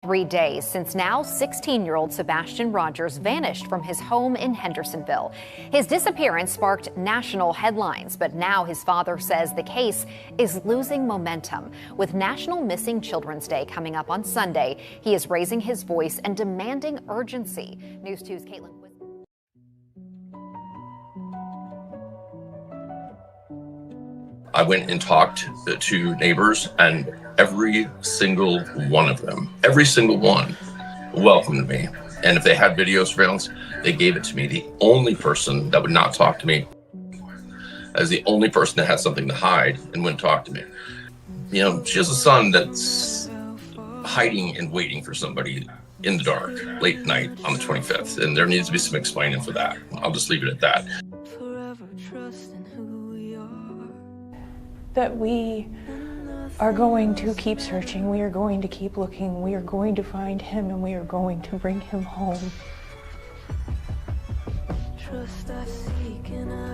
3 days since now 16-year-old Sebastian Rogers vanished from his home in Hendersonville. His disappearance sparked national headlines, but now his father says the case is losing momentum. With National Missing Children's Day coming up on Sunday, he is raising his voice and demanding urgency. News 2's Caitlin. I went and talked to neighbors, and every single one of them, every single one, welcomed me. And if they had video surveillance, they gave it to me. The only person that would not talk to me, as the only person that had something to hide and wouldn't talk to me. You know, she has a son that's hiding and waiting for somebody in the dark, late at night on the 25th. And there needs to be some explaining for that. I'll just leave it at that. That we are going to keep searching, we are going to keep looking, we are going to find him, and we are going to bring him home.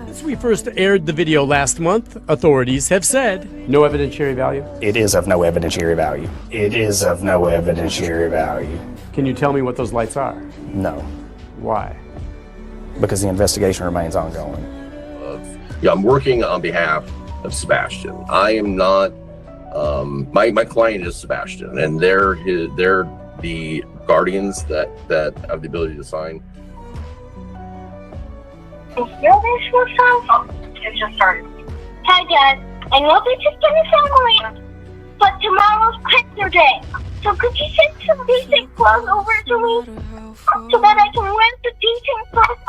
Since we first aired the video last month, authorities have said no evidentiary value. It is of no evidentiary value. It is of no evidentiary value. Can you tell me what those lights are? No. Why? Because the investigation remains ongoing. Yeah, I'm working on behalf of Sebastian. I am not, my client is Sebastian, and they're the guardians that have the ability to sign. It just started. Hi Dad, I know this is gonna sound weird, but tomorrow's picture day. So could you send some decent clothes over to me so that I can wear the decent clothes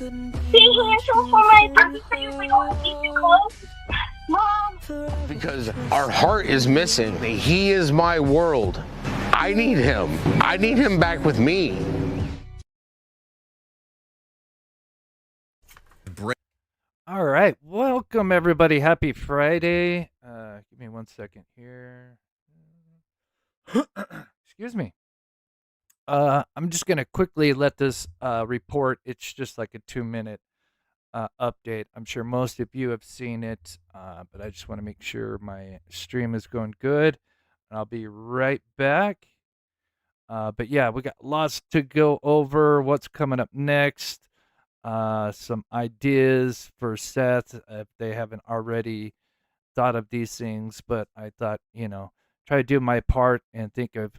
and be handsome for my birthday with decent clothes? Mom! Because our heart is missing. He is my world. I need him. I need him back with me. All right. Welcome, everybody. Happy Friday. Give me 1 second here. Excuse me. I'm just going to quickly let this report. It's just like a 2-minute update. I'm sure most of you have seen it, but I just want to make sure my stream is going good. And I'll be right back. But yeah, we got lots to go over. What's coming up next? Some ideas for Seth if they haven't already thought of these things. But I thought, try to do my part and think of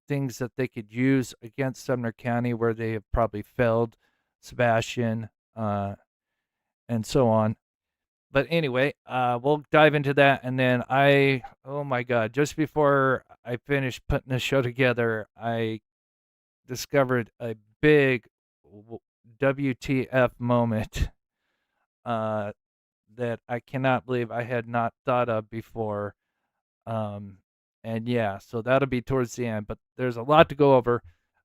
things that they could use against Sumner County where they have probably failed Sebastian. And so on. But anyway, we'll dive into that. And then oh my God, just before I finished putting the show together, I discovered a big WTF moment that I cannot believe I had not thought of before. And yeah, so that'll be towards the end, but there's a lot to go over.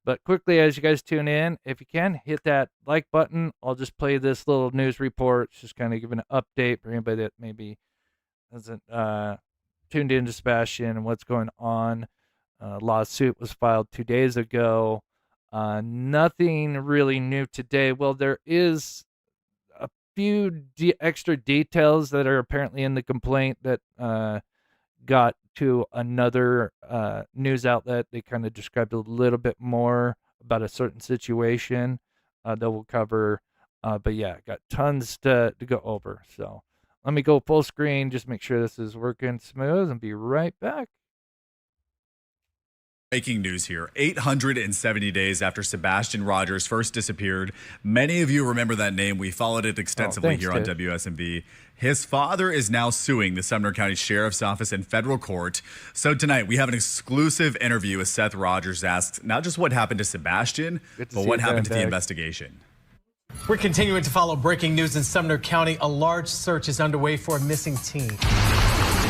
But quickly, as you guys tune in, if you can, hit that like button. I'll just play this little news report. It's just kind of giving an update for anybody that maybe hasn't tuned into Sebastian and what's going on. Lawsuit was filed 2 days ago. Nothing really new today. Well, there is a few extra details that are apparently in the complaint that got to another news outlet. They kind of described a little bit more about a certain situation that we'll cover. But yeah, got tons to go over. So let me go full screen, just make sure this is working smooth, and be right back. Breaking news here. 870 days after Sebastian Rogers first disappeared. Many of you remember that name. We followed it extensively here on WSMV. His father is now suing the Sumner County Sheriff's Office in federal court. So tonight we have an exclusive interview with Seth Rogers. Asks not just what happened to Sebastian, but what happened to the investigation. We're continuing to follow breaking news in Sumner County. A large search is underway for a missing teen.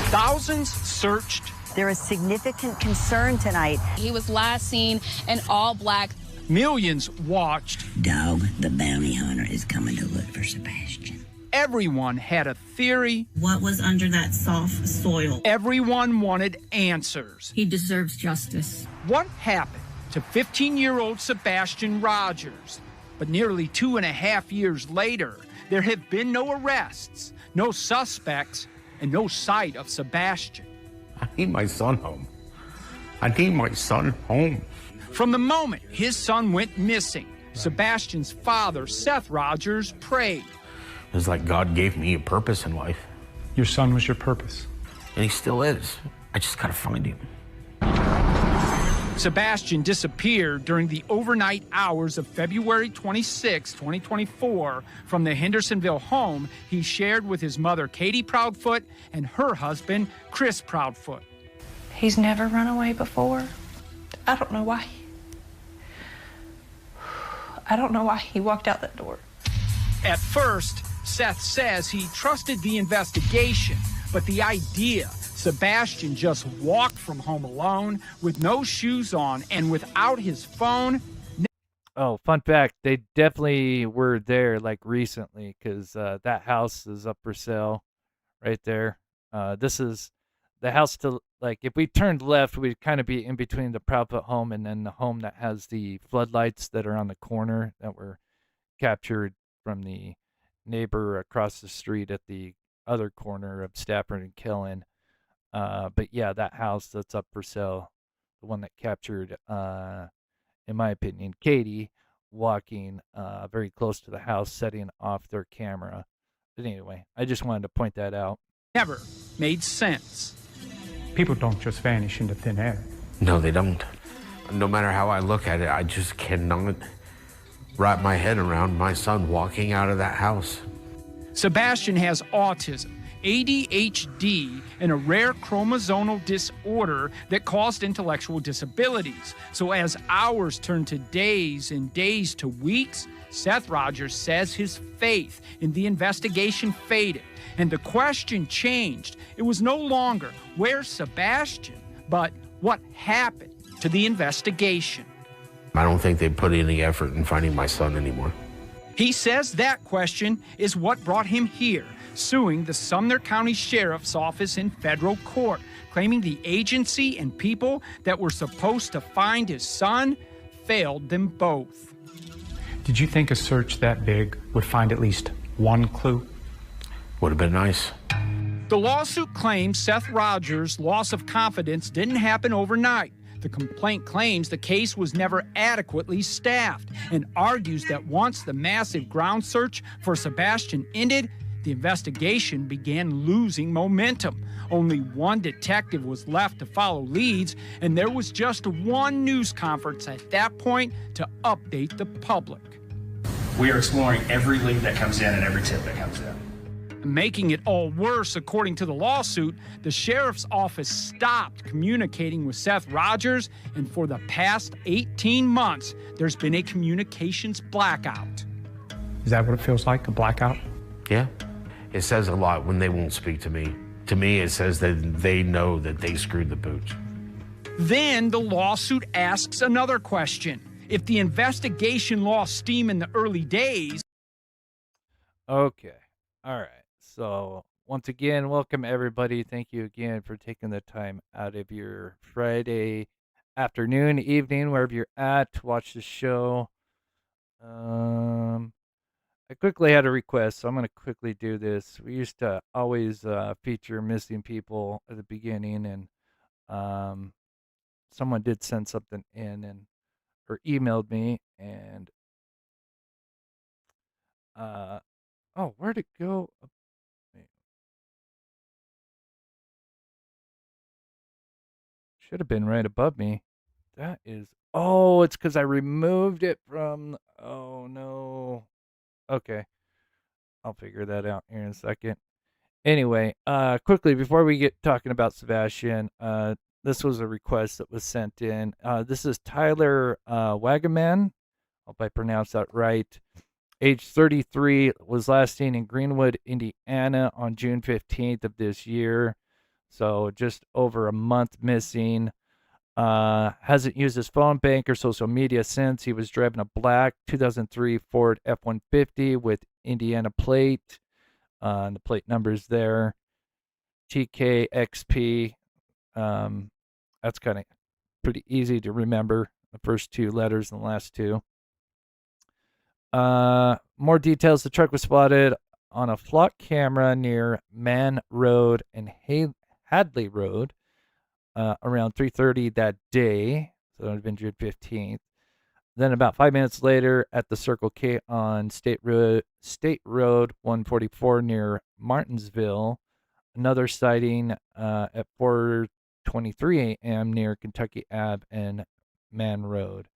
Thousands searched. There is significant concern tonight. He was last seen in all black. Millions watched. Dog, the bounty hunter, is coming to look for Sebastian. Everyone had a theory. What was under that soft soil? Everyone wanted answers. He deserves justice. What happened to 15-year-old Sebastian Rogers? But nearly 2.5 years later, there have been no arrests, no suspects, and no sight of Sebastian. I need my son home. I need my son home. From the moment his son went missing, Sebastian's father, Seth Rogers, prayed. It was like God gave me a purpose in life. Your son was your purpose. And he still is. I just gotta find him. Sebastian disappeared during the overnight hours of February 26, 2024, from the Hendersonville home he shared with his mother, Katie Proudfoot, and her husband, Chris Proudfoot. He's never run away before. I don't know why. I don't know why he walked out that door. At first, Seth says he trusted the investigation, but the idea Sebastian just walked from home alone with no shoes on and without his phone. Oh, fun fact, they definitely were there like recently, because that house is up for sale right there. This is the house to, like, if we turned left, we'd kind of be in between the Proudfoot home and then the home that has the floodlights that are on the corner that were captured from the neighbor across the street at the other corner of Stafford and Killen. But yeah, that house that's up for sale, the one that captured, in my opinion, Katie walking very close to the house, setting off their camera. But anyway, I just wanted to point that out. Never made sense. People don't just vanish into thin air. No, they don't. No matter how I look at it, I just cannot wrap my head around my son walking out of that house. Sebastian has autism, ADHD, and a rare chromosomal disorder that caused intellectual disabilities. So as hours turned to days and days to weeks, Seth Rogers says his faith in the investigation faded, and the question changed. It was no longer, where's Sebastian, but what happened to the investigation? I don't think they put any effort in finding my son anymore. He says that question is what brought him here, suing the Sumner County Sheriff's Office in federal court, claiming the agency and people that were supposed to find his son failed them both. Did you think a search that big would find at least one clue? Would have been nice. The lawsuit claims Seth Rogers' loss of confidence didn't happen overnight. The complaint claims the case was never adequately staffed and argues that once the massive ground search for Sebastian ended, the investigation began losing momentum. Only one detective was left to follow leads, and there was just one news conference at that point to update the public. We are exploring every lead that comes in and every tip that comes in. Making it all worse, according to the lawsuit, the sheriff's office stopped communicating with Seth Rogers, and for the past 18 months, there's been a communications blackout. Is that what it feels like, a blackout? Yeah. It says a lot when they won't speak to me. To me, it says that they know that they screwed the pooch. Then the lawsuit asks another question. If the investigation lost steam in the early days... Okay. All right. So once again, welcome everybody. Thank you again for taking the time out of your Friday afternoon, evening, wherever you're at, to watch the show. I quickly had a request, so I'm going to quickly do this. We used to always feature missing people at the beginning, and someone did send something in or emailed me, and oh, where'd it go? Should have been right above me. That is, oh, it's because I removed it from, oh no. Okay. I'll figure that out here in a second. Anyway, quickly, before we get talking about Sebastian, this was a request that was sent in. This is Tyler Wagaman. Hope I pronounced that right. Age 33, was last seen in Greenwood, Indiana on June 15th of this year. So just over a month missing. Hasn't used his phone, bank, or social media since. He was driving a black 2003 Ford F-150 with Indiana plate. And the plate numbers there. TKXP. That's kind of pretty easy to remember. The first two letters and the last two. More details. The truck was spotted on a flock camera near Mann Road and Hadley Road around 3:30 that day. So it would have been June 15th. Then about 5 minutes later at the Circle K on State Road 144 near Martinsville, another sighting at 4:23 a.m. near Kentucky Ave and Man Road.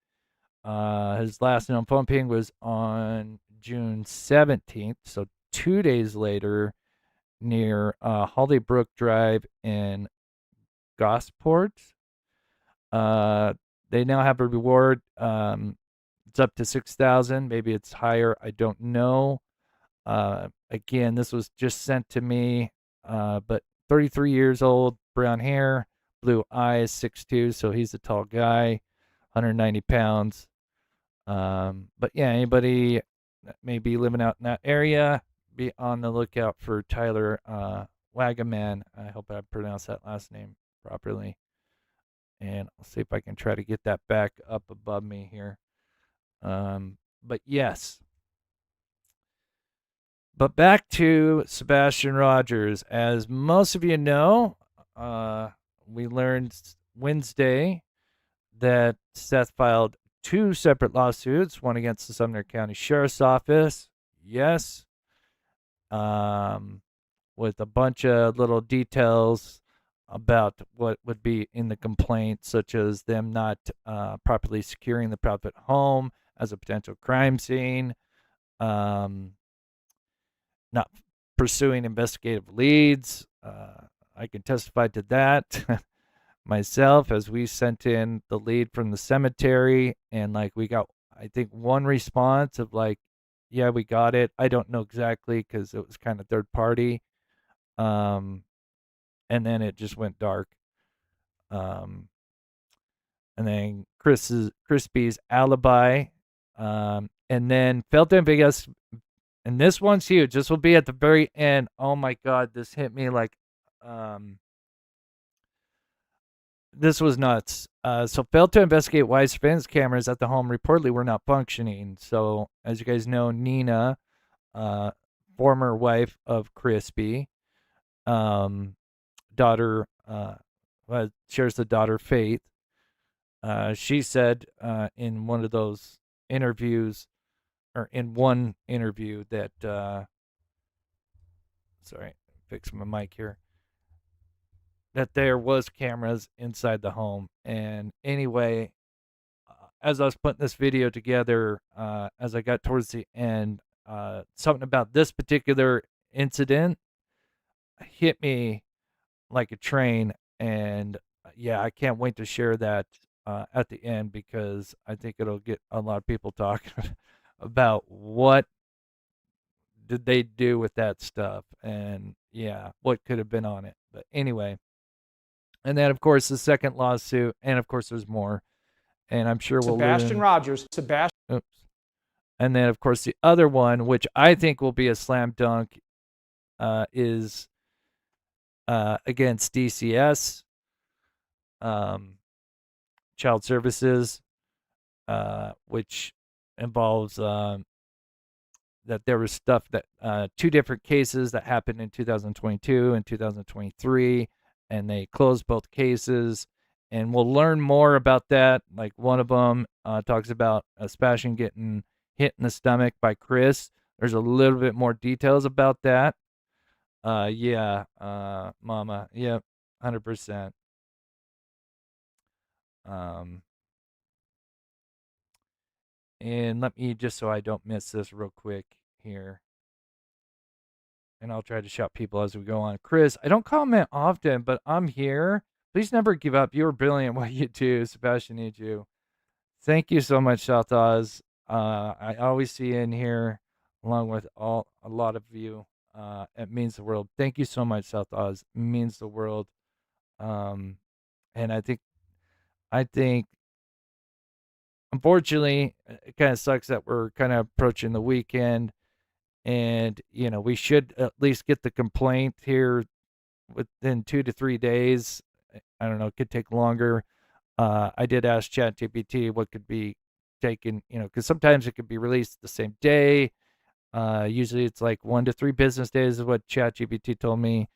His last known phone ping was on June 17th, so 2 days later, near Hollybrook Drive in Gosport. They now have a reward. It's up to $6,000. Maybe it's higher. I don't know. Again, this was just sent to me. But 33 years old, brown hair, blue eyes, 6'2", so he's a tall guy, 190 pounds. But yeah, anybody that may be living out in that area, be on the lookout for Tyler Wagaman. I hope I pronounced that last name properly. And I'll see if I can try to get that back up above me here. But yes. But back to Sebastian Rogers. As most of you know, we learned Wednesday that Seth filed 2 separate lawsuits, one against the Sumner County Sheriff's Office. Yes. With a bunch of little details about what would be in the complaint, such as them not properly securing the private home as a potential crime scene, not pursuing investigative leads. I can testify to that myself, as we sent in the lead from the cemetery, and like we got, I think, one response of like, yeah, we got it. I don't know exactly because it was kind of third party. And then it just went dark. And then Crispy's alibi. And then Felton Vegas, and this one's huge. This will be at the very end. Oh my God, this hit me like, this was nuts. So failed to investigate why surveillance cameras at the home reportedly were not functioning. So as you guys know, Nina, former wife of Crispy, daughter, shares the daughter Faith. She said in one of those interviews, or in one interview that, sorry, fix my mic here, that there was cameras inside the home. And anyway, as I was putting this video together, as I got towards the end, something about this particular incident hit me like a train. And yeah, I can't wait to share that at the end, because I think it'll get a lot of people talking about what did they do with that stuff, and yeah, what could have been on it. But anyway, and then of course the second lawsuit, and of course there's more, and I'm sure we'll Sebastian Rogers. Oops. And then of course the other one, which I think will be a slam dunk, is against DCS, Child Services, which involves that there was stuff that 2 different cases that happened in 2022 and 2023, and they closed both cases. And we'll learn more about that. Like one of them talks about Sebastian getting hit in the stomach by Chris. There's a little bit more details about that. Yeah, Mama. Yep, 100%. And let me, just so I don't miss this real quick here, and I'll try to shout people as we go on. Chris, I don't comment often, but I'm here. Please never give up. You're brilliant what you do. Sebastian needs you. Thank you so much, South Oz. I always see you in here along with a lot of you. It means the world. Thank you so much, South Oz. It means the world. And I think unfortunately, it kind of sucks that we're kind of approaching the weekend, and we should at least get the complaint here within 2 to 3 days. I don't know, it could take longer. I did ask ChatGPT what could be taken, because sometimes it could be released the same day. Usually it's like 1 to 3 business days is what ChatGPT told me.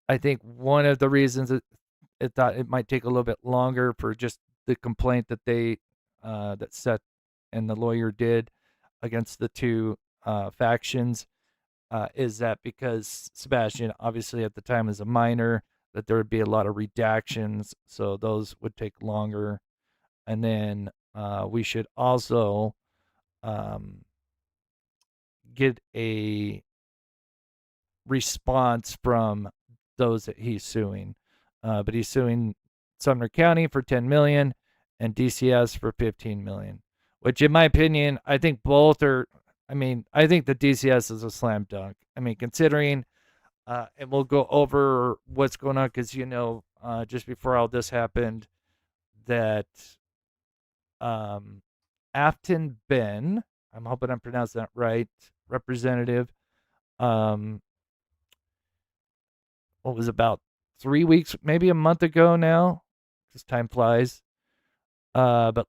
I think one of the reasons it thought it might take a little bit longer for just the complaint that that Seth and the lawyer did against the two factions is that because Sebastian obviously at the time was a minor, that there would be a lot of redactions, so those would take longer. And then we should also get a response from those that he's suing. But he's suing Sumner County for 10 million and DCS for 15 million, which in my opinion, I think both are, I think the DCS is a slam dunk. Considering, and we'll go over what's going on because, just before all this happened, that Afton Ben, I'm hoping I'm pronouncing that right, representative, what was about 3 weeks, maybe a month ago now, because time flies. But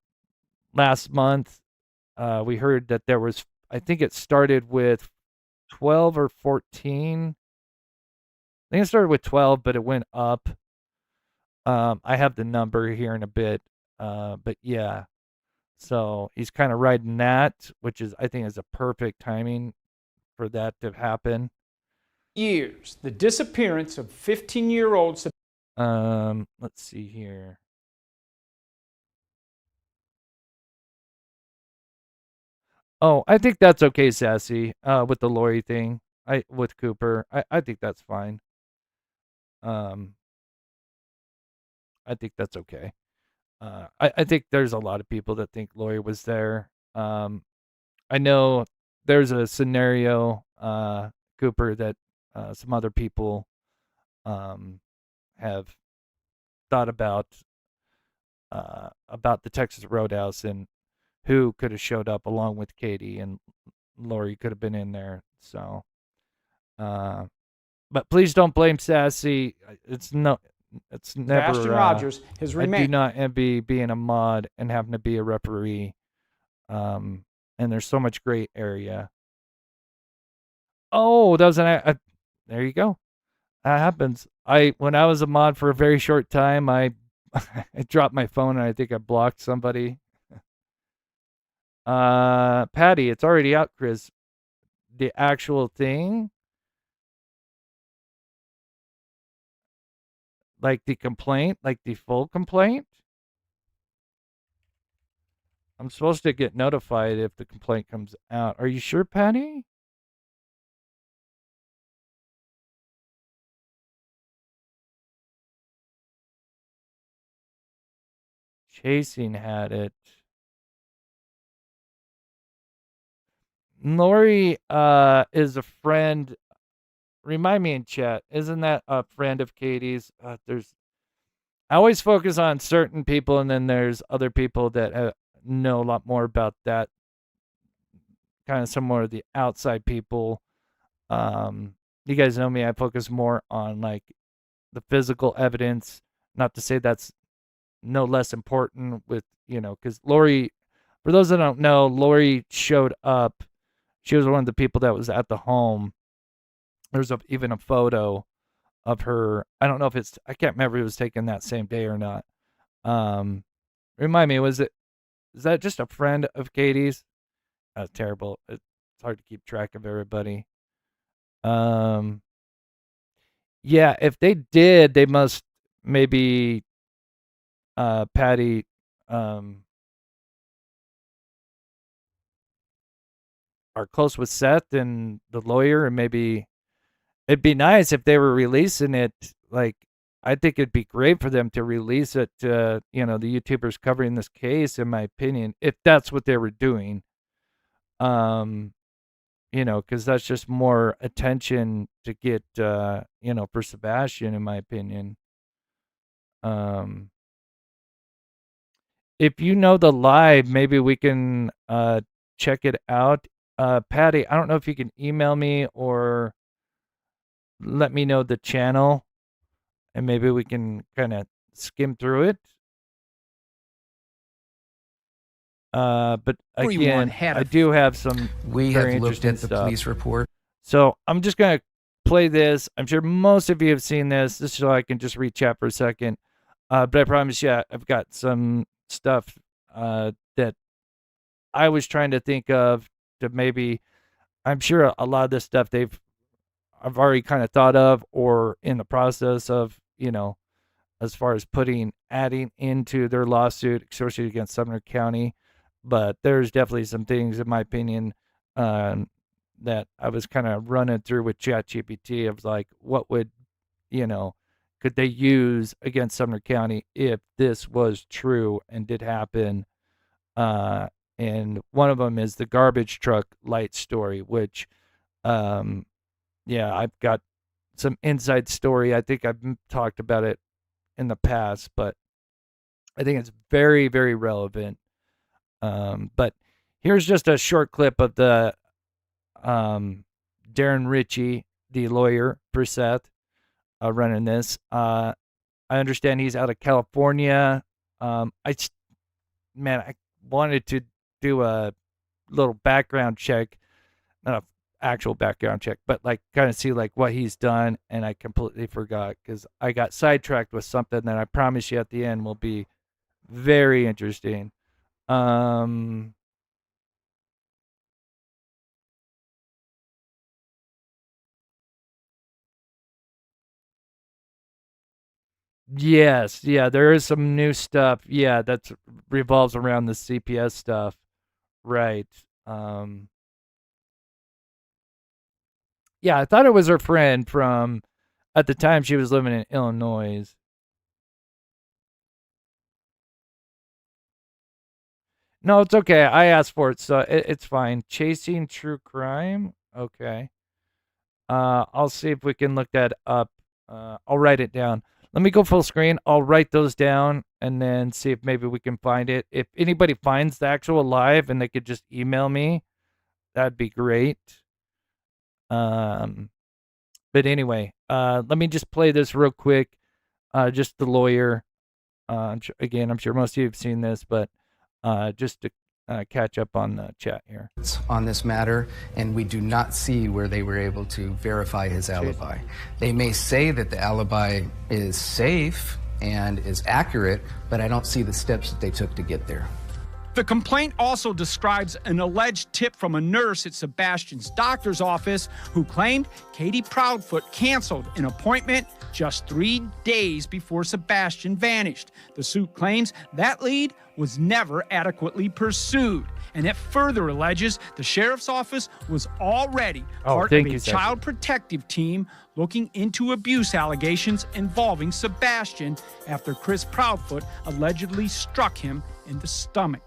last month, we heard that there was, I think it started with 12 or 14. I think it started with 12, but it went up. I have the number here in a bit. But yeah, so he's kind of riding that, which is, I think, is a perfect timing for that to happen. Years, the disappearance of 15-year-old. Let's see here. Oh, I think that's okay, Sassy. With the Lori thing, with Cooper, I think that's fine. I think that's okay. I think there's a lot of people that think Lori was there. I know there's a scenario, Cooper, that some other people have thought about the Texas Roadhouse and who could have showed up along with Katie, and Lori could have been in there. So, but please don't blame Sassy. It's never. Sebastian Rogers has remained. I do not envy being a mod and having to be a referee. And there's so much gray area. Oh, that was there you go. That happens. When I was a mod for a very short time, I dropped my phone and I think I blocked somebody. Patty, it's already out, Chris. The actual thing, like the complaint, like the full complaint. I'm supposed to get notified if the complaint comes out. Are you sure, Patty? Chasing had it. Lori is a friend. Remind me in chat. Isn't that a friend of Katie's? I always focus on certain people, and then there's other people that know a lot more about that. Kind of some more of the outside people. You guys know me. I focus more on like the physical evidence. Not to say that's no less important with, because Lori, for those that don't know, Lori showed up. She was one of the people that was at the home. There's even a photo of her. I don't know if I can't remember if it was taken that same day or not. Remind me, is that just a friend of Katie's? That's terrible. It's hard to keep track of everybody. Yeah, if they did, they must maybe, Patty, are close with Seth and the lawyer, and maybe it'd be nice if they were releasing it. Like, I think it'd be great for them to release it to, the YouTubers covering this case, in my opinion, if that's what they were doing. Because that's just more attention to get, for Sebastian, in my opinion. If you know the live, maybe we can check it out. Patty, I don't know if you can email me or let me know the channel, and maybe we can kind of skim through it. But again, I do have some We very have looked interesting at the stuff. police report. So I'm just gonna play this. I'm sure most of you have seen this. This is so I can just read chat for a second. But I promise you, I've got some stuff that I was trying to think of to maybe, I'm sure a lot of this stuff I've already kind of thought of or in the process of, as far as adding into their lawsuit, especially against Sumner County. But there's definitely some things, in my opinion, that I was kind of running through with ChatGPT of like, what would, could they use against Sumner County if this was true and did happen? And one of them is the garbage truck light story, which, I've got some inside story. I think I've talked about it in the past, but I think it's very, very relevant. But here's just a short clip of the Darren Ritchie, the lawyer for Seth, running this. I understand he's out of California. I wanted to do a little background check, not an actual background check, but like kind of see like what he's done, and I completely forgot because I got sidetracked with something that I promise you at the end will be very interesting. Yes, there is some new stuff. Yeah, that revolves around the CPS stuff. Right. Yeah, I thought it was her friend from at the time she was living in Illinois. No, it's okay. I asked for it, so it's fine. Chasing True Crime. Okay. I'll see if we can look that up. I'll write it down. Let me go full screen. I'll write those down and then see if maybe we can find it. If anybody finds the actual live and they could just email me, that'd be great. But anyway, let me just play this real quick. Just the lawyer. Again, I'm sure most of you have seen this, but just to catch up on the chat here. On this matter, and we do not see where they were able to verify his alibi. They may say that the alibi is safe and is accurate, but I don't see the steps that they took to get there. The complaint also describes an alleged tip from a nurse at Sebastian's doctor's office who claimed Katie Proudfoot canceled an appointment just 3 days before Sebastian vanished. The suit claims that lead was never adequately pursued, and it further alleges the sheriff's office was already part of a child protective team looking into abuse allegations involving Sebastian after Chris Proudfoot allegedly struck him in the stomach.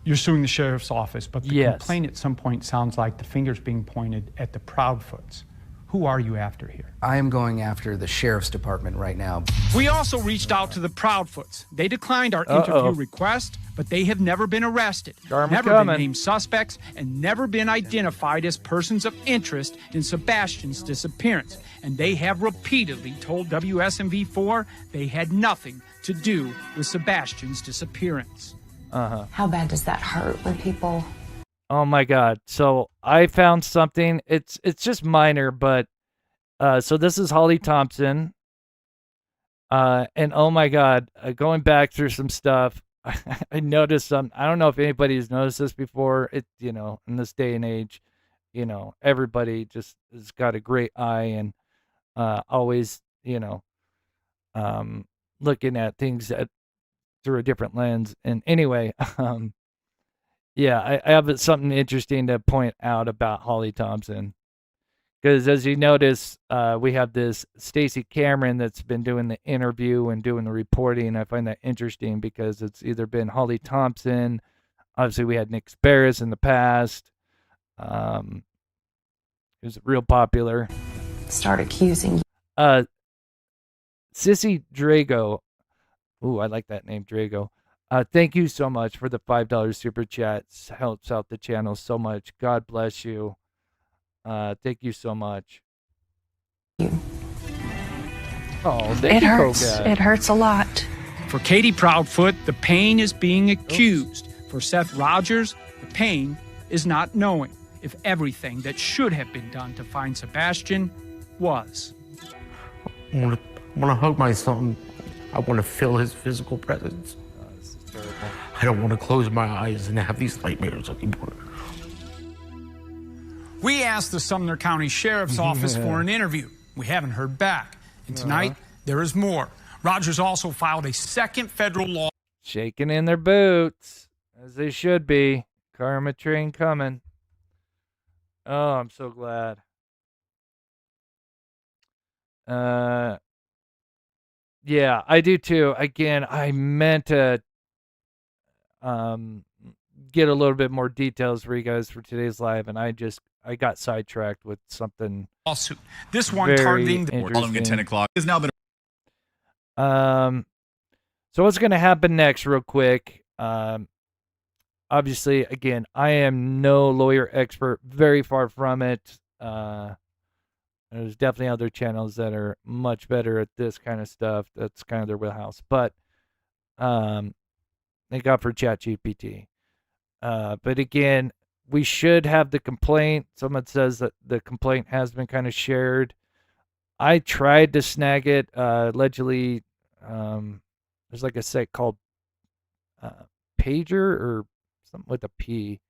You're suing the sheriff's office, but the complaint at some point sounds like the finger's being pointed at the Proudfoots. Who are you after here? I am going after the sheriff's department right now. We also reached out to the Proudfoots. They declined our interview request, but they have never been arrested, never been named suspects, and never been identified as persons of interest in Sebastian's disappearance. And they have repeatedly told WSMV4 they had nothing to do with Sebastian's disappearance. How bad does that hurt when people... Oh my God. So I found something. It's just minor, but so this is Holly Thompson. And oh my God, going back through some stuff, I noticed some. I don't know if anybody's noticed this before. In this day and age, everybody just has got a great eye and always, looking at things through a different lens. And anyway, I have something interesting to point out about Holly Thompson. Because as you notice, we have this Stacey Cameron that's been doing the interview and doing the reporting. I find that interesting because it's either been Holly Thompson. Obviously, we had Nick Sparris in the past. He was real popular. Start accusing. Sissy Drago. Ooh, I like that name, Drago. Thank you so much for the $5 super chat. Helps out the channel so much. God bless you. Thank you so much. Oh, it hurts. It hurts a lot. For Katie Proudfoot, the pain is being accused. For Seth Rogers, the pain is not knowing if everything that should have been done to find Sebastian was. I want to hug my son. I want to feel his physical presence. I don't want to close my eyes and have these nightmares anymore. We asked the Sumner County Sheriff's Office for an interview. We haven't heard back. And tonight, there is more. Rogers also filed a second federal law. Shaking in their boots, as they should be. Karma train coming. Oh, I'm so glad. Yeah, I do too. Again, I meant to get a little bit more details for you guys for today's live, and I got sidetracked with something. Lawsuit. This one targeting the following at 10 o'clock has now been. So what's going to happen next, real quick? Obviously, again, I am no lawyer expert, very far from it. There's definitely other channels that are much better at this kind of stuff. That's kind of their wheelhouse. But thank God for ChatGPT. But again, we should have the complaint. Someone says that the complaint has been kind of shared. I tried to snag it. Allegedly, there's like a site called Pager or something with a P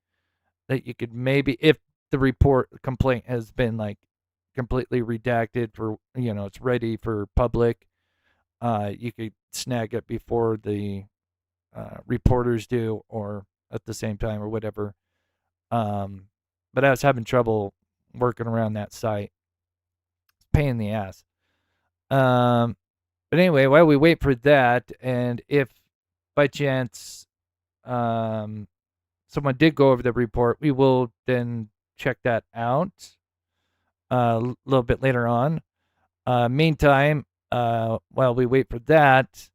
that you could maybe, if the complaint has been like completely redacted for, it's ready for public, you could snag it before the reporters do, or at the same time, or whatever. But I was having trouble working around that site. It's a pain in the ass. But anyway, while we wait for that, and if by chance someone did go over the report, we will then check that out a little bit later on. Meantime, while we wait for that,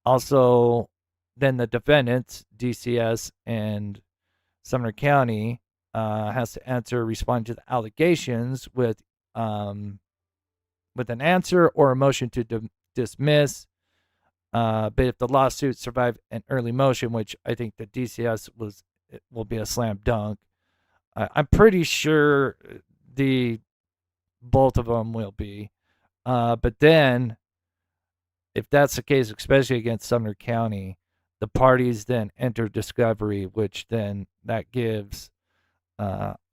also then the defendants, DCS and Sumner County, has to respond to the allegations with an answer or a motion to dismiss. But if the lawsuit survived an early motion, which I think the DCS will be a slam dunk, I'm pretty sure both of them will be. But then, if that's the case, especially against Sumner County, the parties then enter discovery, which then that gives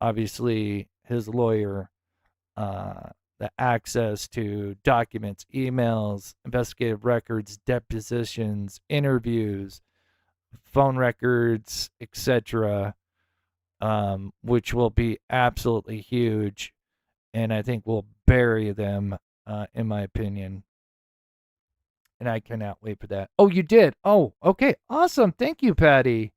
obviously his lawyer the access to documents, emails, investigative records, depositions, interviews, phone records, etc., which will be absolutely huge, and I think will bury them, in my opinion. And I cannot wait for that. Oh, you did? Oh, okay. Awesome. Thank you, Patty.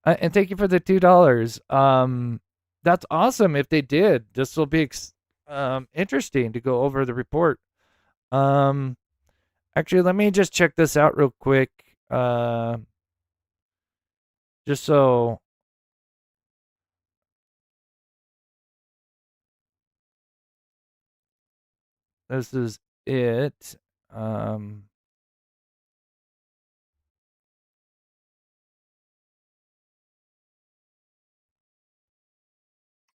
And thank you for the $2. That's awesome if they did. This will be interesting to go over the report. Actually, let me just check this out real quick. Just so this is it.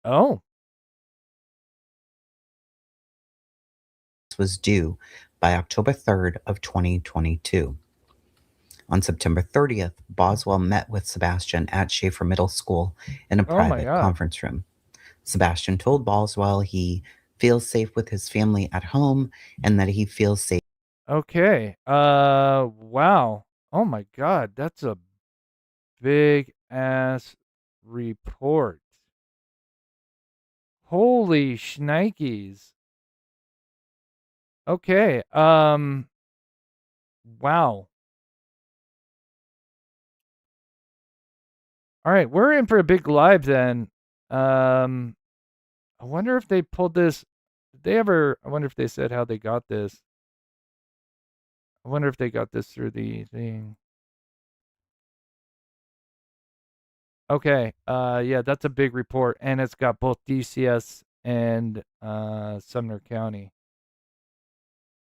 Oh. Was due by October 3rd of 2022. On September 30th, Boswell met with Sebastian at Schaefer Middle School in a private conference room. Sebastian told Boswell he feels safe with his family at home and that he feels safe. Okay. Wow. Oh my God, that's a big ass report. Holy shnikes. Okay. Wow. All right, we're in for a big live then. I wonder if they pulled this. I wonder if they said how they got this. I wonder if they got this through the thing. Okay. Yeah, that's a big report, and it's got both DCS and Sumner County.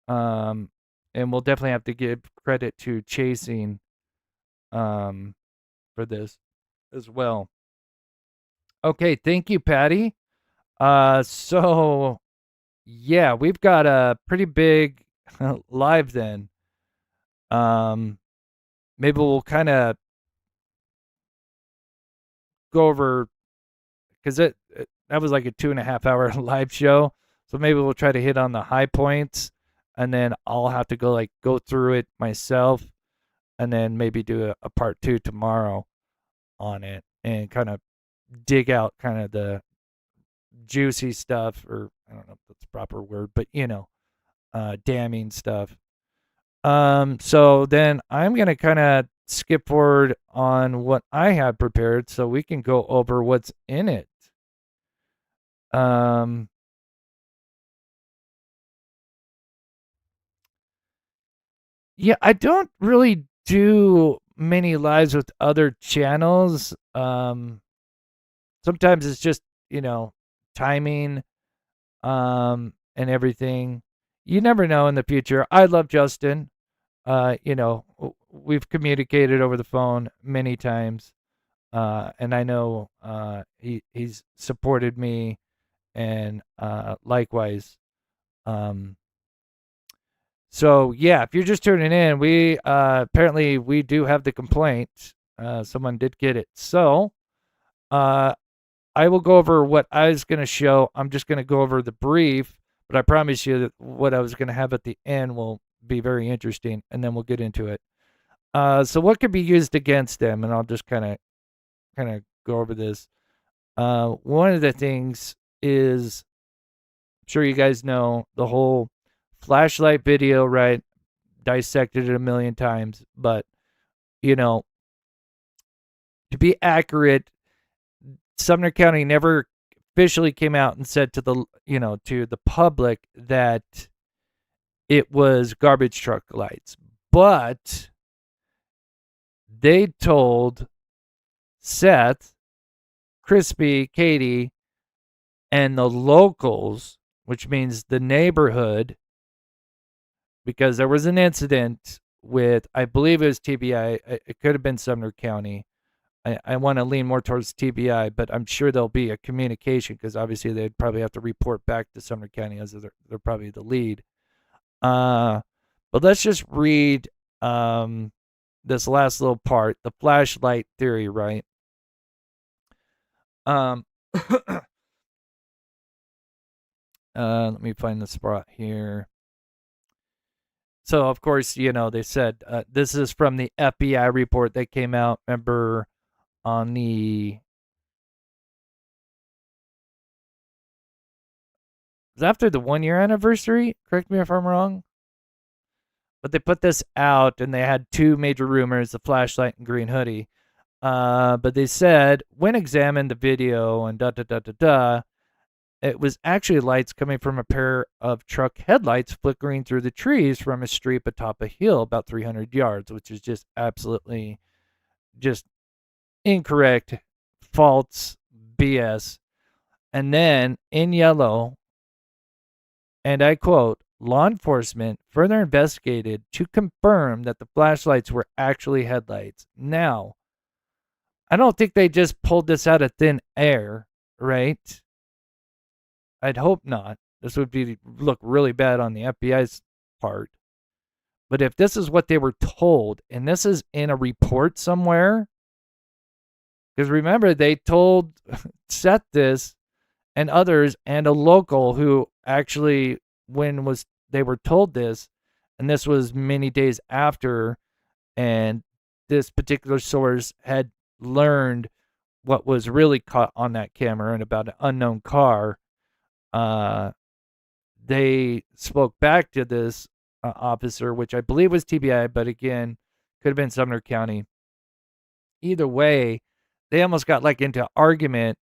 And we'll definitely have to give credit to Chasing for this as well. Okay, thank you, Patty. So yeah, we've got a pretty big live then. Maybe we'll kind of go over, because that was like a 2.5 hour live show. So maybe we'll try to hit on the high points, and then I'll have to go through it myself, and then maybe do a part 2 tomorrow on it, and kind of dig out kind of the juicy stuff, or I don't know if that's the proper word, but damning stuff. So then I'm gonna kind of skip forward on what I had prepared, so we can go over what's in it. Yeah, I don't really do many lives with other channels. Sometimes it's just, timing, and everything. You never know in the future. I love Justin. We've communicated over the phone many times. And I know he's supported me, and likewise. So yeah, if you're just tuning in, we apparently we do have the complaint. Someone did get it. So I will go over what I was going to show. I'm just going to go over the brief, but I promise you that what I was going to have at the end will be very interesting, and then we'll get into it. So what could be used against them, and I'll just kind of go over this. One of the things is, I'm sure you guys know the whole flashlight video, right? Dissected it a million times, but to be accurate, Sumner County never officially came out and said to the public that it was garbage truck lights, but they told Seth, Crispy, Katie, and the locals, which means the neighborhood, because there was an incident with, I believe it was TBI. It could have been Sumner County. I want to lean more towards TBI, but I'm sure there'll be a communication, because obviously they'd probably have to report back to Sumner County, as they're probably the lead. But let's just read this last little part, the flashlight theory, right? Let me find the spot here. So, of course, they said this is from the FBI report that came out, remember, on the... It was after the 1-year anniversary? Correct me if I'm wrong. But they put this out, and they had 2 major rumors, the flashlight and green hoodie. But they said, when examined the video and it was actually lights coming from a pair of truck headlights flickering through the trees from a street atop a hill about 300 yards, which is just absolutely just incorrect, false BS. And then in yellow, and I quote, law enforcement further investigated to confirm that the flashlights were actually headlights. Now, I don't think they just pulled this out of thin air, right? I'd hope not. This would look really bad on the FBI's part. But if this is what they were told, and this is in a report somewhere, because remember, they told Seth this and others, and a local who actually, they were told this, and this was many days after, and this particular source had learned what was really caught on that camera and about an unknown car. They spoke back to this officer, which I believe was TBI, but again, could have been Sumner County. Either way, they almost got into argument.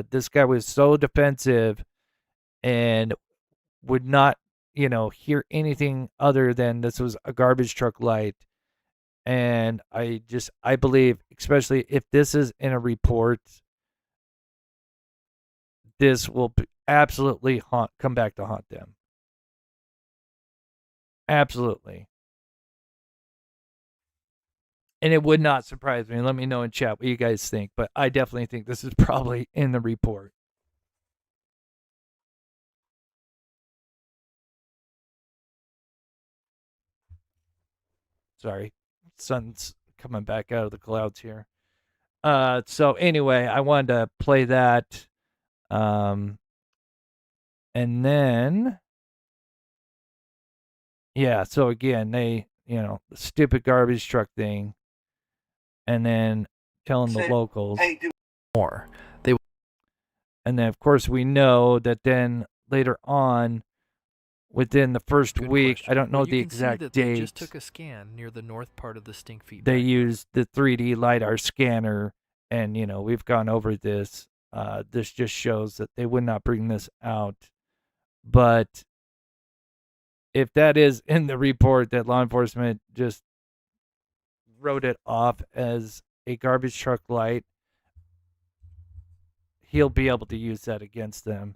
This guy was so defensive and would not, hear anything other than this was a garbage truck light. And I believe, especially if this is in a report, this will absolutely come back to haunt them. Absolutely. And it would not surprise me. Let me know in chat what you guys think. But I definitely think this is probably in the report. Sorry, sun's coming back out of the clouds here. So anyway, I wanted to play that. And then, yeah, so again, they, the stupid garbage truck thing, and then telling the locals more. And then, of course, we know that then later on, within the first week, I don't know the exact date. They just took a scan near the north part of the stink feet. They used the 3D LiDAR scanner, and we've gone over this. This just shows that they would not bring this out. But if that is in the report that law enforcement just wrote it off as a garbage truck light, he'll be able to use that against them.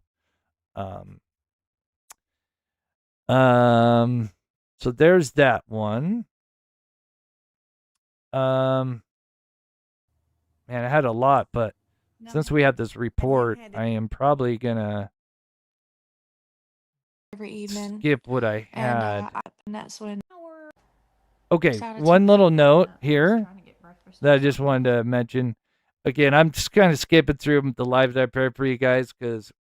So there's that one. Man, I had a lot, but since we have this report, I am probably gonna every evening. Skip what I had. And that's when. Okay, one little note here that I just wanted to mention. Again, I'm just kind of skipping through the live that I prepared for you guys because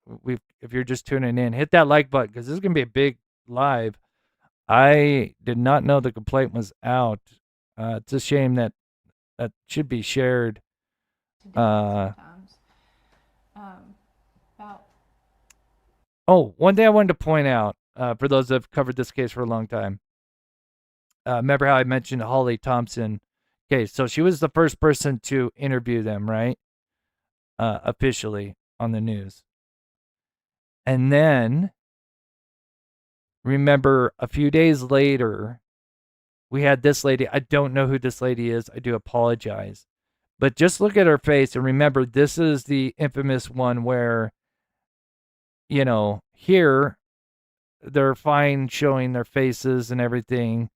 if you're just tuning in, hit that like button because this is gonna be a big live. I did not know the complaint was out. It's a shame that should be shared. Oh, one thing I wanted to point out for those that have covered this case for a long time. Remember how I mentioned Holly Thompson case? So she was the first person to interview them, right? Officially on the news. And then, remember, a few days later, we had this lady. I don't know who this lady is. I do apologize. But just look at her face and remember, this is the infamous one where, here, they're fine showing their faces and everything.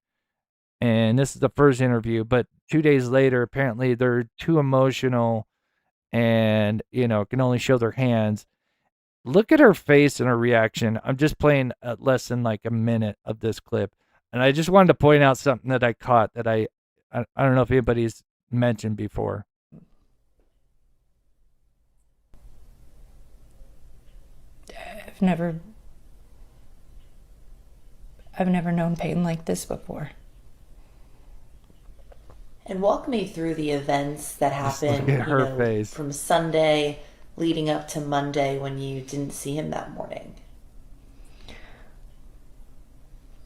And this is the first interview. But 2 days later, apparently, they're too emotional and, can only show their hands. Look at her face and her reaction. I'm just playing less than like a minute of this clip. And I just wanted to point out something that I caught that I don't know if anybody's mentioned before. I've never known pain like this before. And walk me through the events that happened face. From Sunday leading up to Monday when you didn't see him that morning.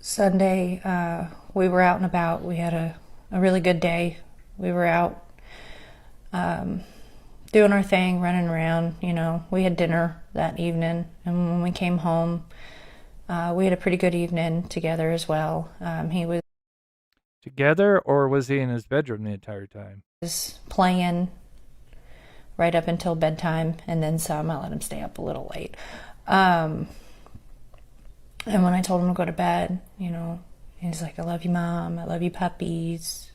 Sunday, we were out and about. We had a really good day. We were out doing our thing, running around. We had dinner that evening. And when we came home, we had a pretty good evening together as well. He was together, or was he in his bedroom the entire time? Was playing right up until bedtime, and then some. I let him stay up a little late. And when I told him to go to bed, he's like, "I love you, Mom. I love you, puppies."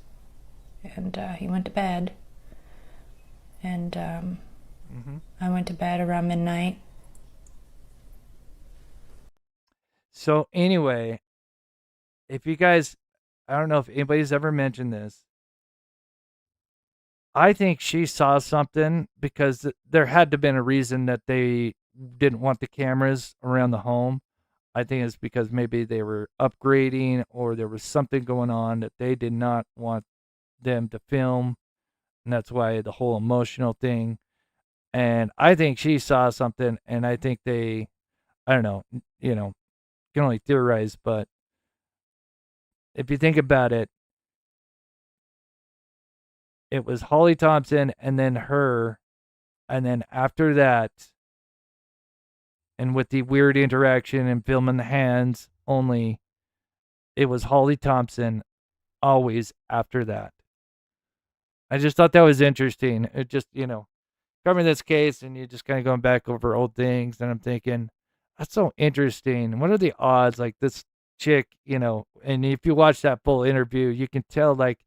And he went to bed. And I went to bed around midnight. So anyway, if you guys, I don't know if anybody's ever mentioned this. I think she saw something because there had to have been a reason that they didn't want the cameras around the home. I think it's because maybe they were upgrading or there was something going on that they did not want them to film. And that's why the whole emotional thing. And I think she saw something, and I think they, I don't know, can only theorize, but if you think about it, it was Holly Thompson and then her, and then after that, and with the weird interaction and filming the hands only, it was Holly Thompson always after that. I just thought that was interesting. It just, covering this case and you just kind of going back over old things, and I'm thinking, that's so interesting. What are the odds? Like this chick, and if you watch that full interview, you can tell, like,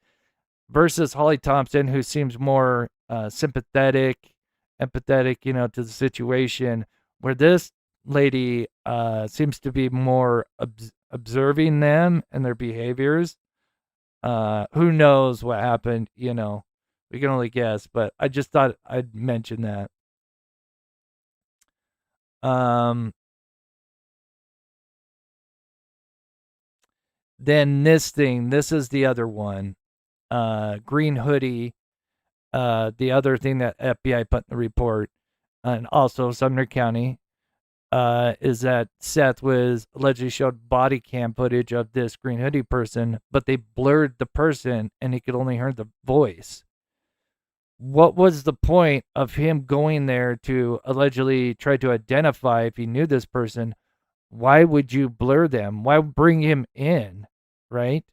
versus Holly Thompson, who seems more sympathetic, empathetic, to the situation, where this lady seems to be more observing them and their behaviors. Who knows what happened? You know, we can only guess. But I just thought I'd mention that. Then this is the other one. Green hoodie. The other thing that FBI put in the report, and also Sumner County, is that Seth was allegedly showed body cam footage of this green hoodie person, but they blurred the person and he could only hear the voice. What was the point of him going there to allegedly try to identify if he knew this person? Why would you blur them? Why bring him in, right?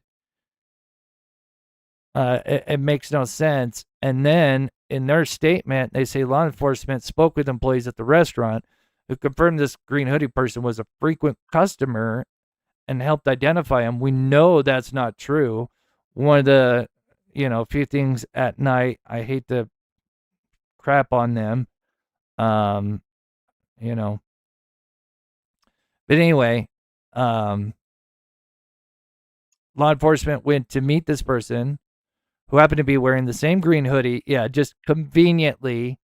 It makes no sense. And then in their statement, they say law enforcement spoke with employees at the restaurant who confirmed this green hoodie person was a frequent customer and helped identify him. We know that's not true. One of the, few things at night, I hate to crap on them, But anyway, law enforcement went to meet this person who happened to be wearing the same green hoodie. Yeah, just conveniently,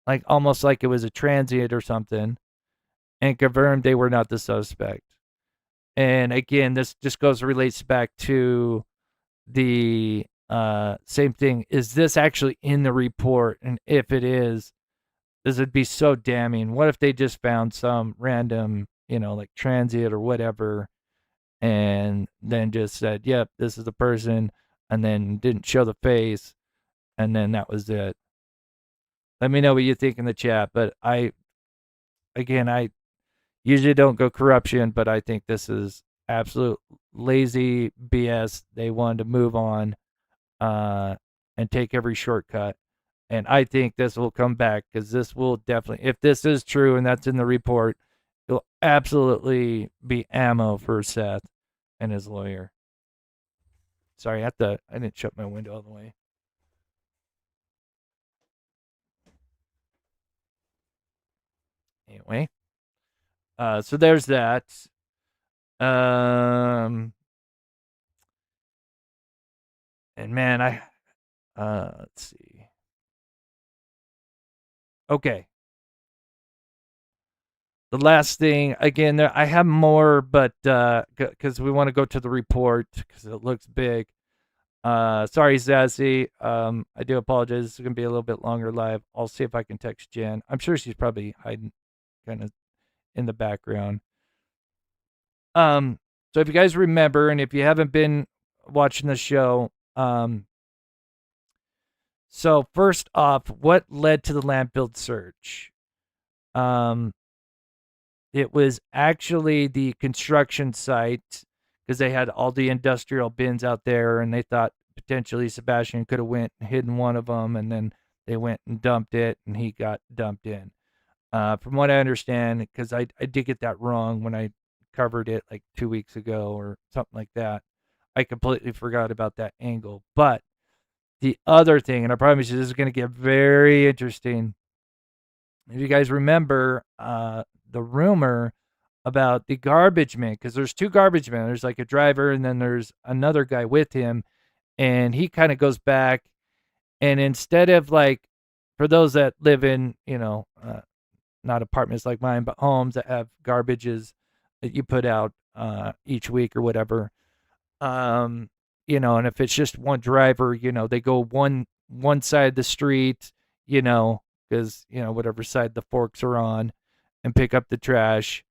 like almost like it was a transient or something, and confirmed they were not the suspect. And again, this just relates back to the same thing. Is this actually in the report? And if it is, this would be so damning. What if they just found some random, like transient or whatever, and then just said, yep, this is the person, and then didn't show the face, and then that was it. Let me know what you think in the chat. But I usually don't go corruption, but I think this is absolute lazy BS. They wanted to move on and take every shortcut. And I think this will come back because this will definitely, if this is true and that's in the report, it'll absolutely be ammo for Seth and his lawyer. Sorry, I didn't shut my window all the way. Anyway, so there's that. And man, let's see. Okay. The last thing, again, I have more, but because we want to go to the report because it looks big. Sorry, Zazie. I do apologize. This is going to be a little bit longer live. I'll see if I can text Jen. I'm sure she's probably hiding kind of in the background. So if you guys remember, and if you haven't been watching the show, so first off, what led to the landfill search? It was actually the construction site because they had all the industrial bins out there, and they thought potentially Sebastian could have went and hidden one of them, and then they went and dumped it, and he got dumped in. From what I understand, because I did get that wrong when I covered it like 2 weeks ago or something like that. I completely forgot about that angle. But the other thing, and I promise you this is going to get very interesting. If you guys remember the rumor about the garbage man, because there's two garbage men. There's like a driver, and then there's another guy with him, and he kind of goes back, and instead of like, for those that live in, not apartments like mine, but homes that have garbages that you put out each week or whatever, and if it's just one driver, they go one side of the street, because whatever side the forks are on, and pick up the trash,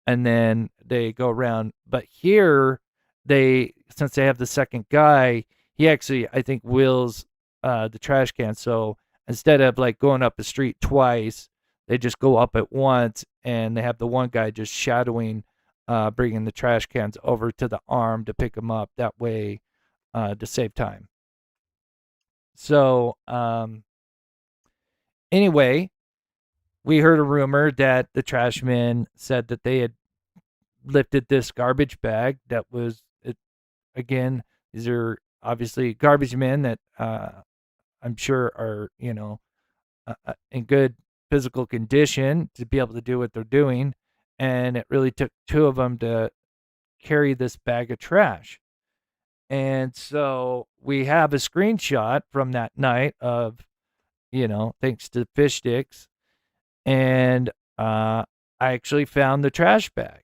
and then they go around. But here, since they have the second guy, he actually, I think, wheels the trash can. So instead of like going up the street twice, they just go up at once, and they have the one guy just shadowing, bringing the trash cans over to the arm to pick them up. That way, to save time. So anyway, we heard a rumor that the trash men said that they had lifted this garbage bag that was, again, these are obviously garbage men that I'm sure are, in good physical condition to be able to do what they're doing. And it really took two of them to carry this bag of trash. And so we have a screenshot from that night of, thanks to fish sticks. And I actually found the trash bag.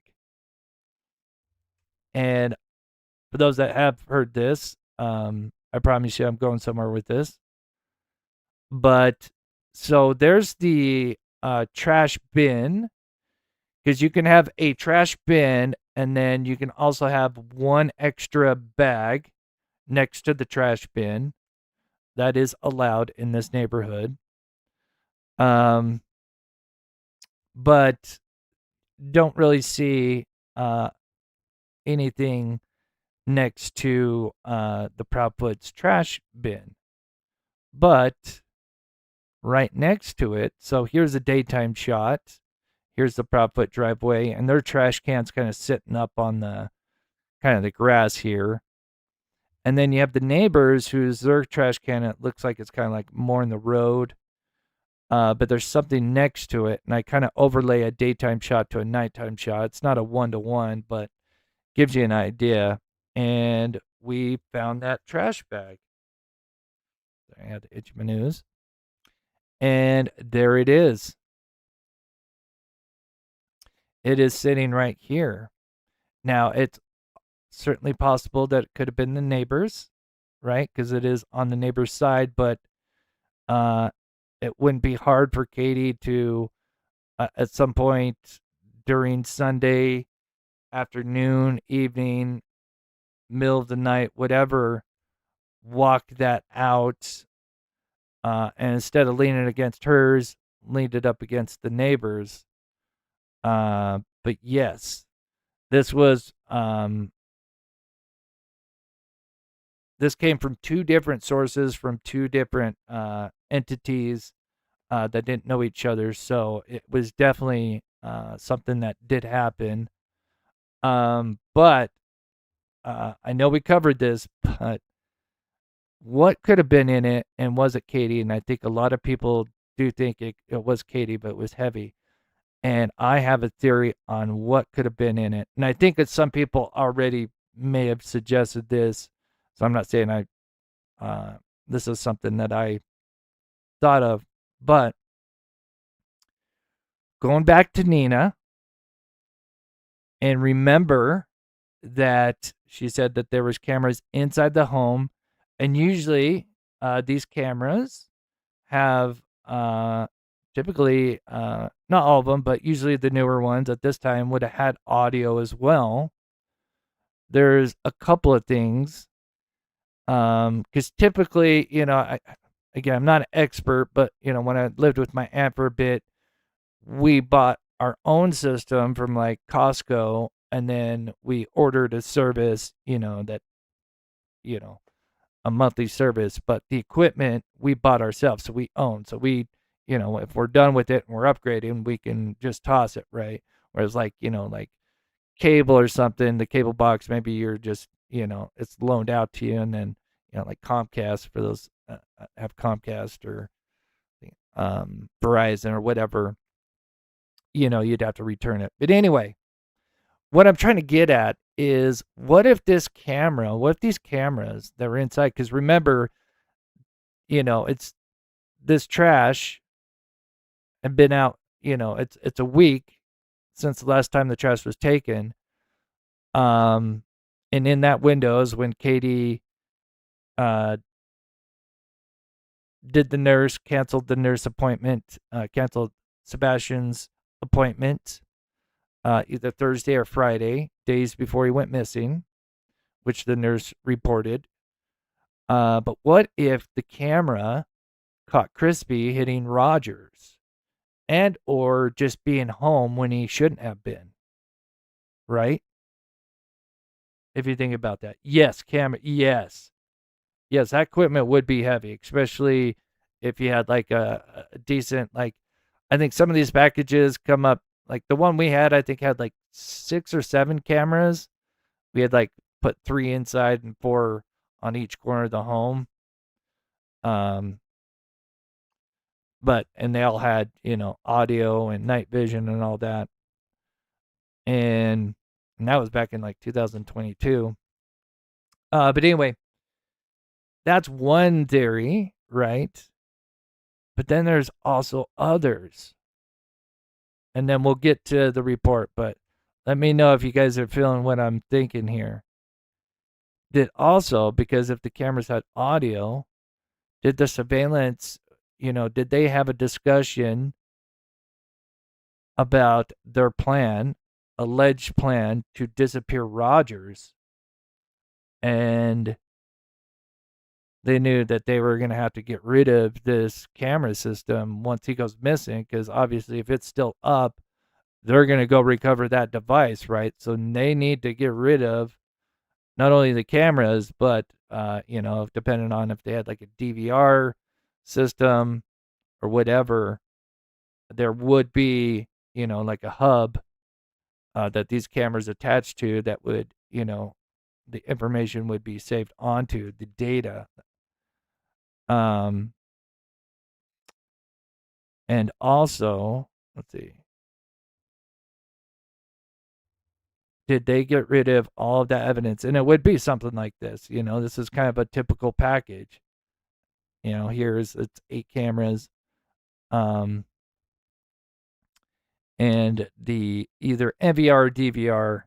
And for those that have heard this, I promise you I'm going somewhere with this. But so there's the trash bin, because you can have a trash bin and then you can also have one extra bag next to the trash bin. That is allowed in this neighborhood. But don't really see anything next to the Proudfoot's trash bin. But right next to it, so here's a daytime shot. Here's the Proudfoot driveway, and their trash can's kind of sitting up on the kind of the grass here. And then you have the neighbors whose their trash can, it looks like it's kind of like more in the road. But there's something next to it, and I kind of overlay a daytime shot to a nighttime shot. It's not a 1-to-1, but gives you an idea. And we found that trash bag. I had to itch my nose. And there it is. It is sitting right here. Now, it's certainly possible that it could have been the neighbors, right? Because it is on the neighbor's side, but it wouldn't be hard for Katie to, at some point during Sunday afternoon, evening, middle of the night, whatever, walk that out. And instead of leaning against hers, leaned it up against the neighbors. But yes, this was this came from two different sources, from two different entities that didn't know each other. So it was definitely something that did happen. But I know we covered this, but what could have been in it, and was it Katie? And I think a lot of people do think it was Katie, but it was heavy. And I have a theory on what could have been in it. And I think that some people already may have suggested this. So I'm not saying this is something that I thought of, but going back to Nina, and remember that she said that there was cameras inside the home, and usually these cameras have typically, not all of them, but usually the newer ones at this time would have had audio as well. There's a couple of things, because typically, again, I'm not an expert, but when I lived with my aunt for a bit, we bought our own system from like Costco, and then we ordered a service, that, a monthly service, but the equipment we bought ourselves, so we own. So we, if we're done with it and we're upgrading, we can just toss it, right? Whereas like, like cable or something, the cable box, maybe you're just, it's loaned out to you, and then, like Comcast, for those have Comcast or Verizon or whatever, you'd have to return it. But anyway, what I'm trying to get at is, what if these cameras that were inside, because remember, it's this trash had been out, it's a week since the last time the trash was taken. And in that window is when Katie canceled the nurse appointment, canceled Sebastian's appointment, either Thursday or Friday, days before he went missing, which the nurse reported. But what if the camera caught Crispy hitting Rogers, and or just being home when he shouldn't have been, right? If you think about that. Yes, yes, that equipment would be heavy, especially if you had like a decent, like, I think some of these packages come up, like the one we had, I think had like 6 or 7 cameras. We had like put 3 inside and 4 on each corner of the home. But, and they all had, audio and night vision and all that. And that was back in like 2022. But anyway, that's one theory, right? But then there's also others. And then we'll get to the report, but let me know if you guys are feeling what I'm thinking here. Did also, because if the cameras had audio, did the surveillance, did they have a discussion about their plan, alleged plan to disappear Rogers? And they knew that they were going to have to get rid of this camera system once he goes missing, because obviously if it's still up, they're going to go recover that device, right? So they need to get rid of not only the cameras, but, depending on if they had like a DVR system or whatever, there would be, like a hub that these cameras attached to that would, the information would be saved onto the data. And also, let's see. Did they get rid of all of that evidence? And it would be something like this. This is kind of a typical package. It's 8 cameras. And the either NVR or DVR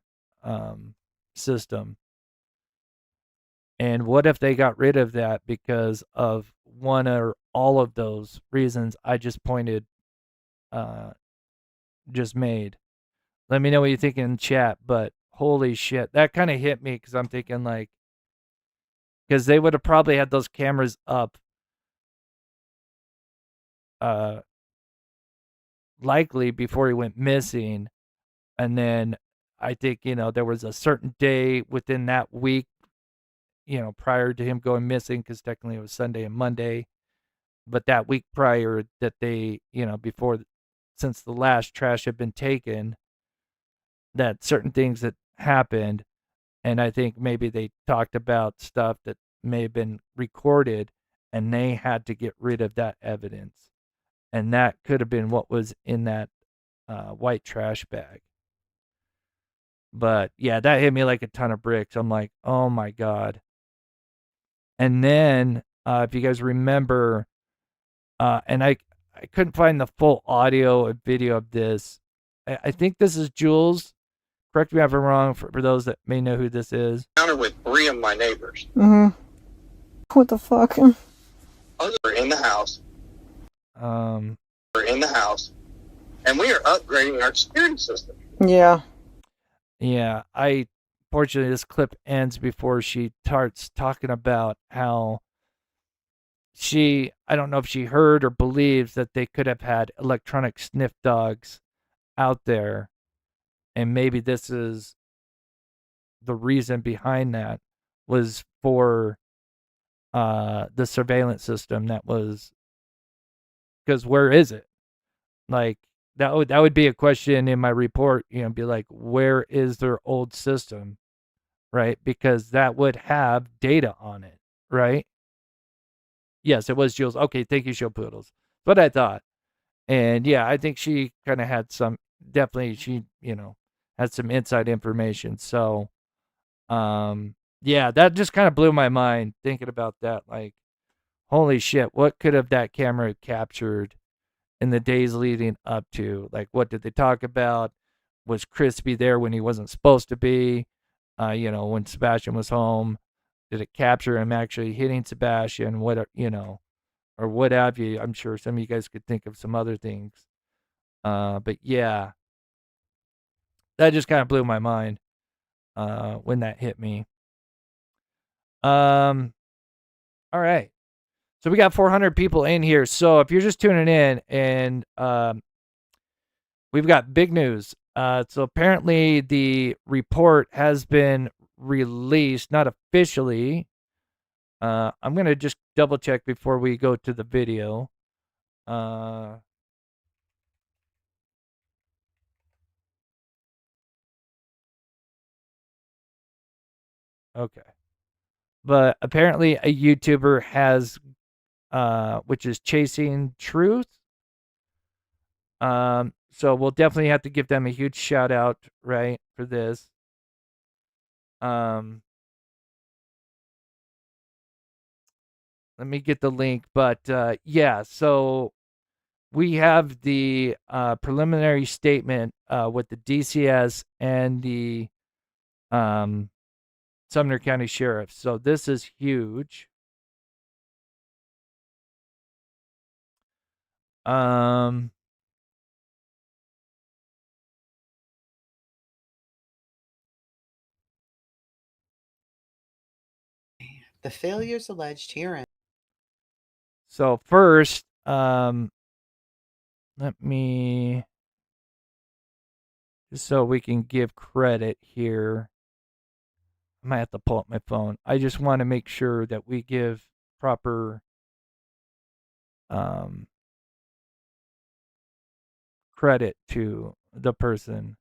system. And what if they got rid of that because of one or all of those reasons I just made? Let me know what you think in chat, but holy shit, that kind of hit me because I'm thinking because they would have probably had those cameras up likely before he went missing. And then I think, there was a certain day within that week, prior to him going missing, because technically it was Sunday and Monday, but that week prior that they, since the last trash had been taken, that certain things that happened. And I think maybe they talked about stuff that may have been recorded and they had to get rid of that evidence. And that could have been what was in that white trash bag. But yeah, that hit me like a ton of bricks. I'm like, oh my God. And then, if you guys remember, and I couldn't find the full audio and video of this. I think this is Jules. Correct me if I'm wrong for those that may know who this is. Encounter with 3 of my neighbors. What the fuck? Others are in the house. We're in the house, and we are upgrading our security system. Yeah. Yeah, fortunately, this clip ends before she starts talking about how I don't know if she heard or believes that they could have had electronic sniff dogs out there. And maybe this is the reason behind that, was for the surveillance system that was, because where is it? Like, that would be a question in my report, be like, where is their old system? Right? Because that would have data on it, right? Yes, it was Jules. Okay, thank you, Show Poodles. But I thought. And yeah, I think she kind of had she, had some inside information. So, yeah, that just kind of blew my mind thinking about that. Like, holy shit, what could have that camera captured in the days leading up to? Like, what did they talk about? Was Crispy there when he wasn't supposed to be? When Sebastian was home, did it capture him actually hitting Sebastian? What, or what have you? I'm sure some of you guys could think of some other things. But yeah, that just kind of blew my mind when that hit me. All right. So we got 400 people in here. So if you're just tuning in, and we've got big news. So apparently the report has been released, not officially. I'm going to just double check before we go to the video. Okay. But apparently a YouTuber has, which is Chasing Truth. So we'll definitely have to give them a huge shout out, right, for this. let me get the link. But yeah, so we have the preliminary statement with the DCS and the Sumner County Sheriff. So this is huge. The failures alleged herein. So first, let me, just so we can give credit here. I might have to pull up my phone. I just want to make sure that we give proper credit to the person.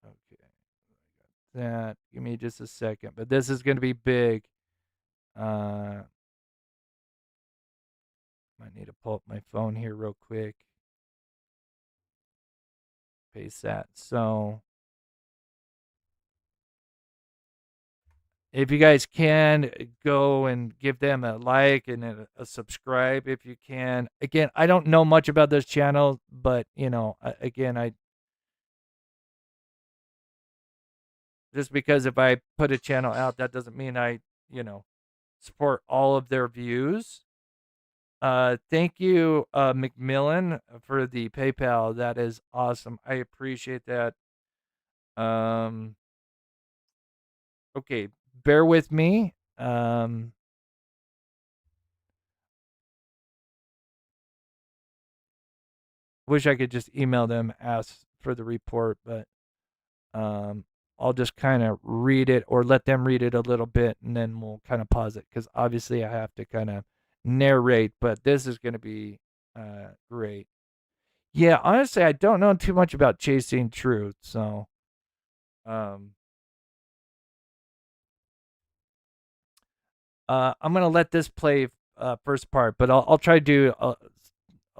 Okay. That. Give me just a second. But this is going to be big. Might need to pull up my phone here real quick. Paste that. So if you guys can, go and give them a like and a subscribe if you can. Again, I don't know much about this channel, but I just because if I put a channel out, that doesn't mean I support all of their views. Thank you, Macmillan, for the PayPal. That is awesome. I appreciate that. Okay, bear with me. Wish I could just email them, ask for the report, but I'll just kind of read it or let them read it a little bit, and then we'll kind of pause it because obviously I have to kind of narrate, but this is going to be great. Yeah, honestly, I don't know too much about Chasing Truth, so I'm gonna let this play first part, but I'll try to do a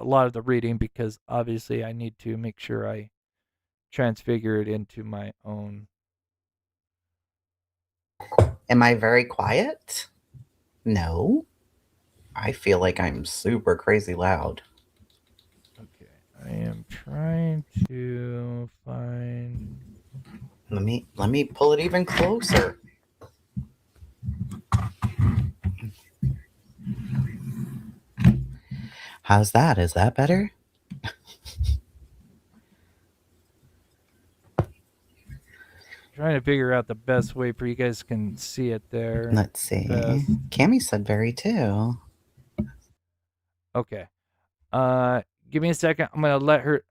lot of the reading because obviously I need to make sure I transfigure it into my own. Am I very quiet? No. I feel like I'm super crazy loud. Okay, I am trying to find. Let me pull it even closer. How's that? Is that better? Trying to figure out the best way for you guys can see it there. Let's see. Cammie said very too. Okay. Give me a second. I'm gonna let her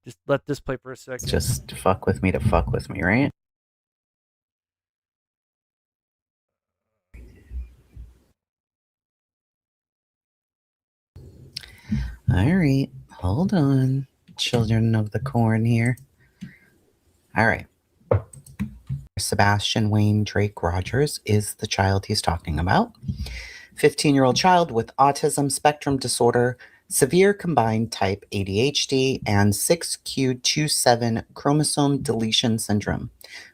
just let this play for a second. Just fuck with me to fuck with me, right? All right. Hold on. Children of the corn here. All right. Sebastian Wayne Drake Rogers is the child he's talking about. 15-year-old child with autism spectrum disorder, severe combined type ADHD, and 6q27 chromosome deletion syndrome,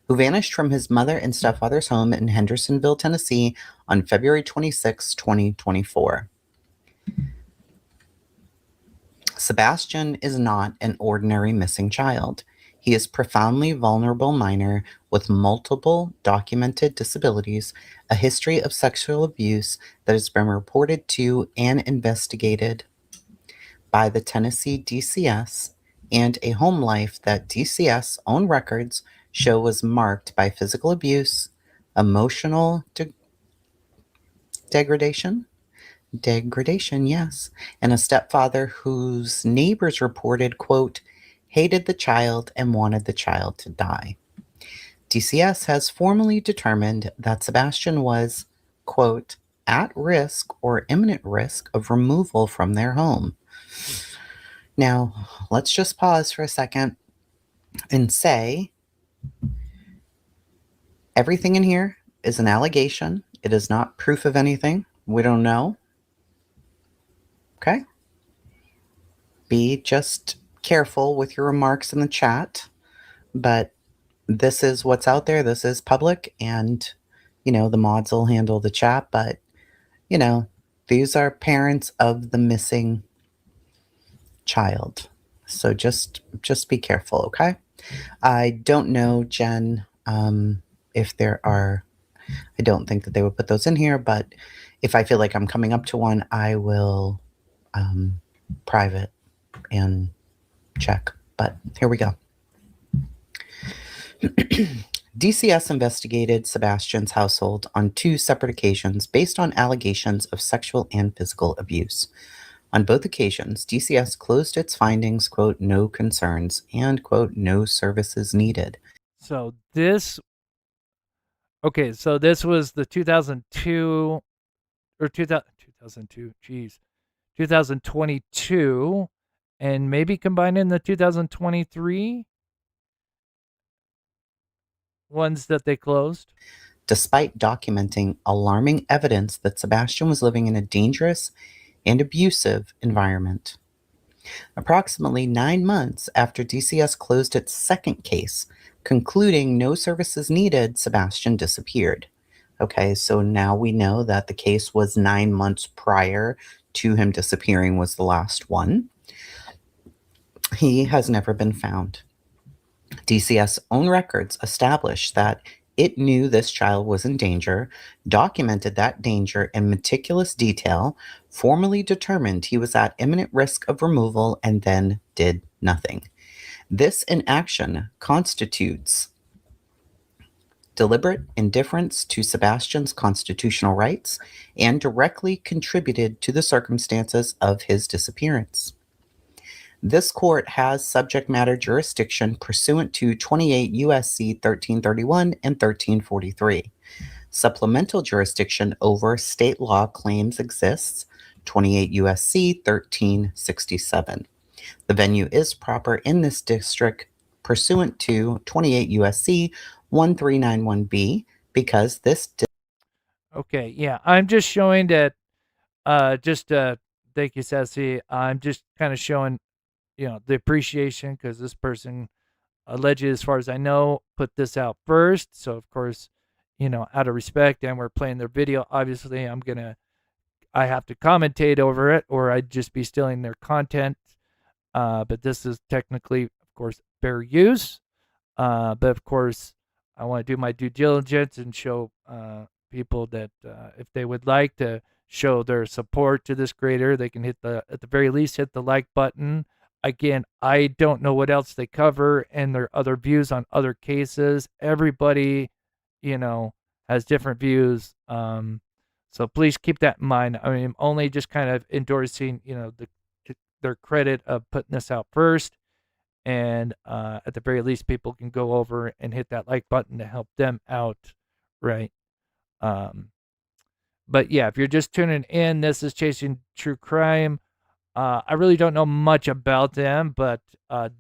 who vanished from his mother and stepfather's home in Hendersonville, Tennessee on February 26, 2024. Sebastian is not an ordinary missing child. He is a profoundly vulnerable minor with multiple documented disabilities, a history of sexual abuse that has been reported to and investigated by the Tennessee DCS, and a home life that DCS own records show was marked by physical abuse, emotional degradation, yes, and a stepfather whose neighbors reported, quote, hated the child and wanted the child to die. DCS has formally determined that Sebastian was, quote, at risk or imminent risk of removal from their home. Now, let's just pause for a second and say everything in here is an allegation. It is not proof of anything. We don't know. Okay? Be just careful with your remarks in the chat, but this is what's out there. This is public, and the mods will handle the chat, but, these are parents of the missing child. So just be careful, okay? I don't know, Jen, if there are, I don't think that they would put those in here, but if I feel like I'm coming up to one, I will private and check. But here we go. DCS investigated Sebastian's household on 2 separate occasions based on allegations of sexual and physical abuse. On both occasions, DCS closed its findings, quote, no concerns, and, quote, no services needed. So this was the 2002 or 2002, 2022, and maybe combined in the 2023 ones that they closed. Despite documenting alarming evidence that Sebastian was living in a dangerous and abusive environment. Approximately 9 months after DCS closed its second case, concluding no services needed, Sebastian disappeared. Okay, so now we know that the case was 9 months prior to him disappearing was the last one. He has never been found. DCS own records establish that it knew this child was in danger, documented that danger in meticulous detail, formally determined he was at imminent risk of removal, and then did nothing. This inaction constitutes deliberate indifference to Sebastian's constitutional rights and directly contributed to the circumstances of his disappearance. This court has subject matter jurisdiction pursuant to 28 U.S.C. 1331 and 1343. Supplemental jurisdiction over state law claims exists, 28 U.S.C. 1367. The venue is proper in this district pursuant to 28 U.S.C. 1391B because this... Okay, yeah, I'm just showing that, thank you, Sassy. I'm just kind of showing the appreciation because this person allegedly, as far as I know, put this out first. So of course, out of respect, and we're playing their video, obviously I have to commentate over it or I'd just be stealing their content. But this is technically, of course, fair use. But of course, I want to do my due diligence and show people that if they would like to show their support to this creator, they can at the very least, hit the like button. Again, I don't know what else they cover and their other views on other cases. Everybody, has different views. So please keep that in mind. I mean, I'm only just kind of endorsing, their credit of putting this out first. And at the very least, people can go over and hit that like button to help them out, right? But yeah, if you're just tuning in, this is Chasing True Crime. I really don't know much about them, but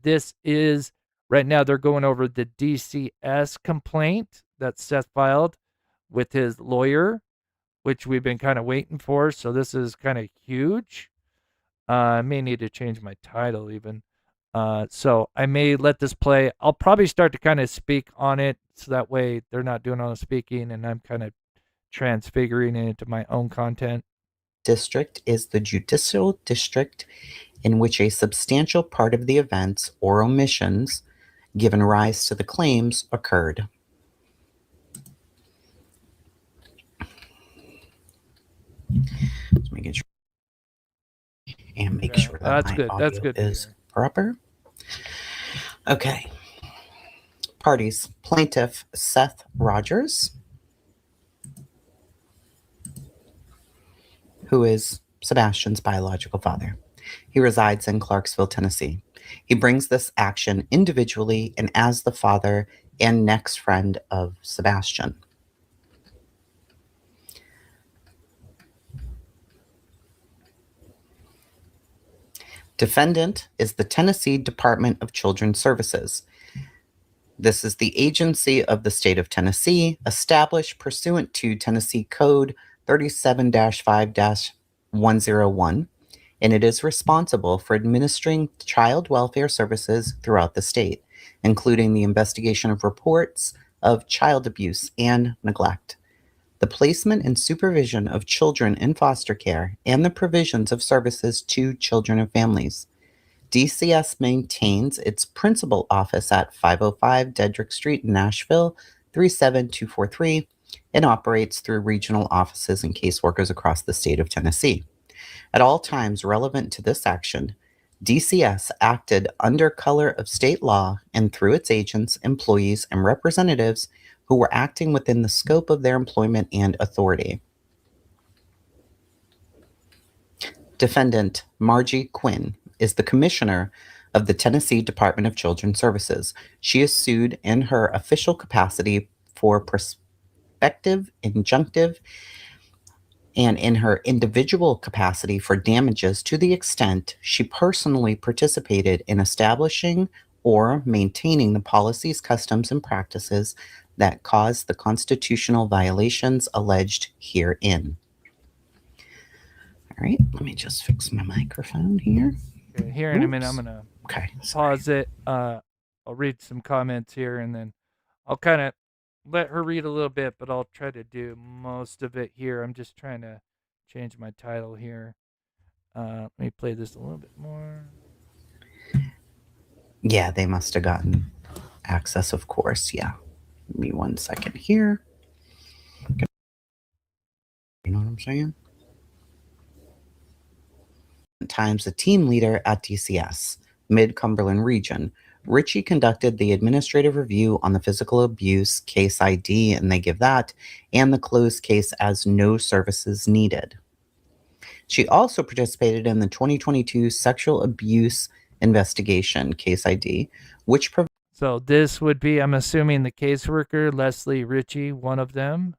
this is, right now they're going over the DCS complaint that Seth filed with his lawyer, which we've been kind of waiting for. So this is kind of huge. I may need to change my title even. So I may let this play. I'll probably start to kind of speak on it so that way they're not doing all the speaking and I'm kind of transfiguring it into my own content. District is the judicial district in which a substantial part of the events or omissions given rise to the claims occurred. Just making sure and make sure that my audio is proper. Okay. Parties: plaintiff Seth Rogers, who is Sebastian's biological father. He resides in Clarksville, Tennessee. He brings this action individually and as the father and next friend of Sebastian. Defendant is the Tennessee Department of Children's Services. This is the agency of the state of Tennessee, established pursuant to Tennessee Code 37-5-101, and it is responsible for administering child welfare services throughout the state, including the investigation of reports of child abuse and neglect. the placement and supervision of children in foster care, and the provisions of services to children and families. DCS maintains its principal office at 505 Dedrick Street in Nashville, 37243, and operates through regional offices and caseworkers across the state of Tennessee. At all times relevant to this action, DCS acted under color of state law and through its agents, employees, and representatives who were acting within the scope of their employment and authority. Defendant Margie Quinn is the commissioner of the Tennessee Department of Children's Services. She is sued in her official capacity for prospective, injunctive, and in her individual capacity for damages to the extent she personally participated in establishing or maintaining the policies, customs, and practices that caused the constitutional violations alleged herein. All right, let me just fix my microphone here. Okay, here in a minute, I'm going to pause it. I'll read some comments here, and then I'll kind of let her read a little bit, but I'll try to do most of it here. I'm just trying to change my title here. Let me play this a little bit more. Yeah, they must have gotten access, of course. Yeah. Give me 1 second here. You know what I'm saying? Times a team leader at DCS, Mid-Cumberland region. Richie conducted the administrative review on the physical abuse case ID, and they give that, and the closed case as no services needed. She also participated in the 2022 sexual abuse investigation case ID, which So this would be, I'm assuming, the caseworker, Leslie Ritchie, one of them,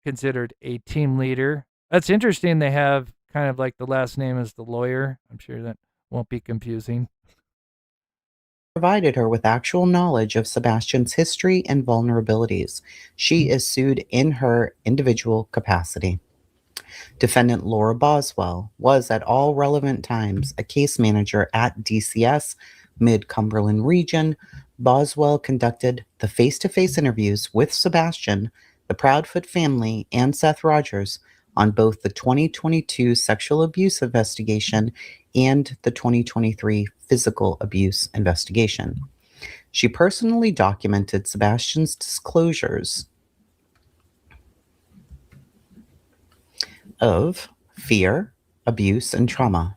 considered a team leader. That's interesting. They have kind of like the last name as the lawyer. I'm sure that won't be confusing. Provided her with actual knowledge of Sebastian's history and vulnerabilities. She is sued in her individual capacity. Defendant Laura Boswell was at all relevant times a case manager at DCS, Mid-Cumberland region. Boswell conducted the face-to-face interviews with Sebastian, the Proudfoot family, and Seth Rogers on both the 2022 sexual abuse investigation and the 2023 physical abuse investigation. She personally documented Sebastian's disclosures of fear, abuse, and trauma.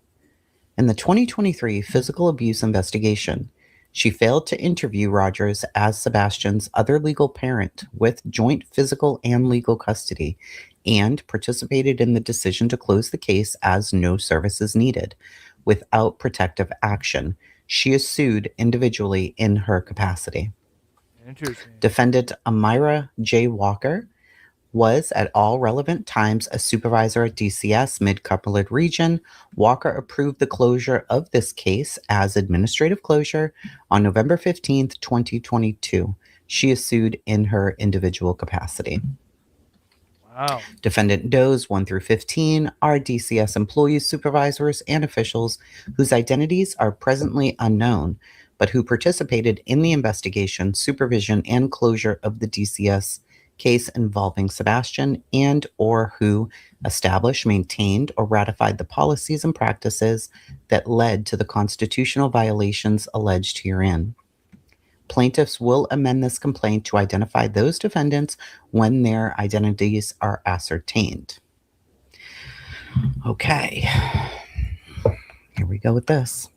In the 2023 physical abuse investigation, she failed to interview Rogers as Sebastian's other legal parent with joint physical and legal custody, and participated in the decision to close the case as no services needed. Without protective action, she is sued individually in her capacity. Interesting. Defendant Amira J. Walker was at all relevant times a supervisor at DCS Mid-Cumberland region. Walker approved the closure of this case as administrative closure on November 15th, 2022. She is sued in her individual capacity. Wow. Defendant Does 1 through 15 are DCS employees, supervisors, and officials whose identities are presently unknown, but who participated in the investigation, supervision, and closure of the DCS case involving Sebastian, and or who established, maintained, or ratified the policies and practices that led to the constitutional violations alleged herein. Plaintiffs will amend this complaint to identify those defendants when their identities are ascertained. Okay, here we go with this.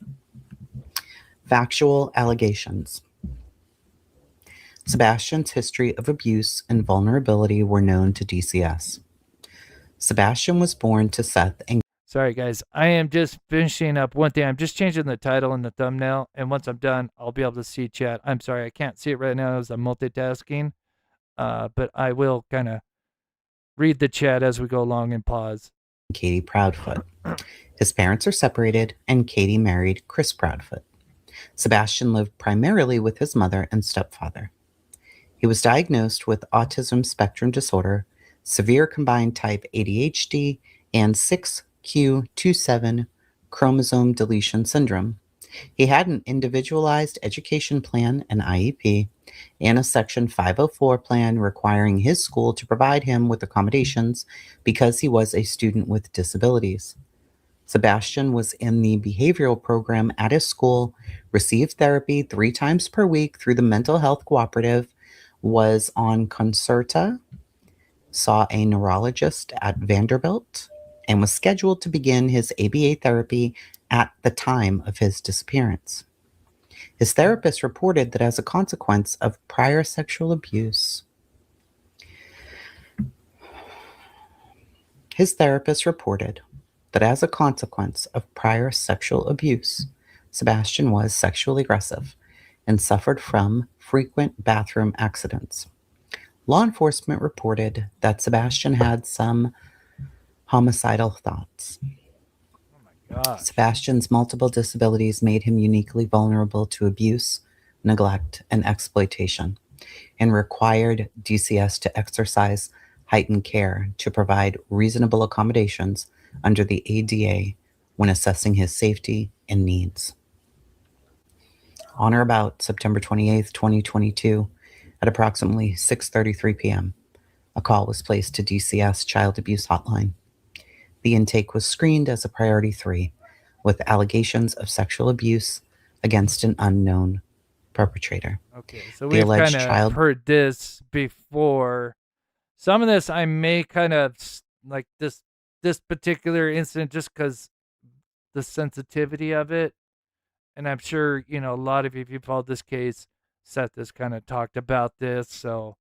Factual allegations. Sebastian's history of abuse and vulnerability were known to DCS. Sebastian was born to Seth and... Sorry, guys. I am just finishing up one thing. I'm just changing the title and the thumbnail, and once I'm done, I'll be able to see chat. I'm sorry, I can't see it right now as I'm multitasking, but I will kind of read the chat as we go along and pause. Katie Proudfoot. His parents are separated, and Katie married Chris Proudfoot. Sebastian lived primarily with his mother and stepfather. He was diagnosed with autism spectrum disorder, severe combined type ADHD, and 6q27 chromosome deletion syndrome. He had an individualized education plan, an IEP, and a Section 504 plan requiring his school to provide him with accommodations because he was a student with disabilities. Sebastian was in the behavioral program at his school, received therapy 3 times per week through the Mental Health Cooperative, was on Concerta, saw a neurologist at Vanderbilt, and was scheduled to begin his ABA therapy at the time of his disappearance. His therapist reported that as a consequence of prior sexual abuse, Sebastian was sexually aggressive and suffered from frequent bathroom accidents. Law enforcement reported that Sebastian had some homicidal thoughts. Sebastian's multiple disabilities made him uniquely vulnerable to abuse, neglect, and exploitation, and required DCS to exercise heightened care to provide reasonable accommodations under the ADA when assessing his safety and needs. On or about September 28, 2022, at approximately 6:33 p.m., a call was placed to DCS Child Abuse Hotline. The intake was screened as a priority 3, with allegations of sexual abuse against an unknown perpetrator. Okay, so we've kind of heard this before. Some of this I may kind of like this particular incident just because the sensitivity of it. And I'm sure, a lot of you, if you followed this case, Seth has kind of talked about this. So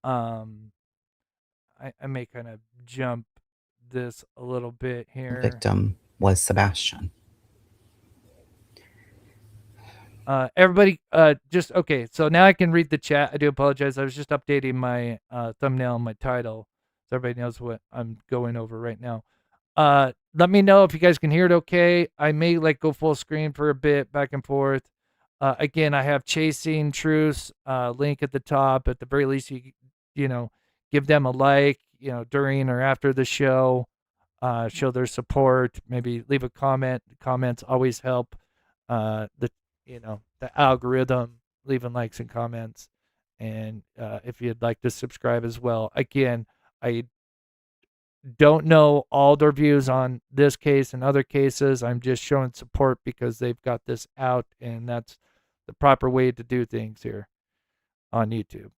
I may kind of jump this a little bit here. The victim was Sebastian. Everybody, okay. So now I can read the chat. I do apologize. I was just updating my thumbnail and my title, so everybody knows what I'm going over right now. Let me know if you guys can hear it okay. I may go full screen for a bit, back and forth. Again, I have Chasing Truths link at the top. At the very least, you give them a like, during or after the show. Show their support. Maybe leave a comment. Comments always help. The algorithm, leaving likes and comments. And if you'd like to subscribe as well. Again, I don't know all their views on this case and other cases. I'm just showing support because they've got this out, and that's the proper way to do things here on YouTube.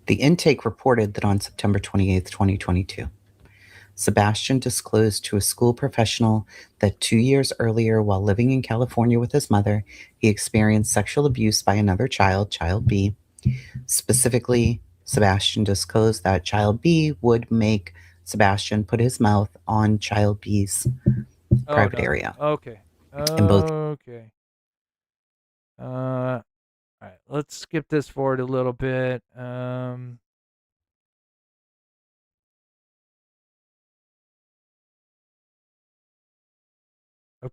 The intake reported that on September 28, 2022, Sebastian disclosed to a school professional that 2 years earlier, while living in California with his mother, he experienced sexual abuse by another child, Child B. Specifically, Sebastian disclosed that Child B would make Sebastian put his mouth on Child B's private area. Okay. Okay. All right. Let's skip this forward a little bit. Of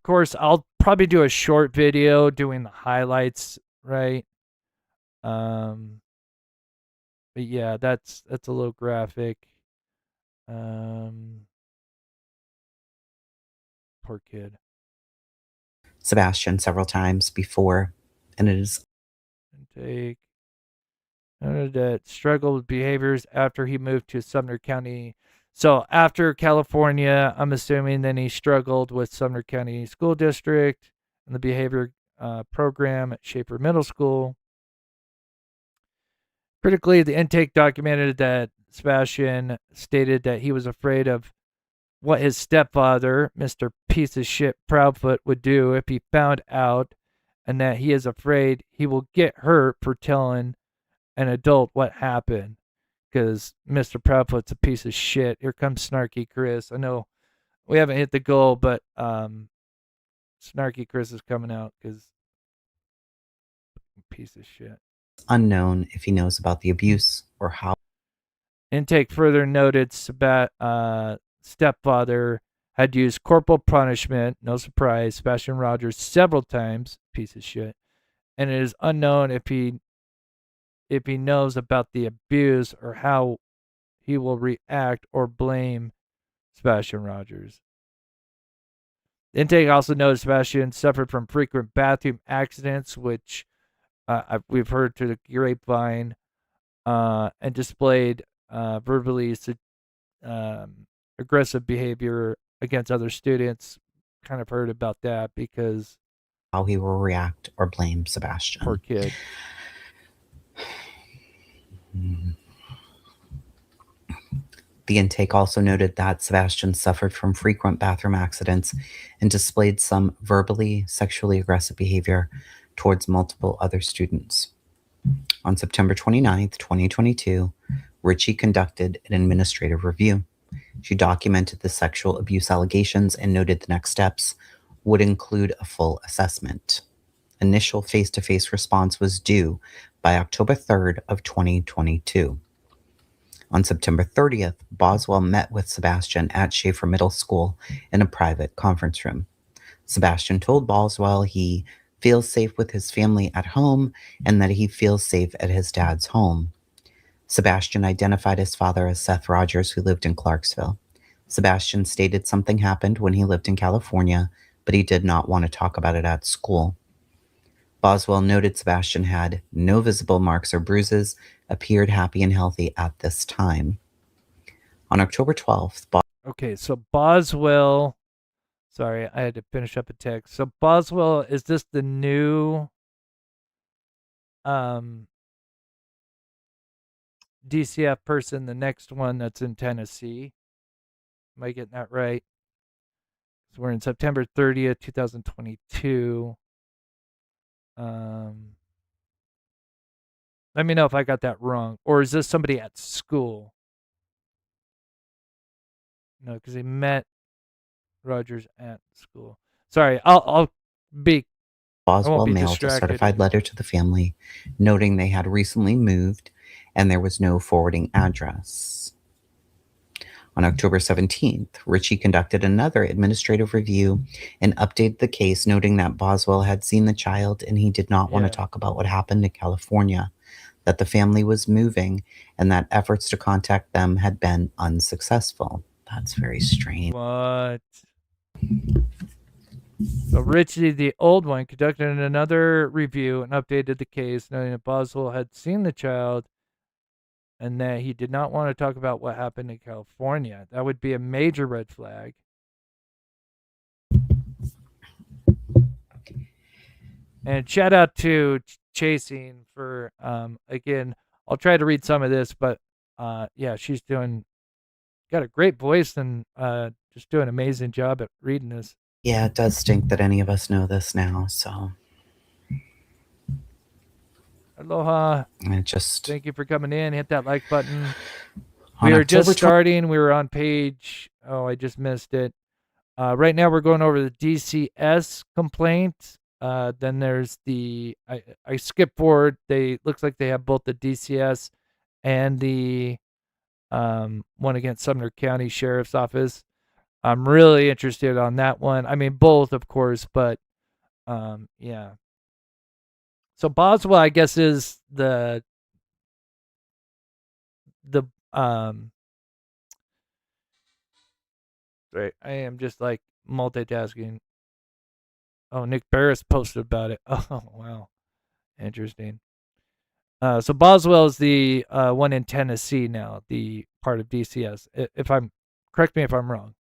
course, I'll probably do a short video doing the highlights, right? But yeah, that's a little graphic. Poor kid. Sebastian several times before, and it is intake. Noted that struggled with behaviors after he moved to Sumner County. So after California, I'm assuming then he struggled with Sumner County School District and the behavior program at Schaefer Middle School. Critically, the intake documented that Sebastian stated that he was afraid of what his stepfather, Mr. Piece of Shit Proudfoot, would do if he found out, and that he is afraid he will get hurt for telling an adult what happened, because Mr. Proudfoot's a piece of shit. Here comes Snarky Chris. I know we haven't hit the goal, but Snarky Chris is coming out because piece of shit. Unknown if he knows about the abuse or how. Intake further noted stepfather had used corporal punishment, no surprise, Sebastian Rogers several times, piece of shit, and it is unknown if he knows about the abuse or how he will react or blame Sebastian Rogers. The intake also noted Sebastian suffered from frequent bathroom accidents, which we've heard through the grapevine, and displayed verbally aggressive behavior against other students. Kind of heard about that because how he will react or blame Sebastian. Poor kid. The intake also noted that Sebastian suffered from frequent bathroom accidents and displayed some verbally sexually aggressive behavior towards multiple other students. On September 29th, 2022, Ritchie conducted an administrative review. She documented the sexual abuse allegations and noted the next steps would include a full assessment. Initial face-to-face response was due by October 3rd of 2022. On September 30th, Boswell met with Sebastian at Schaefer Middle School in a private conference room. Sebastian told Boswell he feels safe with his family at home and that he feels safe at his dad's home. Sebastian identified his father as Seth Rogers, who lived in Clarksville. Sebastian stated something happened when he lived in California, but he did not want to talk about it at school. Boswell noted Sebastian had no visible marks or bruises, appeared happy and healthy at this time. On October 12th, Okay, so Boswell, sorry, I had to finish up a text. So Boswell, is this the new DCF person, the next one that's in Tennessee? Am I getting that right? So we're in September 30th, 2022. Let me know if I got that wrong. Or is this somebody at school? No, because he met Rogers at school. Sorry, I'll be. Boswell mailed a certified letter to the family, noting they had recently moved and there was no forwarding address. On October 17th, Ritchie conducted another administrative review and updated the case, noting that Boswell had seen the child and he did not want to talk about what happened in California, that the family was moving, and that efforts to contact them had been unsuccessful. That's very strange. What? So Ritchie, the old one, conducted another review and updated the case, noting that Boswell had seen the child and that he did not want to talk about what happened in California. That would be a major red flag. And shout out to Chasing for, again, I'll try to read some of this, but yeah, she's got a great voice and just doing an amazing job at reading this. Yeah, it does stink that any of us know this now, so. Aloha. Thank you for coming in. Hit that like button. We are just starting. We were on page, I just missed it. Right now we're going over the DCS complaint. Then there's I skipped forward. Looks like they have both the DCS and the one against Sumner County Sheriff's Office. I'm really interested on that one. I mean, both, of course, but yeah. So Boswell, I guess, is the right. I am just like multitasking. Oh, Nick Barris posted about it. Oh, wow. Interesting. So Boswell is the one in Tennessee now, the part of DCS. Correct me if I'm wrong.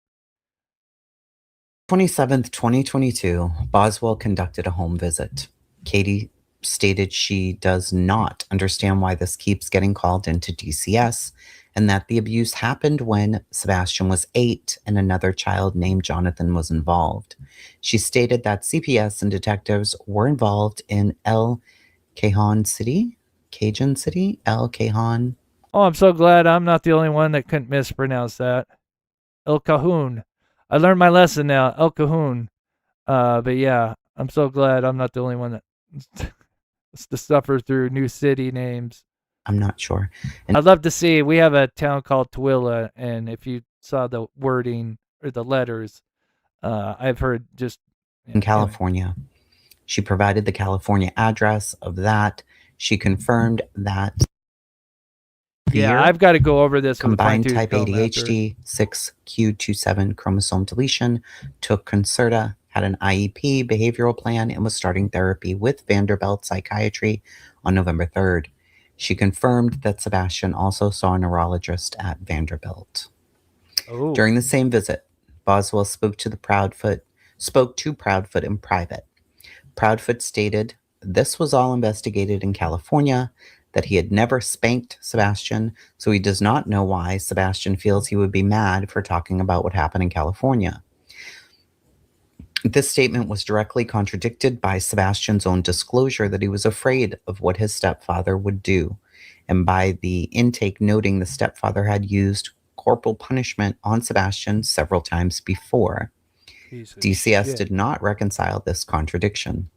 27th, 2022, Boswell conducted a home visit. Katie stated she does not understand why this keeps getting called into DCS and that the abuse happened when Sebastian was 8 and another child named Jonathan was involved. She stated that CPS and detectives were involved in El Cajon City. Oh, I'm so glad I'm not the only one that couldn't mispronounce that. El Cajon. I learned my lesson now. El Cajon. But yeah, I'm so glad I'm not the only one that has to suffer through new city names. I'm not sure. I'd love to see. We have a town called Tooele, and if you saw the wording or the letters, I've heard just in California. Anyway. She provided the California address of that. She confirmed that. Yeah, I've got to go over this. Combined type ADHD, 6q27 chromosome deletion, took Concerta, had an IEP behavioral plan and was starting therapy with Vanderbilt Psychiatry on November 3rd. She confirmed that Sebastian also saw a neurologist at Vanderbilt. Oh. During the same visit, Boswell spoke to Proudfoot in private. Proudfoot stated this was all investigated in California, that he had never spanked Sebastian, so he does not know why Sebastian feels he would be mad for talking about what happened in California. This statement was directly contradicted by Sebastian's own disclosure that he was afraid of what his stepfather would do, and by the intake noting the stepfather had used corporal punishment on Sebastian several times before. DCS did not reconcile this contradiction.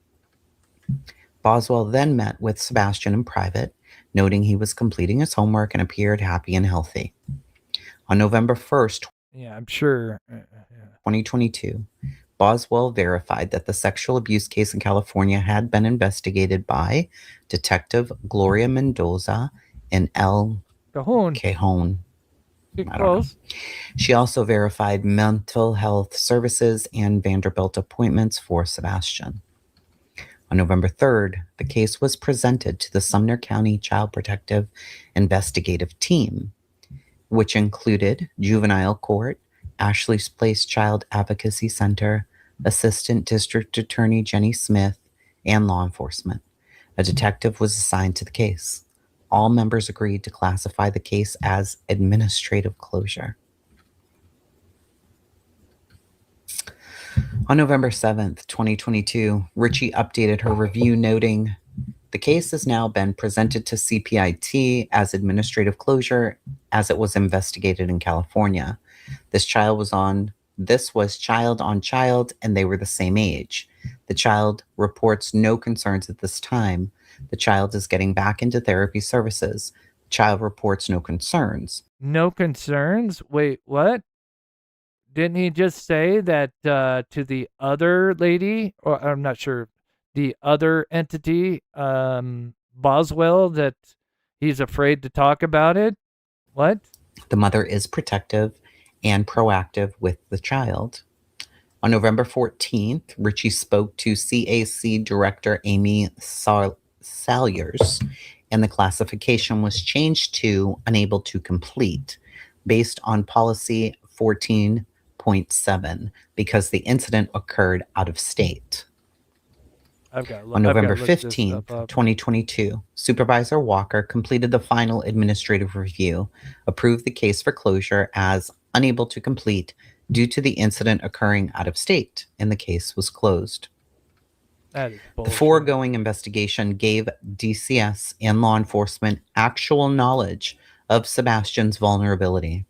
Boswell then met with Sebastian in private, noting he was completing his homework and appeared happy and healthy. On November 1st, Yeah, I'm sure. 2022, Boswell verified that the sexual abuse case in California had been investigated by Detective Gloria Mendoza and El Cajon. I don't know. She also verified mental health services and Vanderbilt appointments for Sebastian. On November 3rd, the case was presented to the Sumner County Child Protective Investigative Team, which included Juvenile Court, Ashley's Place Child Advocacy Center, Assistant District Attorney Jenny Smith, and law enforcement. A detective was assigned to the case. All members agreed to classify the case as administrative closure. On November 7th, 2022, Ritchie updated her review, noting, the case has now been presented to CPIT as administrative closure as it was investigated in California. This was child on child, and they were the same age. The child reports no concerns at this time. The child is getting back into therapy services. The child reports no concerns. No concerns? Wait, what? Didn't he just say that to the other lady, or I'm not sure, the other entity, Boswell, that he's afraid to talk about it? What? The mother is protective and proactive with the child. On November 14th, Ritchie spoke to CAC Director Amy Salyers, and the classification was changed to unable to complete based on policy 14.7 because the incident occurred out of state. On November 15th, 2022, Supervisor Walker completed the final administrative review, approved the case for closure as unable to complete due to the incident occurring out of state, and the case was closed. That is The bullshit. foregoing investigation gave DCS and law enforcement actual knowledge of Sebastian's vulnerability.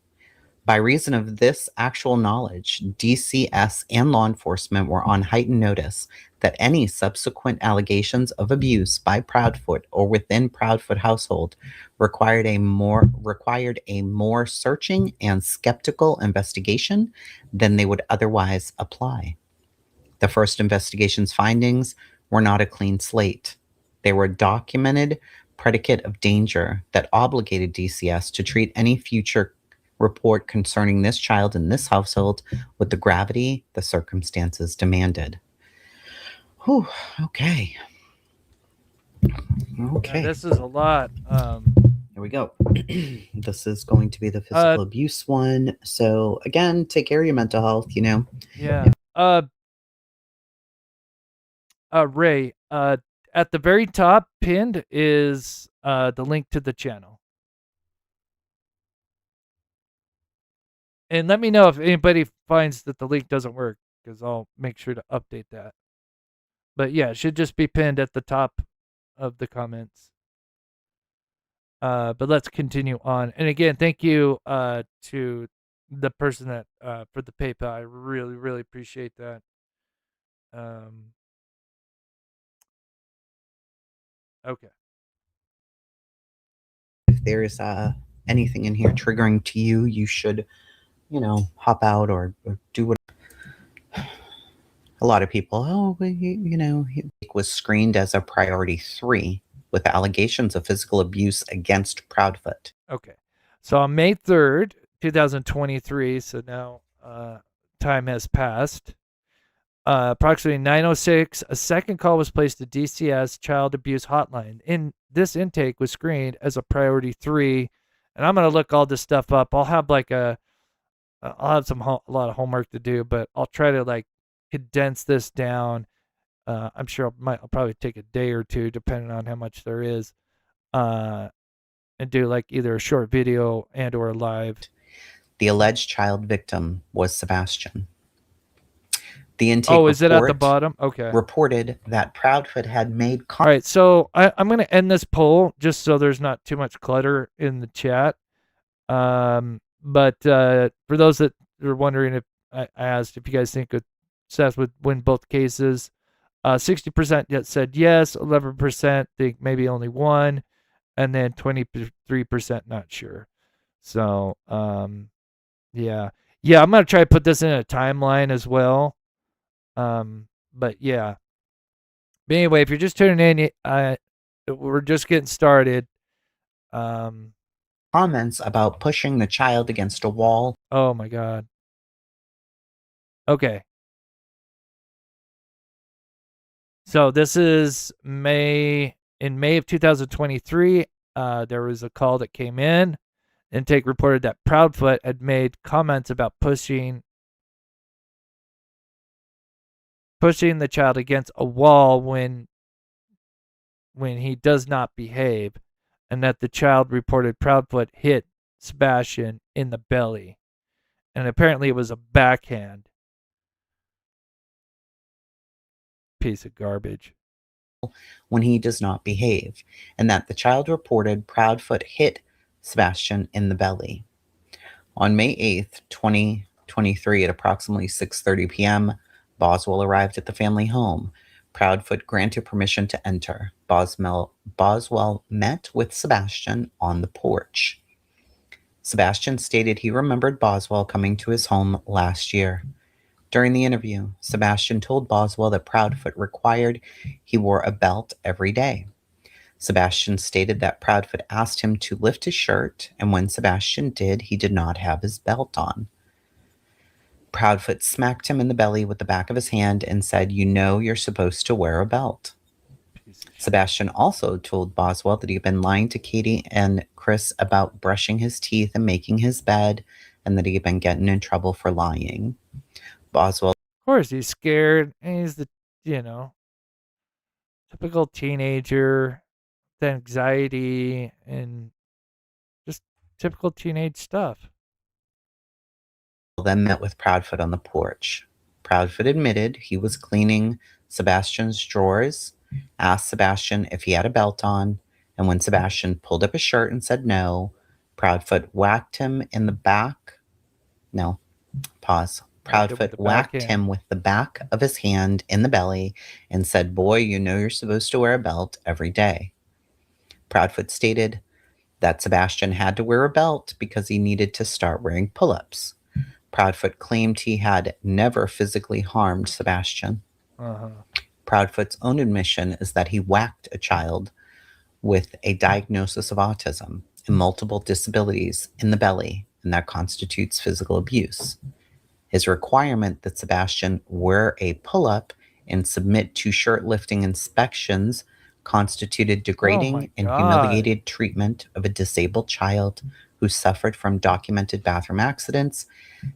By reason of this actual knowledge, DCS and law enforcement were on heightened notice that any subsequent allegations of abuse by Proudfoot or within Proudfoot household required a more searching and skeptical investigation than they would otherwise apply. The first investigation's findings were not a clean slate. They were a documented predicate of danger that obligated DCS to treat any future report concerning this child in this household with the gravity the circumstances demanded. Whew, okay. Okay. Yeah, this is a lot. Here we go. This is going to be the physical abuse one. So again, take care of your mental health, you know. Yeah. Ray, at the very top pinned is the link to the channel. And let me know if anybody finds that the link doesn't work, because I'll make sure to update that. But yeah, it should just be pinned at the top of the comments. But let's continue on. And again, thank you to the person that for the PayPal. I really, really appreciate that. Okay. If there's anything in here triggering to you, you should, you know, hop out or do what. A lot of people, he was screened as a priority 3 with allegations of physical abuse against Proudfoot. Okay. So on May 3rd, 2023, so now time has passed, approximately 9:06, a second call was placed to DCS Child Abuse Hotline. This intake was screened as a priority 3, and I'm gonna look all this stuff up. I'll have a lot of homework to do, but I'll try to like condense this down. I'm sure I'll probably take a day or two, depending on how much there is, and do like either a short video and or a live. The alleged child victim was Sebastian. The intake is it at the bottom? Okay. Reported that Proudfoot had made. All right, so I'm going to end this poll just so there's not too much clutter in the chat. But for those that are wondering, if I asked if you guys think Seth would win both cases, 60% said yes, 11% think maybe only one, and then 23% not sure. So yeah, I'm gonna try to put this in a timeline as well. But yeah. But anyway, if you're just tuning in, we're just getting started. Comments about pushing the child against a wall. Oh my God. Okay. So this is May of 2023. There was a call that came in. Intake reported that Proudfoot had made comments about pushing the child against a wall when he does not behave, and that the child reported Proudfoot hit Sebastian in the belly, and apparently it was a backhand. Piece of garbage. When he does not behave, and that the child reported Proudfoot hit Sebastian in the belly. On May 8th, 2023, at approximately 6:30 p.m., Boswell arrived at the family home. Proudfoot granted permission to enter. Boswell met with Sebastian on the porch. Sebastian stated he remembered Boswell coming to his home last year. During the interview, Sebastian told Boswell that Proudfoot required he wore a belt every day. Sebastian stated that Proudfoot asked him to lift his shirt, and when Sebastian did, he did not have his belt on. Proudfoot smacked him in the belly with the back of his hand and said, "You know you're supposed to wear a belt." Sebastian also told Boswell that he had been lying to Katie and Chris about brushing his teeth and making his bed, and that he had been getting in trouble for lying. Boswell. Of course, he's scared, and he's the, typical teenager, with anxiety, and just typical teenage stuff. Then met with Proudfoot on the porch. Proudfoot admitted he was cleaning Sebastian's drawers, asked Sebastian if he had a belt on, and when Sebastian pulled up his shirt and said no, Proudfoot whacked him in the back. No, pause. Proudfoot whacked him with the back of his hand in the belly and said, "Boy, you know you're supposed to wear a belt every day." Proudfoot stated that Sebastian had to wear a belt because he needed to start wearing pull-ups. Proudfoot claimed he had never physically harmed Sebastian. Proudfoot's own admission is that he whacked a child with a diagnosis of autism and multiple disabilities in the belly, and that constitutes physical abuse. His requirement that Sebastian wear a pull-up and submit to shirt lifting inspections constituted degrading and humiliated treatment of a disabled child who suffered from documented bathroom accidents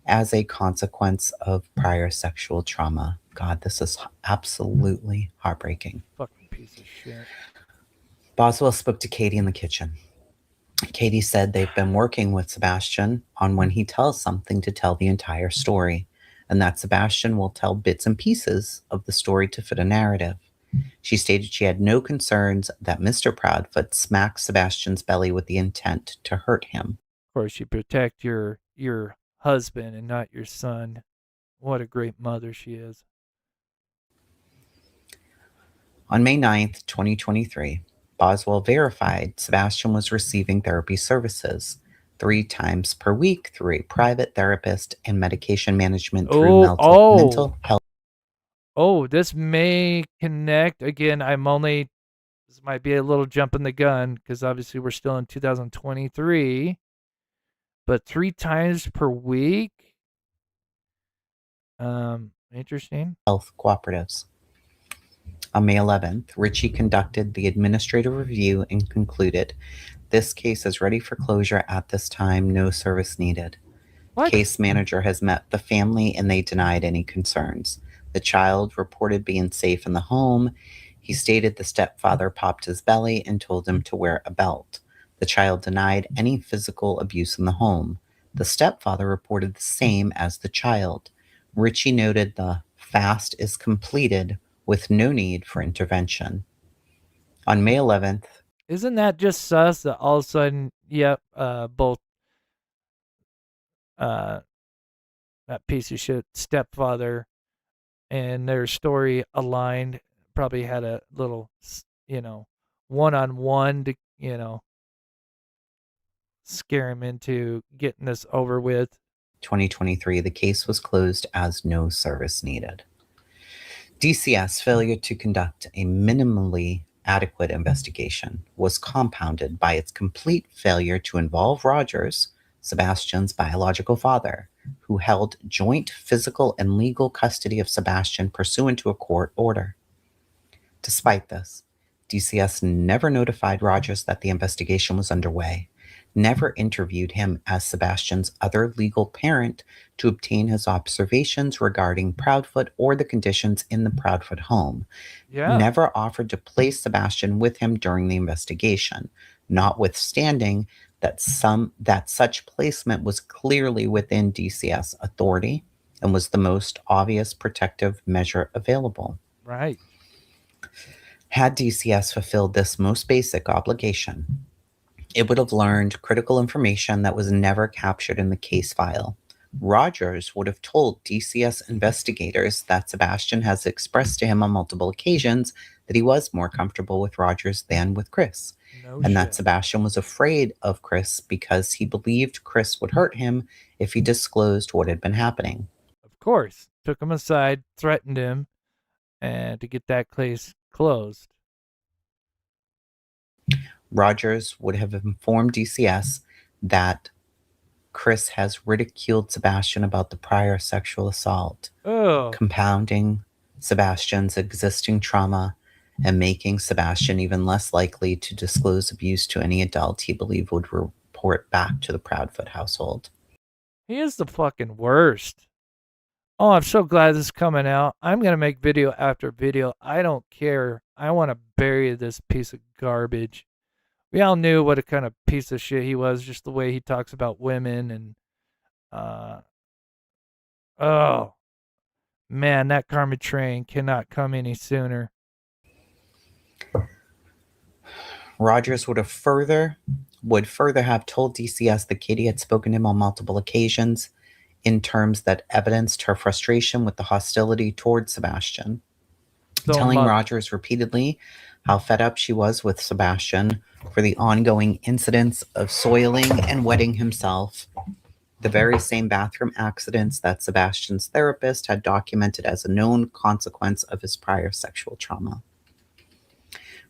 as a consequence of prior sexual trauma. God, this is absolutely heartbreaking. Fucking piece of shit. Boswell spoke to Katie in the kitchen. Katie said they've been working with Sebastian on when he tells something to tell the entire story, and that Sebastian will tell bits and pieces of the story to fit a narrative. She stated she had no concerns that Mr. Proudfoot smacked Sebastian's belly with the intent to hurt him. Of course, you protect your husband and not your son. What a great mother she is. On May 9th, 2023, Boswell verified Sebastian was receiving therapy services 3 times per week through a private therapist and medication management through mental health. Oh, this may connect. Again, this might be a little jump in the gun because obviously we're still in 2023. But 3 times per week? Interesting. Health cooperatives. On May 11th, Ritchie conducted the administrative review and concluded, "This case is ready for closure at this time, no service needed." What? Case manager has met the family and they denied any concerns. The child reported being safe in the home. He stated the stepfather popped his belly and told him to wear a belt. The child denied any physical abuse in the home. The stepfather reported the same as the child. Ritchie noted the fast is completed with no need for intervention. On May 11th, Isn't that just sus that all of a sudden, yep, both that piece of shit stepfather and their story aligned, probably had a little, one-on-one to, scare him into getting this over with. 2023, the case was closed as no service needed. DCS failure to conduct a minimally adequate investigation was compounded by its complete failure to involve Rogers, Sebastian's biological father, who held joint physical and legal custody of Sebastian pursuant to a court order. Despite this, DCS never notified Rogers that the investigation was underway, never interviewed him as Sebastian's other legal parent to obtain his observations regarding Proudfoot or the conditions in the Proudfoot home, never offered to place Sebastian with him during the investigation, notwithstanding that such placement was clearly within DCS authority and was the most obvious protective measure available. Right. Had DCS fulfilled this most basic obligation, it would have learned critical information that was never captured in the case file. Rogers would have told DCS investigators that Sebastian has expressed to him on multiple occasions that he was more comfortable with Rogers than with Chris, that Sebastian was afraid of Chris because he believed Chris would hurt him if he disclosed what had been happening. Of course. Took him aside, threatened him, and to get that case closed. Rogers would have informed DCS that Chris has ridiculed Sebastian about the prior sexual assault, compounding Sebastian's existing trauma and making Sebastian even less likely to disclose abuse to any adult he believed would report back to the Proudfoot household. He is the fucking worst. Oh, I'm so glad this is coming out. I'm going to make video after video. I don't care. I want to bury this piece of garbage. We all knew what a kind of piece of shit he was, just the way he talks about women and, oh, man, that karma train cannot come any sooner. Rogers would further have told DCS that Katie had spoken to him on multiple occasions in terms that evidenced her frustration with the hostility towards Sebastian, telling Rogers repeatedly how fed up she was with Sebastian for the ongoing incidents of soiling and wetting himself, the very same bathroom accidents that Sebastian's therapist had documented as a known consequence of his prior sexual trauma.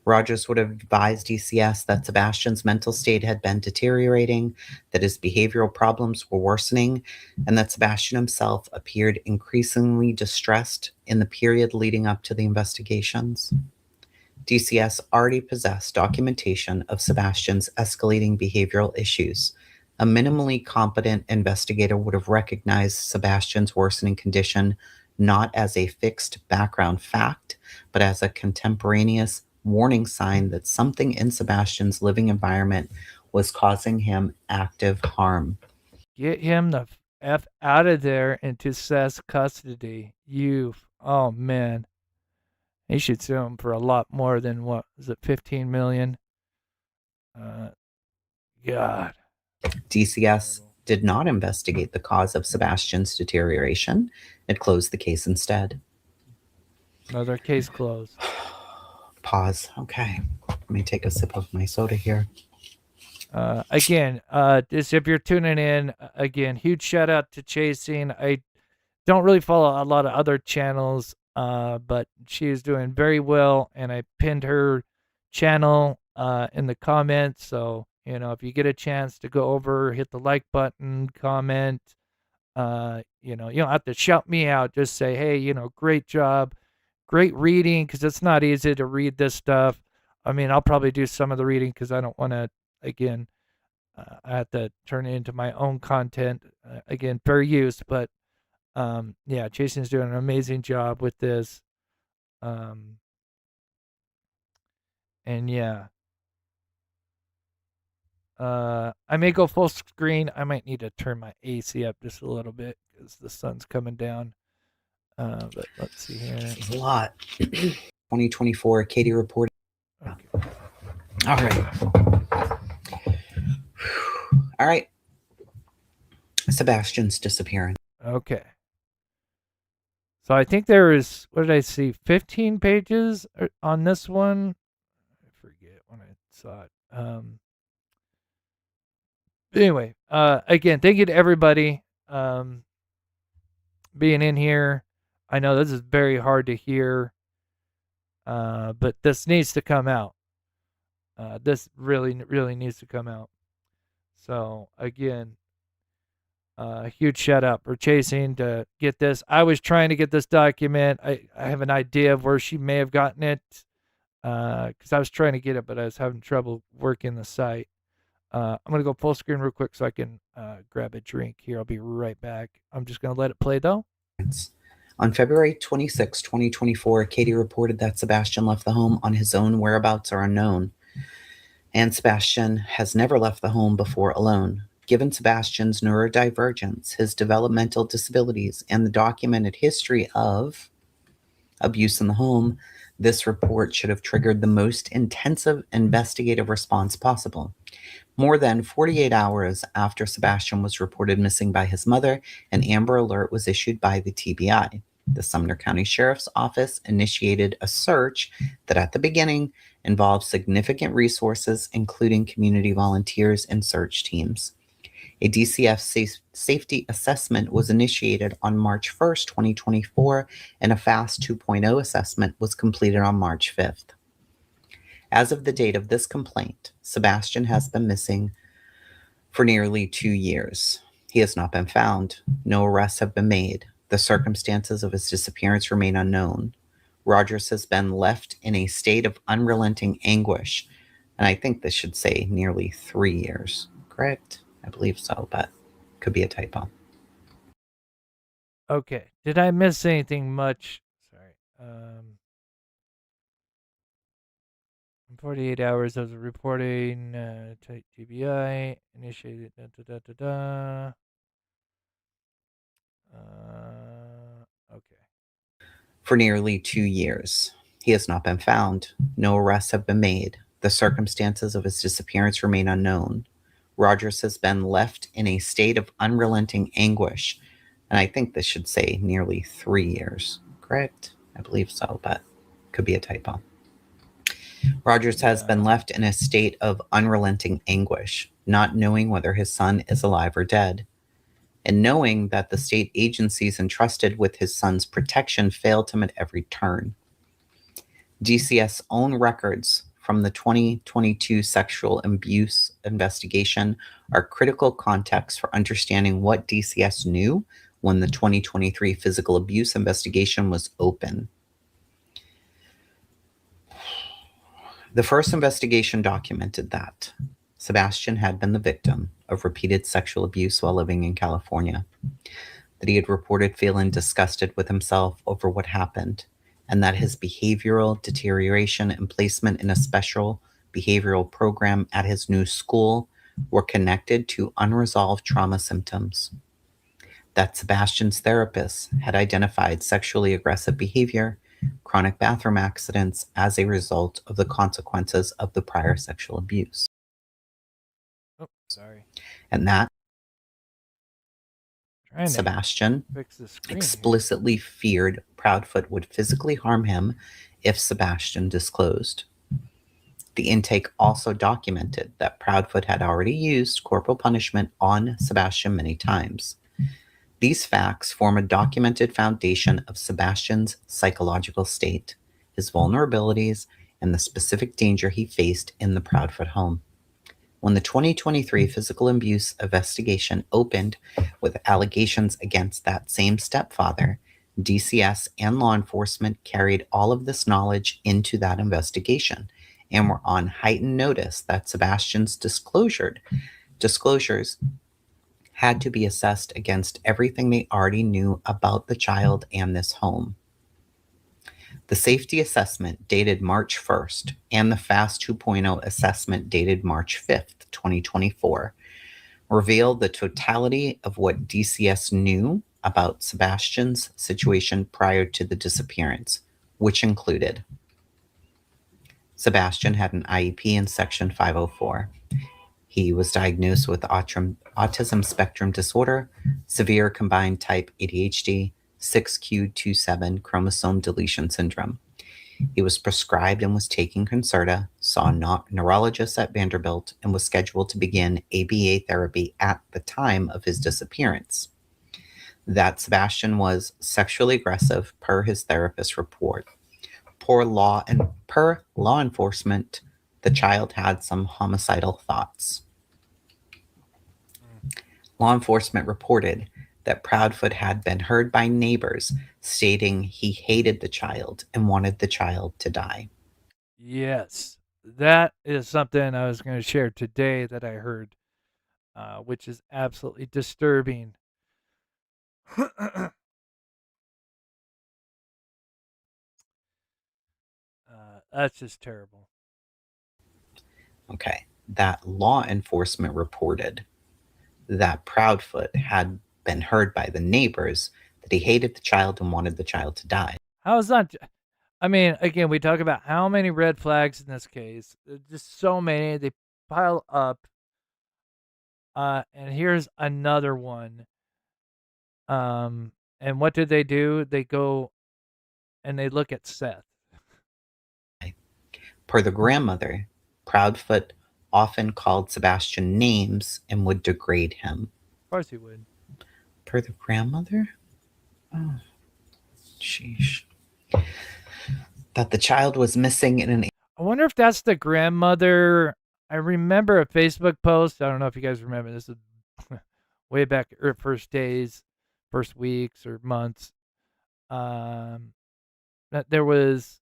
Rogers would have advised DCS that Sebastian's mental state had been deteriorating, that his behavioral problems were worsening, and that Sebastian himself appeared increasingly distressed in the period leading up to the investigations. DCS already possessed documentation of Sebastian's escalating behavioral issues. A minimally competent investigator would have recognized Sebastian's worsening condition not as a fixed background fact, but as a contemporaneous warning sign that something in Sebastian's living environment was causing him active harm. Get him the F out of there into Seth's custody. Oh man. He should sue him for a lot more than, what was it, $15 million? God. DCS did not investigate the cause of Sebastian's deterioration. It closed the case instead. Another case closed. Pause. Okay. Let me take a sip of my soda here. Again, just if you're tuning in, again, huge shout out to Chasing. I don't really follow a lot of other channels, but she is doing very well, and I pinned her channel in the comments. So, if you get a chance to go over, hit the like button, comment, You know, you don't have to shout me out. Just say, hey, you know, great job, great reading, because it's not easy to read this stuff. I mean, I'll probably do some of the reading because I don't want to, again, I have to turn it into my own content, again, fair use. But yeah, Jason's doing an amazing job with this. And yeah, I may go full screen. I might need to turn my AC up just a little bit because the sun's coming down. But let's see here. It's a lot. 2024, Katie reported. Okay. All right. All right. Sebastian's disappearing. Okay. So I think there is, what did I see, 15 pages on this one? I forget when I saw it. Anyway, again, thank you to everybody being in here. I know this is very hard to hear, but this needs to come out. This really, really needs to come out. So again, huge shout out for chasing to get this. I was trying to get this document. I have an idea of where she may have gotten it because I was trying to get it, but I was having trouble working the site. I'm going to go full screen real quick so I can grab a drink here. I'll be right back. I'm just going to let it play though. On February 26, 2024, Katie reported that Sebastian left the home on his own. Whereabouts are unknown. And Sebastian has never left the home before alone. Given Sebastian's neurodivergence, his developmental disabilities, and the documented history of abuse in the home, this report should have triggered the most intensive investigative response possible. More than 48 hours after Sebastian was reported missing by his mother, an Amber Alert was issued by the TBI. The Sumner County Sheriff's Office initiated a search that at the beginning involved significant resources, including community volunteers and search teams. A DCF safety assessment was initiated on March 1st, 2024, and a FAST 2.0 assessment was completed on March 5th. As of the date of this complaint, Sebastian has been missing for nearly 2 years. He has not been found. No arrests have been made. The circumstances of his disappearance remain unknown. Rogers has been left in a state of unrelenting anguish, and I think this should say nearly 3 years. Correct? I believe so, but could be a typo. Okay. Did I miss anything much? Sorry. 48 hours of the reporting, TBI, initiated, okay. For nearly 2 years. He has not been found. No arrests have been made. The circumstances of his disappearance remain unknown. Rogers has been left in a state of unrelenting anguish, and I think this should say nearly 3 years. Correct? I believe so, but could be a typo. Rogers has been left in a state of unrelenting anguish, not knowing whether his son is alive or dead, and knowing that the state agencies entrusted with his son's protection failed him at every turn. DCS own records from the 2022 sexual abuse investigation are critical context for understanding what DCS knew when the 2023 physical abuse investigation was open. The first investigation documented that Sebastian had been the victim of repeated sexual abuse while living in California, that he had reported feeling disgusted with himself over what happened, and that his behavioral deterioration and placement in a special behavioral program at his new school were connected to unresolved trauma symptoms, that Sebastian's therapist had identified sexually aggressive behavior, chronic bathroom accidents as a result of the consequences of the prior sexual abuse. Oh, sorry. And that Sebastian explicitly feared Proudfoot would physically harm him if Sebastian disclosed. The intake also documented that Proudfoot had already used corporal punishment on Sebastian many times. These facts form a documented foundation of Sebastian's psychological state, his vulnerabilities, and the specific danger he faced in the Proudfoot home. When the 2023 physical abuse investigation opened with allegations against that same stepfather, DCS and law enforcement carried all of this knowledge into that investigation and were on heightened notice that Sebastian's disclosures had to be assessed against everything they already knew about the child and this home. The safety assessment dated March 1st and the FAST 2.0 assessment dated March 5th, 2024, revealed the totality of what DCS knew about Sebastian's situation prior to the disappearance, which included Sebastian had an IEP in Section 504. He was diagnosed with autism spectrum disorder, severe combined type ADHD, 6q27 chromosome deletion syndrome. He was prescribed and was taking Concerta, saw a neurologist at Vanderbilt, and was scheduled to begin ABA therapy at the time of his disappearance. That Sebastian was sexually aggressive per his therapist's report. Per law enforcement, the child had some homicidal thoughts. Law enforcement reported that Proudfoot had been heard by neighbors stating he hated the child and wanted the child to die. Yes, that is something I was going to share today that I heard, which is absolutely disturbing. That's just terrible. Okay, that law enforcement reported that Proudfoot had been heard by the neighbors that he hated the child and wanted the child to die. How is that? I mean, again, we talk about how many red flags in this case. There's just so many. They pile up. And here's another one. And what did they do? They go and they look at Seth. Per the grandmother, Proudfoot often called Sebastian names and would degrade him. Of course he would. Per the grandmother? Oh, sheesh. That the child was missing in an... I wonder if that's the grandmother. I remember a Facebook post. I don't know if you guys remember. This is way back first days, first weeks or months. That there was...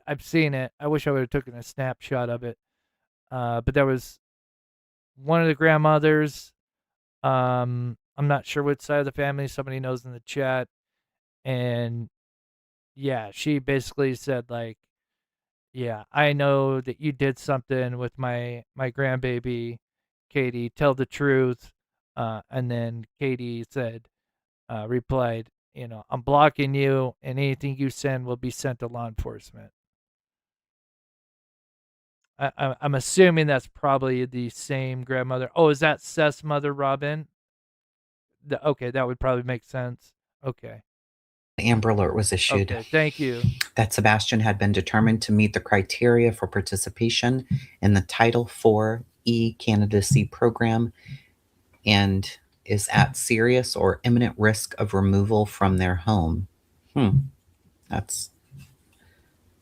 I've seen it. I wish I would have taken a snapshot of it. But there was one of the grandmothers. I'm not sure which side of the family. Somebody knows in the chat. And yeah, she basically said like, yeah, I know that you did something with my grandbaby, Katie. Tell the truth. And then Katie said, replied, I'm blocking you, and anything you send will be sent to law enforcement. I'm assuming that's probably the same grandmother. Oh, is that Seth's mother, Robin? Okay, that would probably make sense. Okay. Amber Alert was issued. Okay, thank you. That Sebastian had been determined to meet the criteria for participation in the Title IV e-candidacy program and is at serious or imminent risk of removal from their home. That's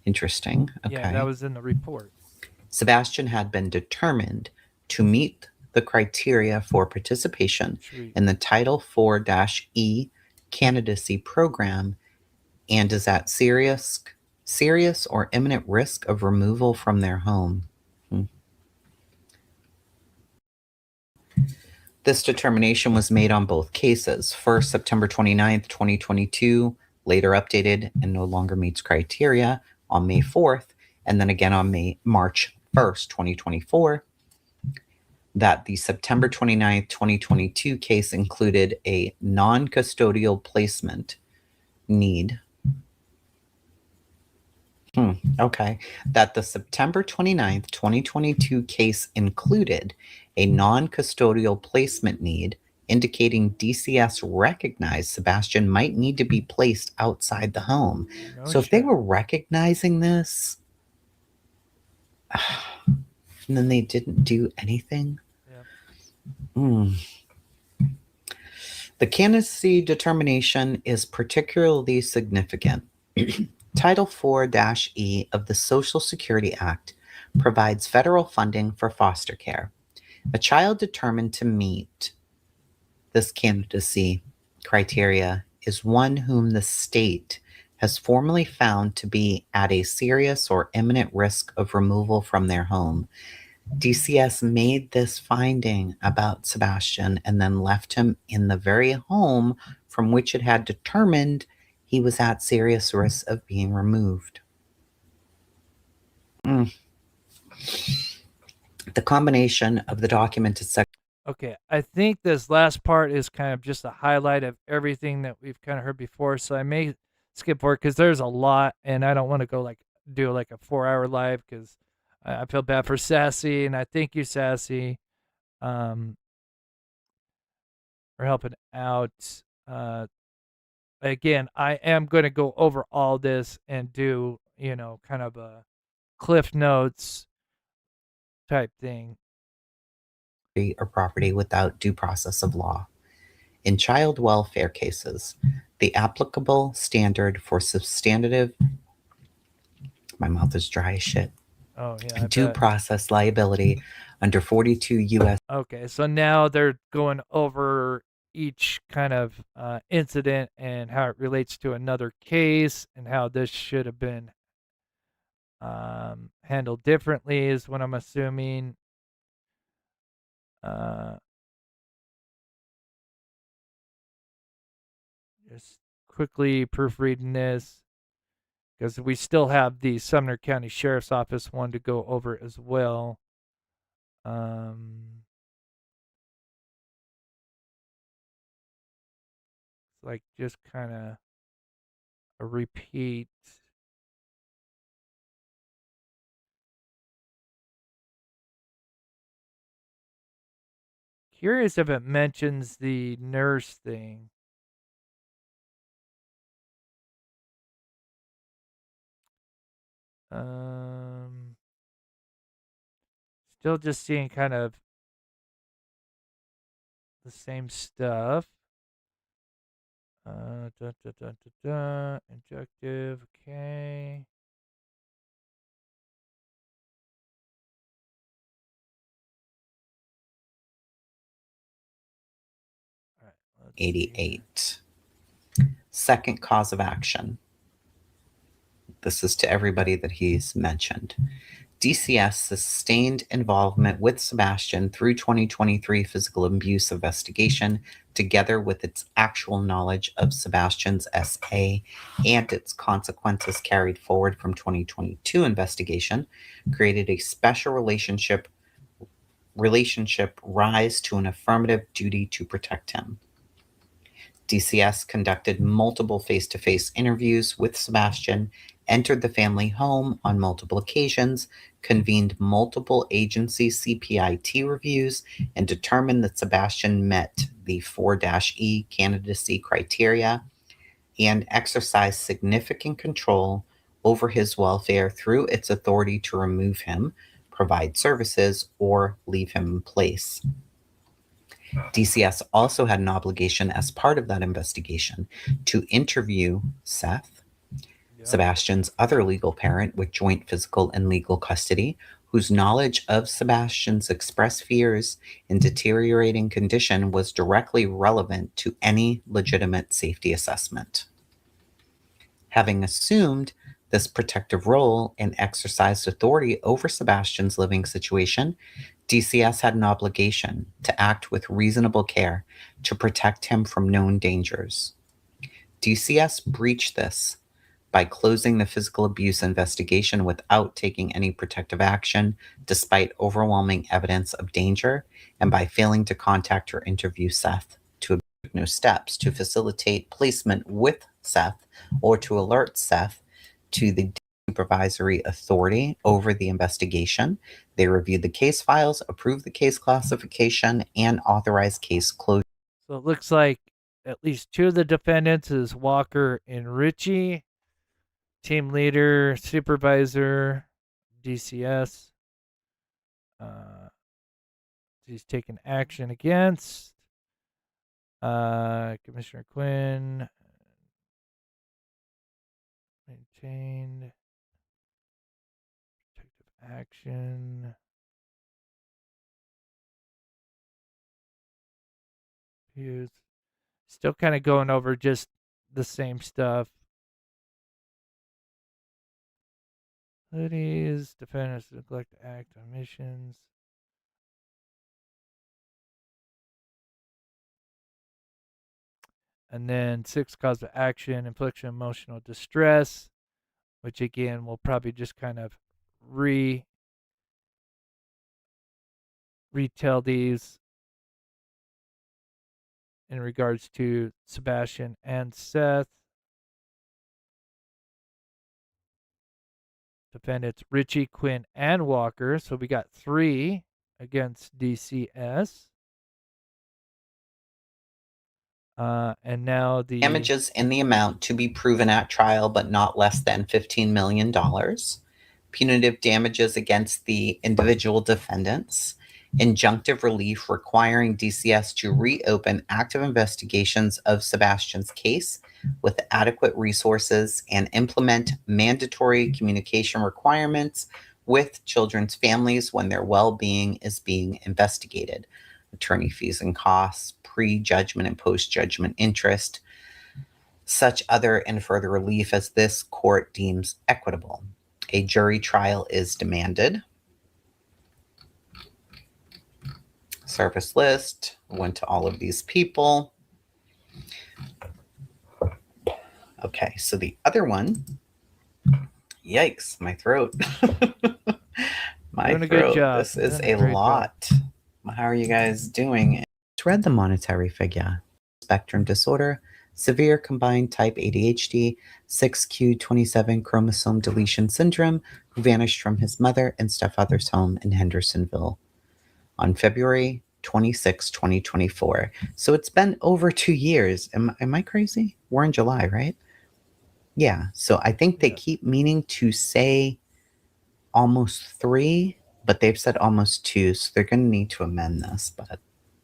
interesting. Okay. Yeah, that was in the report. Sebastian had been determined to meet the criteria for participation in the Title IV-E candidacy program and is at serious or imminent risk of removal from their home. This determination was made on both cases. First, September 29th, 2022, later updated and no longer meets criteria on May 4th, and then again on March 1st, 2024. That the September 29th, 2022 case included a non-custodial placement need. Okay. That the September 29th, 2022 case included a non-custodial placement need, indicating DCS recognized Sebastian might need to be placed outside the home. So if they were recognizing this, and then they didn't do anything. The candidacy determination is particularly significant. Title IV-E of the Social Security Act provides federal funding for foster care. A child determined to meet this candidacy criteria is one whom the state has formally found to be at a serious or imminent risk of removal from their home. DCS made this finding about Sebastian and then left him in the very home from which it had determined he was at serious risk of being removed. The combination of the documented section. Okay, I think this last part is kind of just a highlight of everything that we've kind of heard before, so I may skip forward because there's a lot, and I don't want to go do like a 4-hour live because I feel bad for Sassy, and I thank you, Sassy, for helping out. Again, I am going to go over all this and do, kind of a Cliff Notes type thing. Or property without due process of law. In child welfare cases, the applicable standard for substantive, my mouth is dry as shit, Oh, yeah. due process liability under 42 U.S. Okay, so now they're going over each kind of incident and how it relates to another case and how this should have been handled differently is what I'm assuming. Just quickly proofreading this because we still have the Sumner County Sheriff's Office one to go over as well. Like just kind of a repeat. Curious if it mentions the nurse thing. Still just seeing kind of the same stuff. Injective, okay. All right, 88. Second cause of action. This is to everybody that he's mentioned. DCS sustained involvement with Sebastian through 2023 physical abuse investigation, together with its actual knowledge of Sebastian's SA and its consequences carried forward from 2022 investigation, created a special relationship rise to an affirmative duty to protect him. DCS conducted multiple face-to-face interviews with Sebastian, entered the family home on multiple occasions, convened multiple agency CPIT reviews, and determined that Sebastian met the 4-E candidacy criteria and exercised significant control over his welfare through its authority to remove him, provide services, or leave him in place. DCS also had an obligation as part of that investigation to interview Seth, Sebastian's other legal parent with joint physical and legal custody, whose knowledge of Sebastian's expressed fears and deteriorating condition was directly relevant to any legitimate safety assessment. Having assumed this protective role and exercised authority over Sebastian's living situation, DCS had an obligation to act with reasonable care to protect him from known dangers. DCS breached this by closing the physical abuse investigation without taking any protective action, despite overwhelming evidence of danger, and by failing to contact or interview Seth, to take no steps to facilitate placement with Seth or to alert Seth to the supervisory authority over the investigation. They reviewed the case files, approved the case classification, and authorized case closure. So it looks like at least two of the defendants is Walker and Richie. Team leader, supervisor, DCS. He's taken action against. Commissioner Quinn. Maintained. Protective action. He's still kind of going over just the same stuff. Hoodies, defendants neglect to act on missions. And then 6 cause of action, infliction of emotional distress, which again we'll probably just kind of retell these in regards to Sebastian and Seth. Defendants Richie, Quinn, and Walker. So we got 3 against DCS. And now the damages in the amount to be proven at trial, but not less than $15 million. Punitive damages against the individual defendants. Injunctive relief requiring DCS to reopen active investigations of Sebastian's case with adequate resources and implement mandatory communication requirements with children's families when their well-being is being investigated. Attorney fees and costs, pre-judgment and post-judgment interest, such other and further relief as this court deems equitable. A jury trial is demanded. Service list went to all of these people. Okay, so the other one, yikes, my throat. My doing a throat. good job. This is Doing a lot. How are you guys doing? Read the monetary figure. Spectrum disorder, severe combined type ADHD, 6q27 chromosome deletion syndrome, who vanished from his mother and stepfather's home in Hendersonville on February 26, 2024. So it's been over 2 years. Am I crazy? We're in July, right? Yeah. So I think they keep meaning to say almost 3, but they've said almost 2. So they're going to need to amend this. But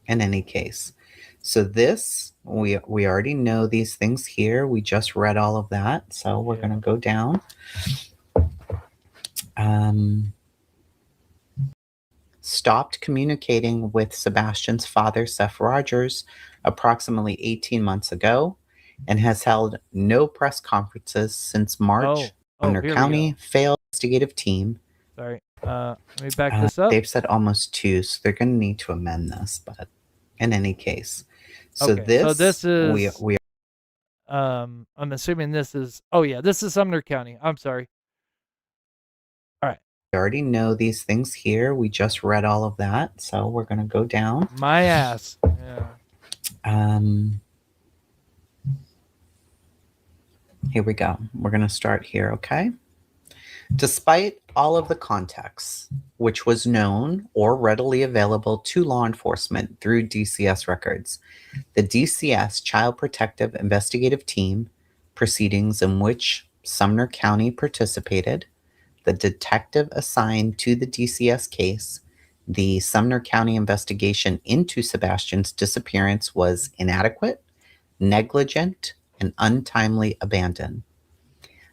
in any case, so this, we already know these things here. We just read all of that. So we're going to go down. Stopped communicating with Sebastian's father, Seth Rogers, approximately 18 months ago, and has held no press conferences since March. Sumner County failed investigative team. Sorry. Let me back this up. They've said almost 2, so they're going to need to amend this. But in any case, so this is we I'm assuming this is. Oh yeah, this is Sumner County. I'm sorry. All right. We already know these things here. We just read all of that, so we're going to go down. My ass. Yeah. Here we go. We're going to start here, okay? Despite all of the context, which was known or readily available to law enforcement through DCS records, the DCS Child Protective Investigative Team, proceedings in which Sumner County participated, the detective assigned to the DCS case, the Sumner County investigation into Sebastian's disappearance was inadequate, negligent, and untimely abandoned.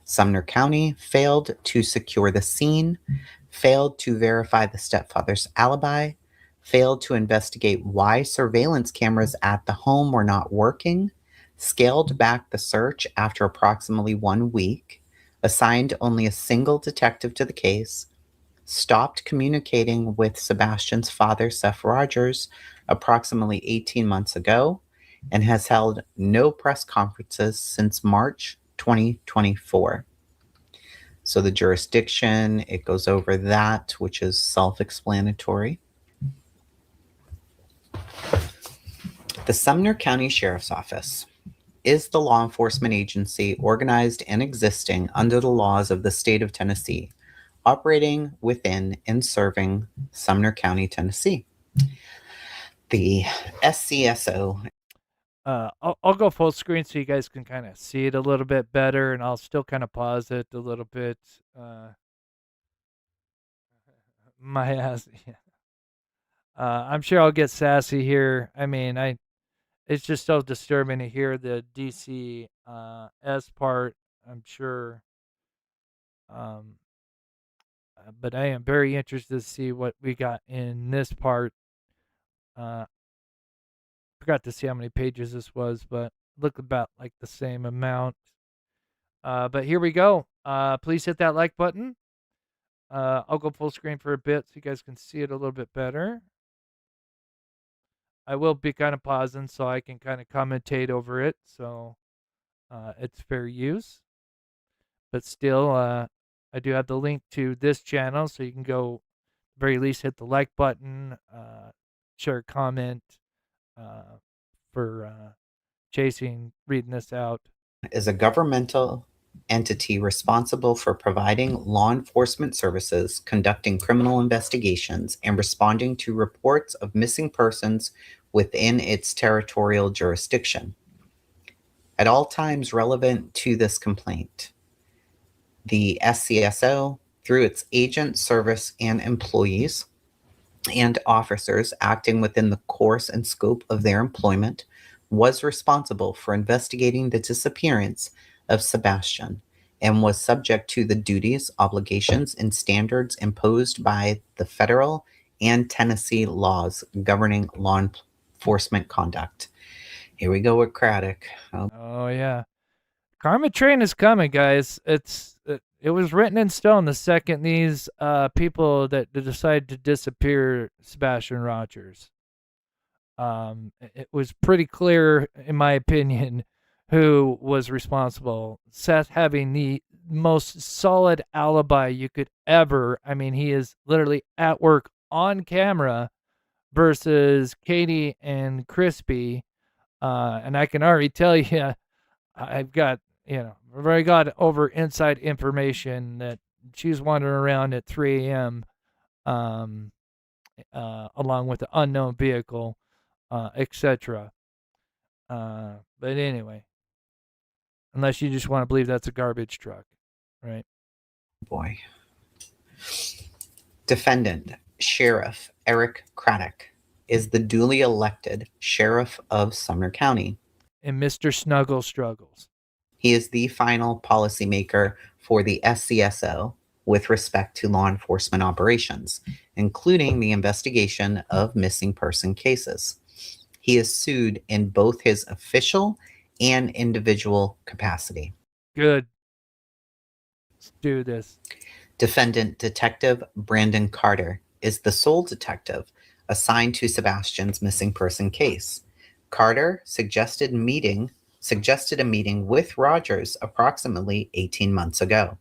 Sumner County failed to secure the scene, failed to verify the stepfather's alibi, failed to investigate why surveillance cameras at the home were not working, scaled back the search after approximately 1 week, assigned only a single detective to the case, stopped communicating with Sebastian's father, Seth Rogers, approximately 18 months ago, and has held no press conferences since March 2024. So the jurisdiction, it goes over that, which is self-explanatory. The Sumner County Sheriff's Office is the law enforcement agency organized and existing under the laws of the state of Tennessee, operating within and serving Sumner County, Tennessee. The SCSO. I'll go full screen so you guys can kind of see it a little bit better, and I'll still kind of pause it a little bit. My ass. Yeah. I'm sure I'll get sassy here. I mean, it's just so disturbing to hear the DCS part. I'm sure. But I am very interested to see what we got in this part. forgot to see how many pages this was, but looked about like the same amount. But here we go. Please hit that like button. I'll go full screen for a bit so you guys can see it a little bit better. I will be kind of pausing so I can kind of commentate over it, so it's fair use. But still, I do have the link to this channel, so you can go, at the very least, hit the like button, share a comment for Chasing reading this out. Is a governmental entity responsible for providing law enforcement services, conducting criminal investigations, and responding to reports of missing persons within its territorial jurisdiction. At all times relevant to this complaint, the SCSO, through its agent, service, and employees and officers acting within the course and scope of their employment, was responsible for investigating the disappearance of Sebastian and was subject to the duties, obligations, and standards imposed by the federal and Tennessee laws governing law enforcement conduct. Here we go with Craddock. Oh yeah, Karma Train is coming, guys. It was written in stone the second these people that decided to disappear Sebastian Rogers. It was pretty clear, in my opinion, who was responsible. Seth having the most solid alibi you could ever. I mean, he is literally at work on camera versus Katie and Crispy. And I can already tell you, I've got, I've already got over inside information that she's wandering around at 3 a.m. Along with the unknown vehicle, etc. But anyway, unless you just want to believe that's a garbage truck, right? Boy. Defendant, Sheriff Eric Craddock, is the duly elected Sheriff of Sumner County. And Mr. Snuggle struggles. He is the final policymaker for the SCSO with respect to law enforcement operations, including the investigation of missing person cases. He is sued in both his official and individual capacity. Good. Let's do this. Defendant Detective Brandon Carter is the sole detective assigned to Sebastian's missing person case. Carter suggested a meeting with Rogers approximately 18 months ago.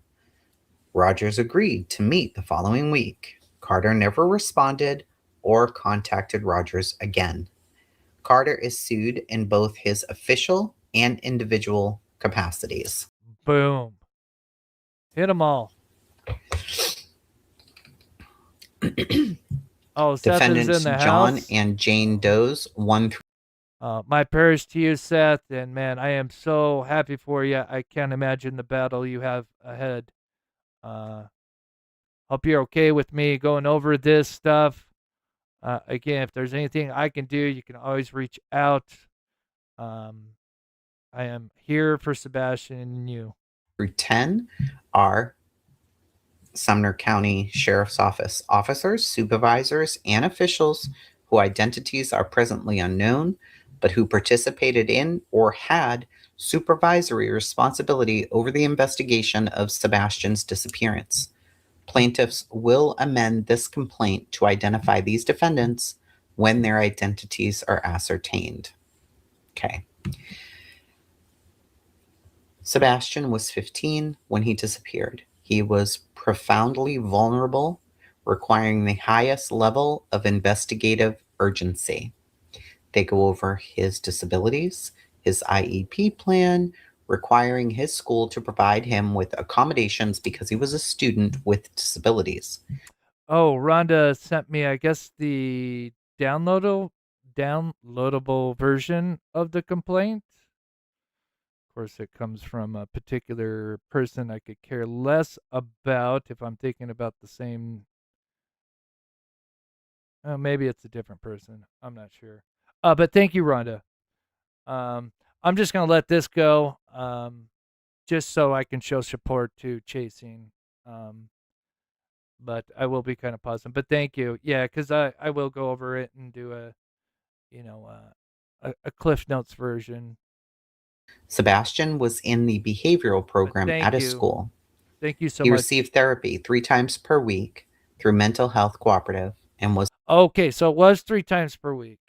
Rogers agreed to meet the following week. Carter never responded or contacted Rogers again. Carter is sued in both his official and individual capacities. Boom. Hit them all. Oh, Seth Defendants is in the John house. and Jane Doe's 1 through. My prayers to you, Seth, and man, I am so happy for you. I can't imagine the battle you have ahead. Hope you're okay with me going over this stuff. Again, if there's anything I can do, you can always reach out. I am here for Sebastian and you. Through 10 are Sumner County Sheriff's Office officers, supervisors, and officials whose identities are presently unknown, but who participated in or had supervisory responsibility over the investigation of Sebastian's disappearance. Plaintiffs will amend this complaint to identify these defendants when their identities are ascertained. Okay. Sebastian was 15 when he disappeared. He was profoundly vulnerable, requiring the highest level of investigative urgency. They go over his disabilities, his IEP plan, requiring his school to provide him with accommodations because he was a student with disabilities. Oh, Rhonda sent me, I guess, the downloadable version of the complaint. Of course, it comes from a particular person I could care less about if I'm thinking about the same. Maybe it's a different person. I'm not sure. But thank you, Rhonda. I'm just going to let this go just so I can show support to Chasing. But I will be kind of pausing. But thank you. Yeah, because I will go over it and do a, a Cliff Notes version. Sebastian was in the behavioral program at his school. Thank you so He much. received therapy 3 times per week through Mental Health Cooperative and was Okay, so it was 3 times per week.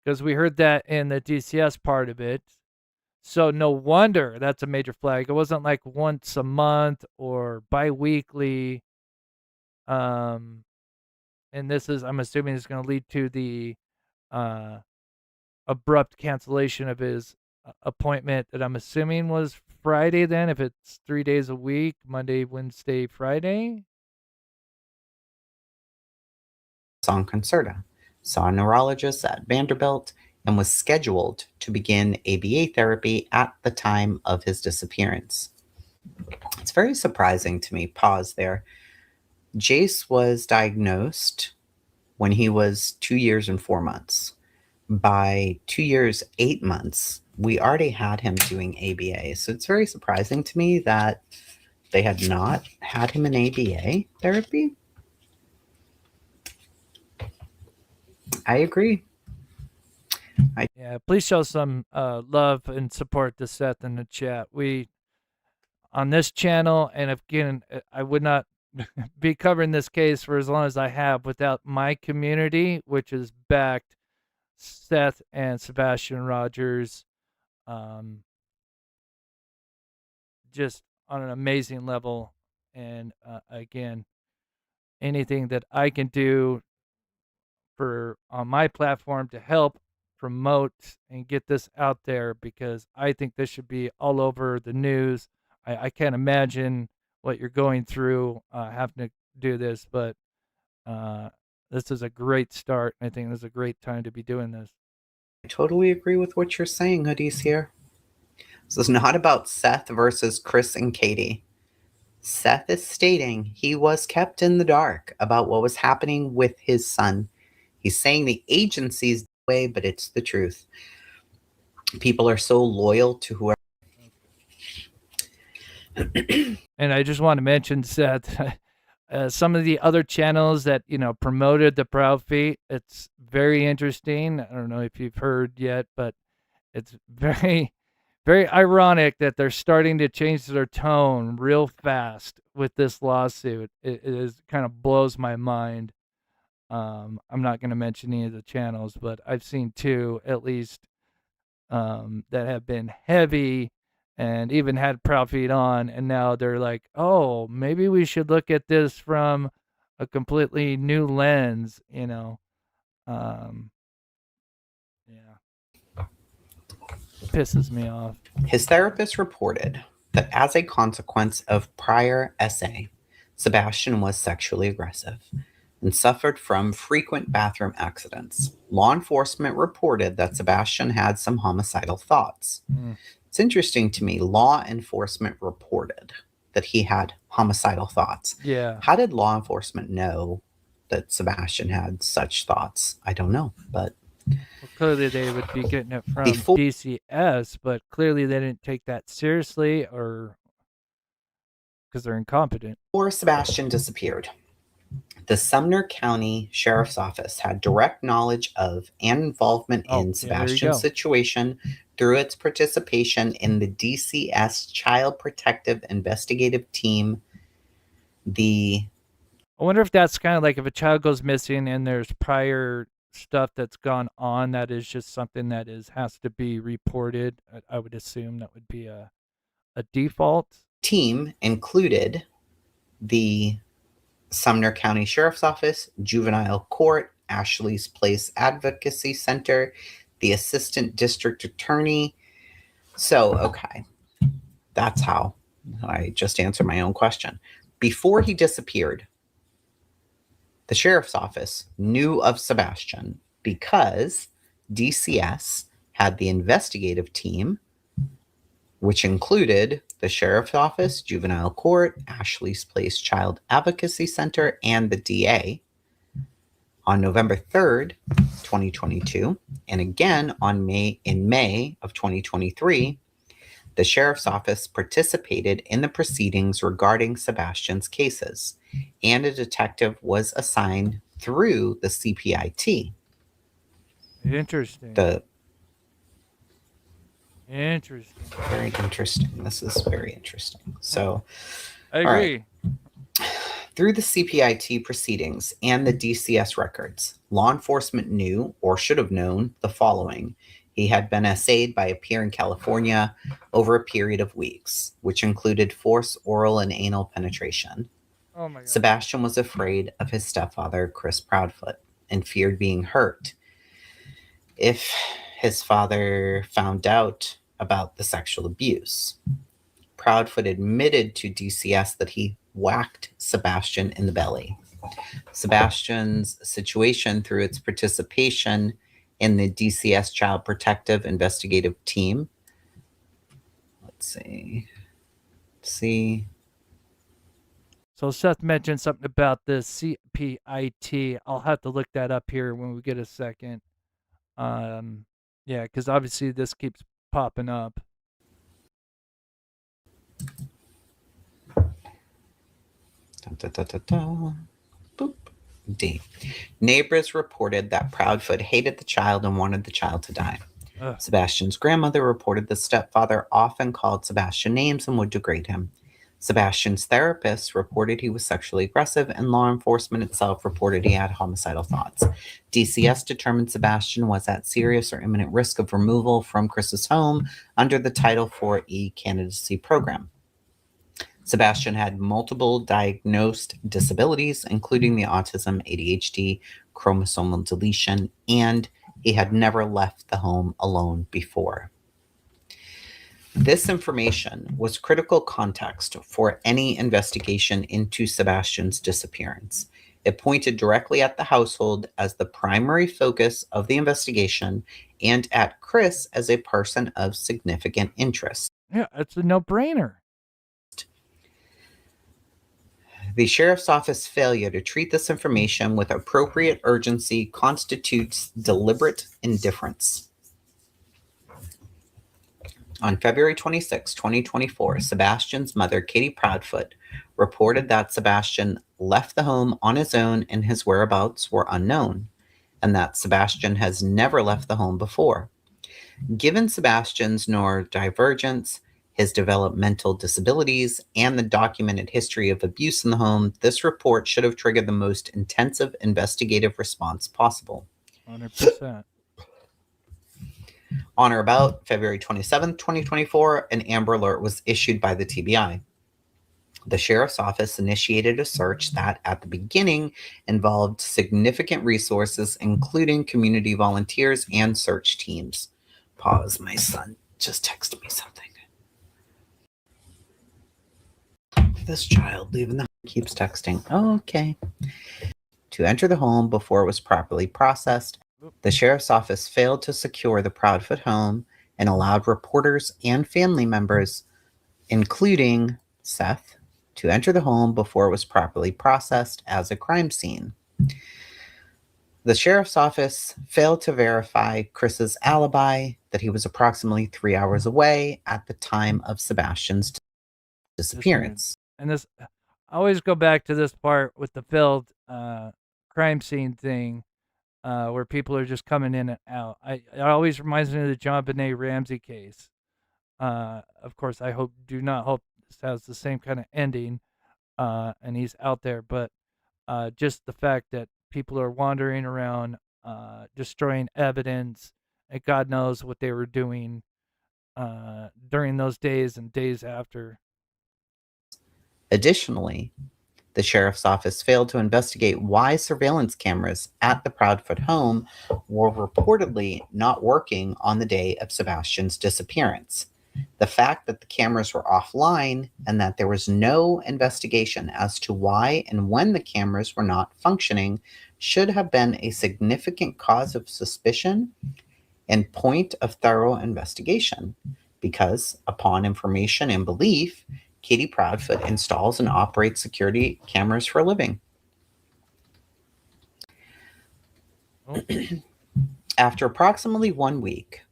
Because we heard that in the DCS part of it. So no wonder that's a major flag. It wasn't like once a month or bi-weekly. And this is, I'm assuming, is going to lead to the abrupt cancellation of his appointment that I'm assuming was Friday then, if it's 3 days a week, Monday, Wednesday, Friday. on Concerta, saw a neurologist at Vanderbilt, and was scheduled to begin ABA therapy at the time of his disappearance. It's very surprising to me. Pause there. Jace was diagnosed when he was 2 years and 4 months. By 2 years, 8 months, we already had him doing ABA. So it's very surprising to me that they had not had him in ABA therapy. I agree. Yeah, please show some love and support to Seth in the chat. We, on this channel, and again, I would not be covering this case for as long as I have without my community, which has backed Seth and Sebastian Rogers just on an amazing level. And again, anything that I can do for on my platform to help promote and get this out there, because I think this should be all over the news. I can't imagine what you're going through having to do this, but this is a great start. I think this is a great time to be doing this. I totally agree with what you're saying, Hoodies here. This is not about Seth versus Chris and Katie. Seth is stating he was kept in the dark about what was happening with his son. He's saying the agency's the way, but it's the truth. People are so loyal to whoever. And I just want to mention, Seth, some of the other channels that, promoted the Proud Feet, it's very interesting. I don't know if you've heard yet, but it's very, very ironic that they're starting to change their tone real fast with this lawsuit. It is kind of blows my mind. I'm not going to mention any of the channels, but I've seen 2 at least that have been heavy and even had Proud Feet on, and now they're like, oh, maybe we should look at this from a completely new lens, Yeah. Pisses me off. His therapist reported that as a consequence of prior SA, Sebastian was sexually aggressive and suffered from frequent bathroom accidents. Law enforcement reported that Sebastian had some homicidal thoughts. It's interesting to me, law enforcement reported that he had homicidal thoughts. Yeah. How did law enforcement know that Sebastian had such thoughts? I don't know, but well, clearly they would be getting it from DCS, but clearly they didn't take that seriously, or because they're incompetent. Before Sebastian disappeared, the Sumner County Sheriff's Office had direct knowledge of and involvement in Sebastian's situation through its participation in the DCS Child Protective Investigative Team. I wonder if that's kind of like if a child goes missing and there's prior stuff that's gone on, that is just something that has to be reported. I would assume that would be a default. Team included the Sumner County Sheriff's Office, Juvenile Court, Ashley's Place Advocacy Center, the Assistant District Attorney. So, okay, that's how I just answered my own question. Before he disappeared, the Sheriff's Office knew of Sebastian because DCS had the investigative team, which included the Sheriff's Office, Juvenile Court, Ashley's Place Child Advocacy Center, and the DA. On November 3rd, 2022, and again in May of 2023, the Sheriff's Office participated in the proceedings regarding Sebastian's cases, and a detective was assigned through the CPIT. Interesting. Interesting. Very interesting. This is very interesting. So, I all agree. right. Through the CPIT proceedings and the DCS records, law enforcement knew or should have known the following. He had been essayed by a peer in California over a period of weeks, which included forced oral and anal penetration. Oh my God. Sebastian was afraid of his stepfather, Chris Proudfoot, and feared being hurt if his father found out about the sexual abuse. Proudfoot admitted to DCS that he whacked Sebastian in the belly. Sebastian's situation, through its participation in the DCS Child Protective Investigative Team. Let's see. So Seth mentioned something about the CPIT. I'll have to look that up here when we get a second. Yeah, because obviously this keeps popping up. Boop. D. Neighbors reported that Proudfoot hated the child and wanted the child to die. Ugh. Sebastian's grandmother reported the stepfather often called Sebastian names and would degrade him. Sebastian's therapist reported he was sexually aggressive, and law enforcement itself reported he had homicidal thoughts. DCS determined Sebastian was at serious or imminent risk of removal from Chris's home under the Title IV candidacy program. Sebastian had multiple diagnosed disabilities, including the autism, ADHD, chromosomal deletion, and he had never left the home alone before. This information was critical context for any investigation into Sebastian's disappearance. It pointed directly at the household as the primary focus of the investigation and at Chris as a person of significant interest. Yeah, it's a no-brainer. The sheriff's office failure to treat this information with appropriate urgency constitutes deliberate indifference. On February 26, 2024, Sebastian's mother, Katie Proudfoot, reported that Sebastian left the home on his own and his whereabouts were unknown, and that Sebastian has never left the home before. Given Sebastian's neurodivergence, his developmental disabilities, and the documented history of abuse in the home, this report should have triggered the most intensive investigative response possible. 100%. On or about February 27, 2024, an Amber Alert was issued by the TBI. The sheriff's office initiated a search that, at the beginning, involved significant resources, including community volunteers and search teams. Pause, my son just texted me something. This child leaving the home keeps texting. Okay. To enter the home before it was properly processed, the sheriff's office failed to secure the Proudfoot home and allowed reporters and family members, including Seth, to enter the home before it was properly processed as a crime scene. The sheriff's office failed to verify Chris's alibi that he was approximately 3 hours away at the time of Sebastian's disappearance. And this, I always go back to this part with the failed crime scene thing, where people are just coming in and out. It always reminds me of the John Benet Ramsey case. Of course, do not hope this has the same kind of ending, and he's out there. But just the fact that people are wandering around, destroying evidence, and God knows what they were doing during those days and days after. Additionally, the sheriff's office failed to investigate why surveillance cameras at the Proudfoot home were reportedly not working on the day of Sebastian's disappearance. The fact that the cameras were offline and that there was no investigation as to why and when the cameras were not functioning should have been a significant cause of suspicion and point of thorough investigation, because upon information and belief, Katie Proudfoot installs and operates security cameras for a living. After approximately 1 week,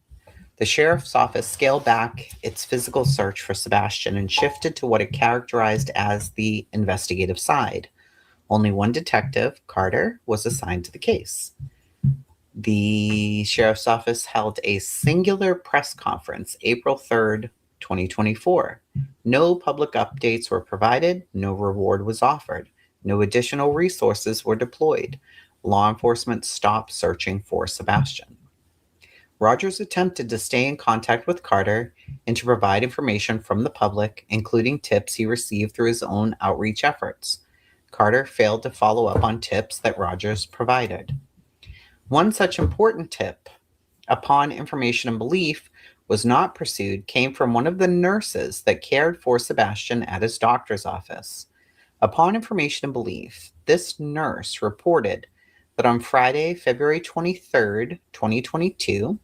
the sheriff's office scaled back its physical search for Sebastian and shifted to what it characterized as the investigative side. Only one detective, Carter, was assigned to the case. The sheriff's office held a singular press conference April 3rd, 2024. No public updates were provided, no reward was offered, no additional resources were deployed. Law enforcement stopped searching for Sebastian. Rogers attempted to stay in contact with Carter and to provide information from the public, including tips he received through his own outreach efforts. Carter failed to follow up on tips that Rogers provided. One such important tip, upon information and belief, was not pursued, came from one of the nurses that cared for Sebastian at his doctor's office. Upon information and belief, this nurse reported that on Friday, February 23rd, 2022,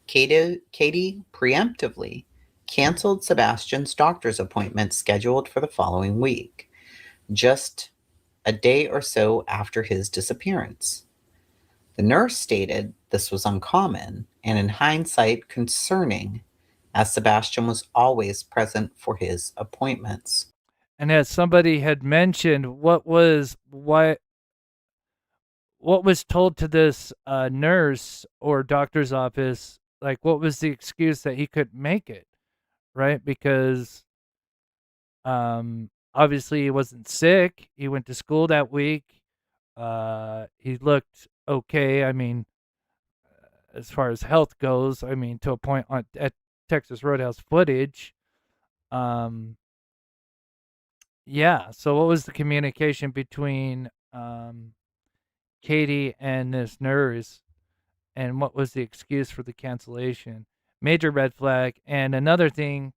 Katie preemptively canceled Sebastian's doctor's appointment scheduled for the following week, just a day or so after his disappearance. The nurse stated this was uncommon and, in hindsight, concerning, as Sebastian was always present for his appointments. And as somebody had mentioned, what was told to this nurse or doctor's office, like what was the excuse that he couldn't make it, right? Because obviously he wasn't sick. He went to school that week. He looked okay. I mean, as far as health goes, I mean, to a point at Texas Roadhouse footage. Yeah. So what was the communication between Katie and this nurse, and what was the excuse for the cancellation? Major red flag. And another thing,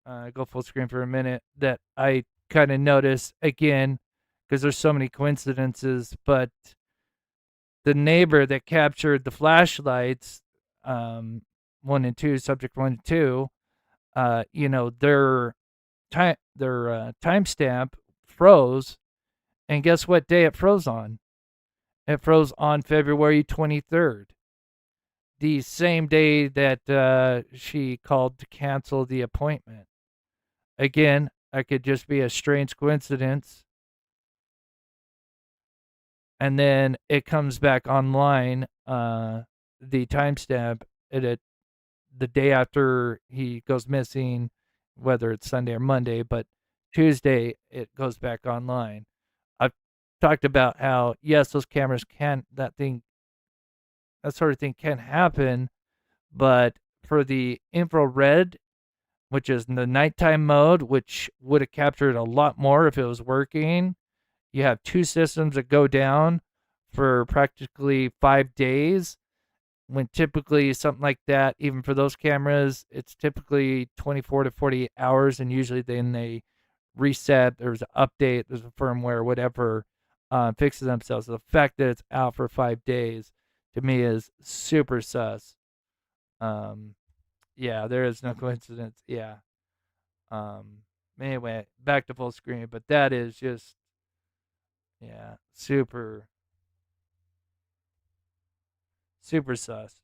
go full screen for a minute, that I kind of noticed again, because there's so many coincidences, but the neighbor that captured the flashlights, 1 and 2, subject 1 and 2, their timestamp froze, and guess what day it froze on? It froze on February 23rd, the same day that she called to cancel the appointment. Again, that could just be a strange coincidence. And then it comes back online, the timestamp, the day after he goes missing, whether it's Sunday or Monday, but Tuesday it goes back online. I've talked about how, yes, those cameras that sort of thing can happen, but for the infrared, which is the nighttime mode, which would have captured a lot more if it was working, you have 2 systems that go down for practically 5 days, when typically something like that, even for those cameras, it's typically 24 to 48 hours, and usually then they reset, there's an update, there's a firmware, whatever, fixes themselves. So the fact that it's out for 5 days, to me, is super sus. Yeah, there is no coincidence. Yeah. Anyway, back to full screen, but that is just, yeah, super sus.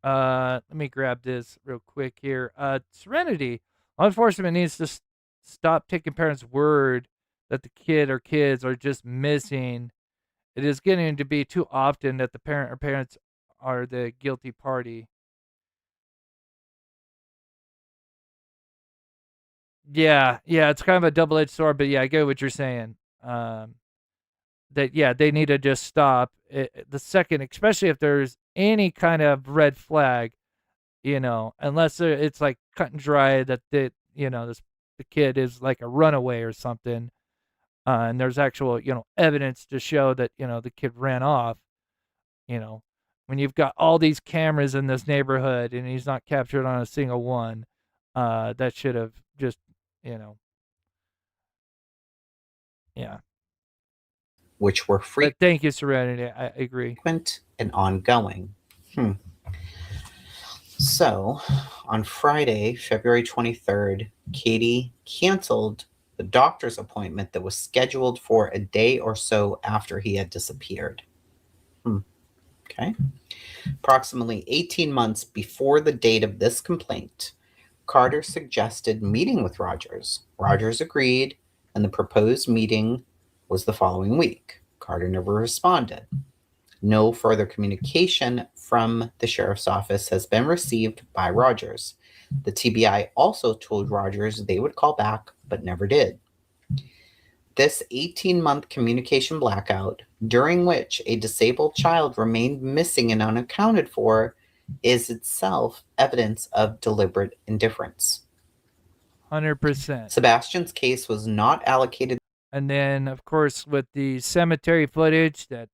Let me grab this real quick here. Serenity. Law enforcement needs to stop taking parents' word that the kid or kids are just missing. It is getting to be too often that the parent or parents are the guilty party. Yeah, it's kind of a double-edged sword, but yeah, I get what you're saying. That, yeah, they need to just stop the second, especially if there's any kind of red flag, unless it's like cut and dry that the kid is like a runaway or something, and there's actual evidence to show that the kid ran off. When you've got all these cameras in this neighborhood and he's not captured on a single one, that should have just yeah. Which were But thank you, Serenity. I agree. Frequent and ongoing. So, on Friday, February 23rd, Katie canceled the doctor's appointment that was scheduled for a day or so after he had disappeared. Okay. Approximately 18 months before the date of this complaint, Carter suggested meeting with Rogers. Rogers agreed, and the proposed meeting was the following week. Carter never responded. No further communication from the sheriff's office has been received by Rogers. The TBI also told Rogers they would call back, but never did. This 18-month communication blackout, during which a disabled child remained missing and unaccounted for, is itself evidence of deliberate indifference. 100%. Sebastian's case was not allocated. And then, of course, with the cemetery footage that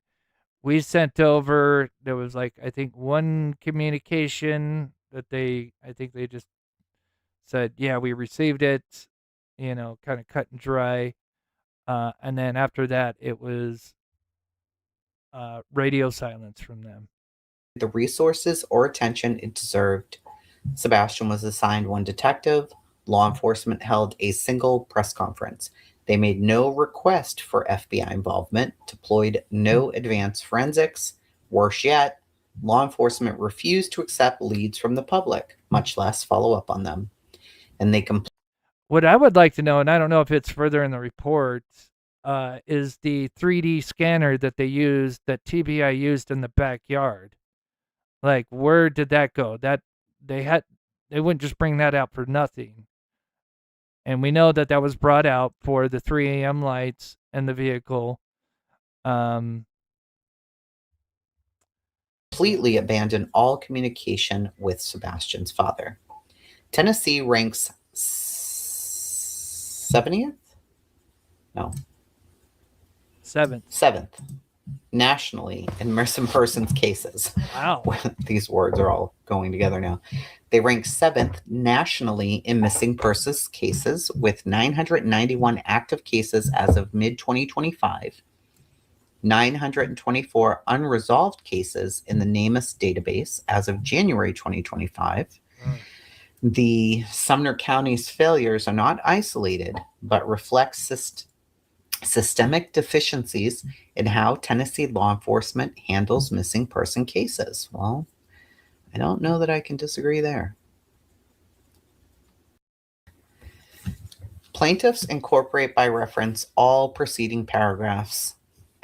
we sent over, there was like, I think, one communication that I think they just said, yeah, we received it, kind of cut and dry. And then after that, it was radio silence from them. The resources or attention it deserved. Sebastian was assigned one detective. Law enforcement held a single press conference. They made no request for FBI involvement, deployed no advanced forensics. Worse yet, law enforcement refused to accept leads from the public, much less follow up on them. And they What I would like to know, and I don't know if it's further in the report, is the 3D scanner that that TBI used in the backyard. Like, where did that go? That they wouldn't just bring that out for nothing. And we know that was brought out for the 3 a.m. lights and the vehicle. Completely abandoned all communication with Sebastian's father. Tennessee ranks 70th? No. 7th. Nationally in missing persons cases. Wow. These words are all going together now. They rank 7th nationally in missing persons cases with 991 active cases as of mid-2025, 924 unresolved cases in the NamUs database as of January 2025. The Sumner County's failures are not isolated, but reflect systemic deficiencies in how Tennessee law enforcement handles missing person cases. Well, I don't know that I can disagree there. Plaintiffs incorporate by reference all preceding paragraphs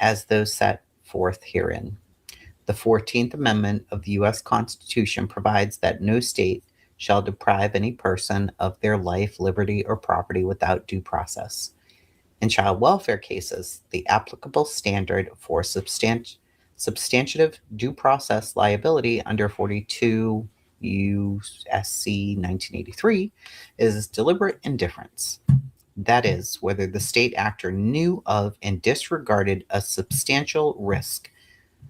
as those set forth herein. The 14th Amendment of the U.S. Constitution provides that no state shall deprive any person of their life, liberty, or property without due process. In child welfare cases, the applicable standard for substantive due process liability under 42 U.S.C. 1983 is deliberate indifference. That is, whether the state actor knew of and disregarded a substantial risk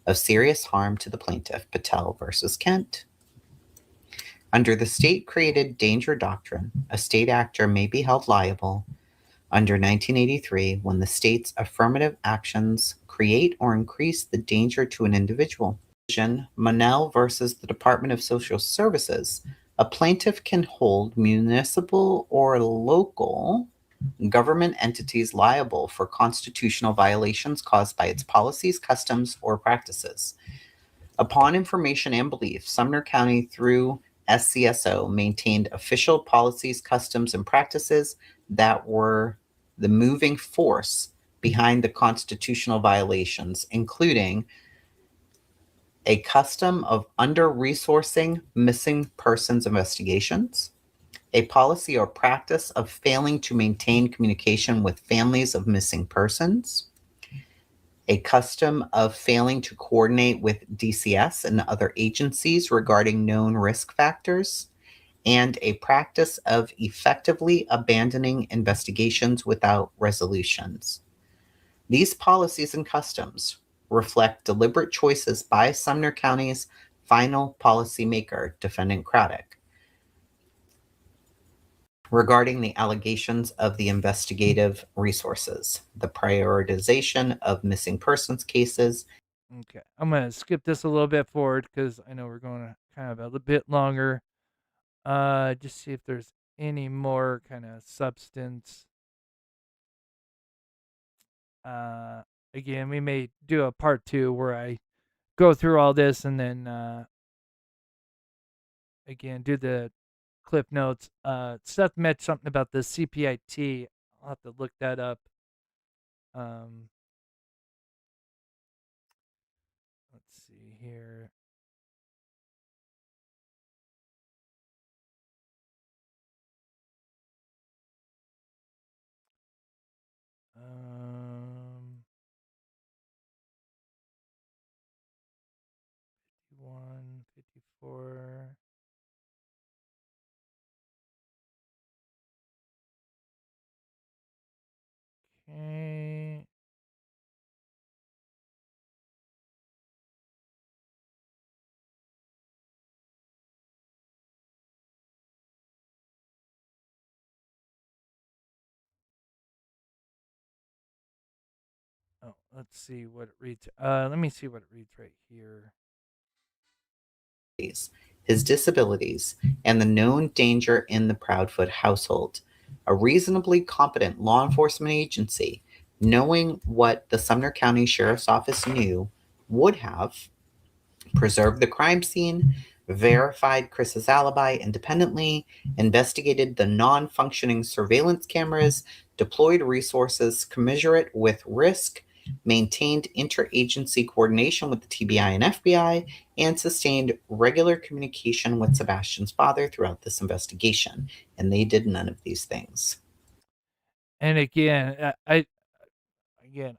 of serious harm to the plaintiff, Patel versus Kent. Under the state-created danger doctrine, a state actor may be held liable under 1983 when the state's affirmative actions create or increase the danger to an individual. Monell versus the Department of Social Services, a plaintiff can hold municipal or local government entities liable for constitutional violations caused by its policies, customs, or practices. Upon information and belief, Sumner County through SCSO maintained official policies, customs, and practices that were the moving force behind the constitutional violations, including a custom of under-resourcing missing persons investigations, a policy or practice of failing to maintain communication with families of missing persons, a custom of failing to coordinate with DCS and other agencies regarding known risk factors, and a practice of effectively abandoning investigations without resolutions. These policies and customs reflect deliberate choices by Sumner County's final policymaker, Defendant Craddock, regarding the allegations of the investigative resources, the prioritization of missing persons cases. Okay, I'm going to skip this a little bit forward because I know we're going to kind of a little bit longer. Just see if there's any more kind of substance. Again, we may do a part 2 where I go through all this and then again do the clip notes. Seth mentioned something about the CPIT. I'll have to look that up. Let's see here. Um, 51, 54. Okay. Oh, let's see what it reads. Let me see what it reads right here. His disabilities, and the known danger in the Proudfoot household. A reasonably competent law enforcement agency, knowing what the Sumner County Sheriff's Office knew, would have preserved the crime scene, verified Chris's alibi independently, investigated the non-functioning surveillance cameras, deployed resources commensurate with risk, maintained interagency coordination with the TBI and FBI, and sustained regular communication with Sebastian's father throughout this investigation. And they did none of these things. And again, I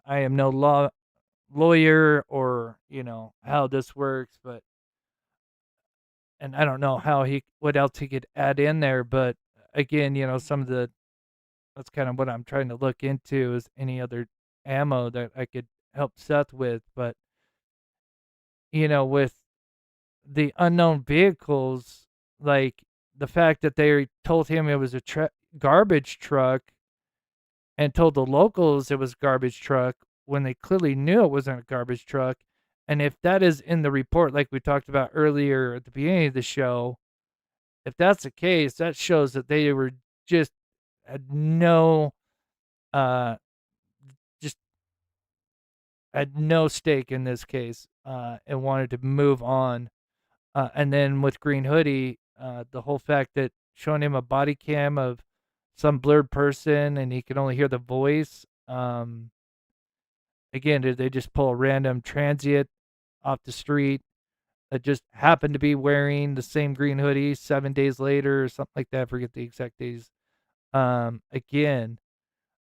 am no lawyer or how this works, but and I don't know what else he could add in there, but again, some of that's kind of what I'm trying to look into is any other ammo that I could help Seth with, but with the unknown vehicles, like the fact that they told him it was a garbage truck and told the locals it was a garbage truck when they clearly knew it wasn't a garbage truck. And if that is in the report, like we talked about earlier at the beginning of the show, if that's the case, that shows that they were just had no, just had no stake in this case, and wanted to move on. And then with Green Hoodie, the whole fact that showing him a body cam of some blurred person and he could only hear the voice. Again, did they just pull a random transient off the street that just happened to be wearing the same green hoodie 7 days later or something like that? I forget the exact days. Again,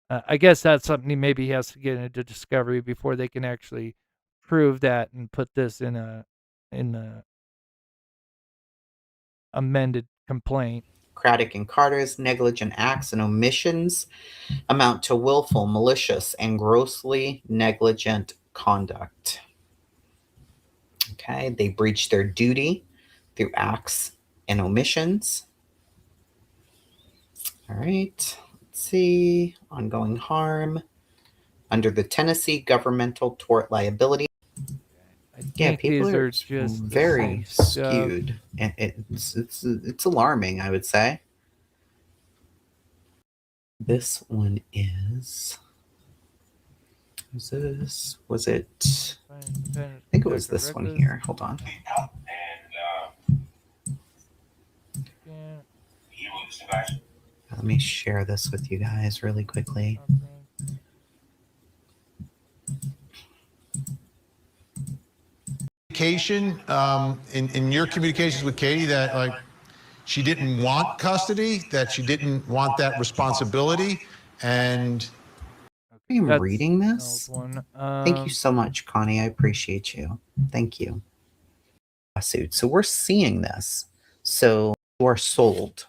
I guess that's something maybe he has to get into discovery before they can actually prove that and put this in a amended complaint. Craddock and Carter's negligent acts and omissions amount to willful, malicious, and grossly negligent conduct. Okay, they breached their duty through acts and omissions. All right, let's see. Ongoing harm under the Tennessee Governmental Tort Liability. Yeah, people are just very skewed, and it's alarming, I would say. This one is it? I think it was this one here. Hold on. Let me share this with you guys really quickly. In your communications with Katie, that like she didn't want custody, that she didn't want that responsibility, and I am reading this. Thank you so much, Connie. I appreciate you. Thank you. Lawsuit. So we're seeing this. So you are sold.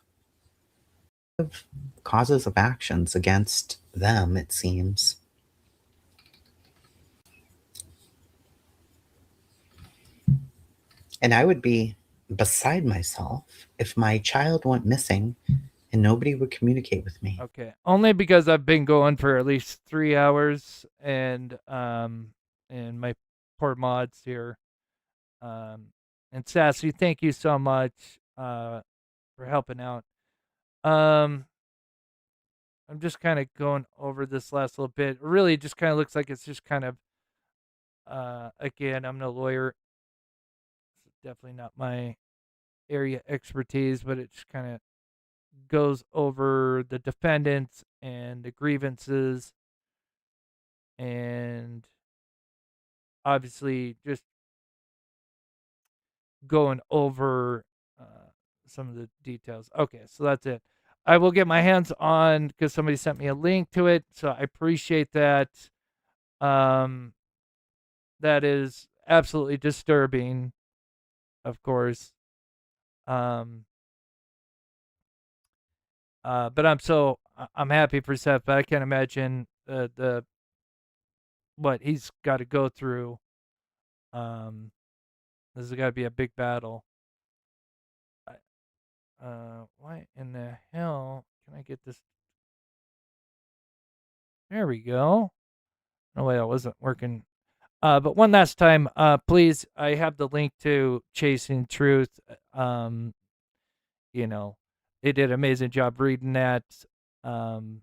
Causes of actions against them, it seems. And I would be beside myself if my child went missing and nobody would communicate with me. Okay, only because I've been going for at least 3 hours, and my poor mods here, and Sassy, thank you so much for helping out. I'm just kind of going over this last little bit. It really just kind of looks like it's just kind of, again, I'm no lawyer. It's definitely not my area expertise, but it just kind of goes over the defendants and the grievances, and obviously just going over some of the details. Okay, so that's it. I will get my hands on because somebody sent me a link to it, so I appreciate that. That is absolutely disturbing, of course. But I'm happy for Seth, but I can't imagine the what he's got to go through. This has got to be a big battle. Why in the hell can I get this? There we go. No way, that wasn't working. But one last time, please, I have the link to Chasing Truth. You know, they did an amazing job reading that. And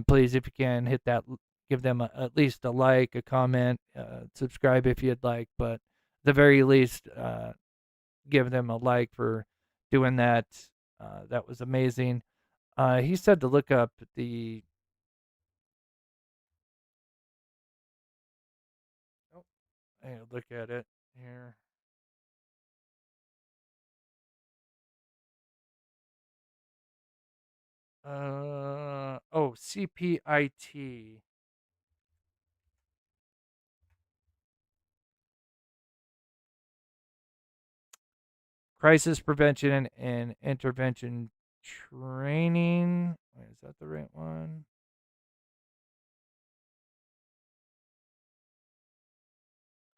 please, if you can, hit that, give them at least a like, a comment, subscribe if you'd like. But at the very least, give them a like for doing that. That was amazing. He said to look up the. Oh, I gotta look at it here. CPIT. Crisis Prevention and Intervention Training. Wait, is that the right one?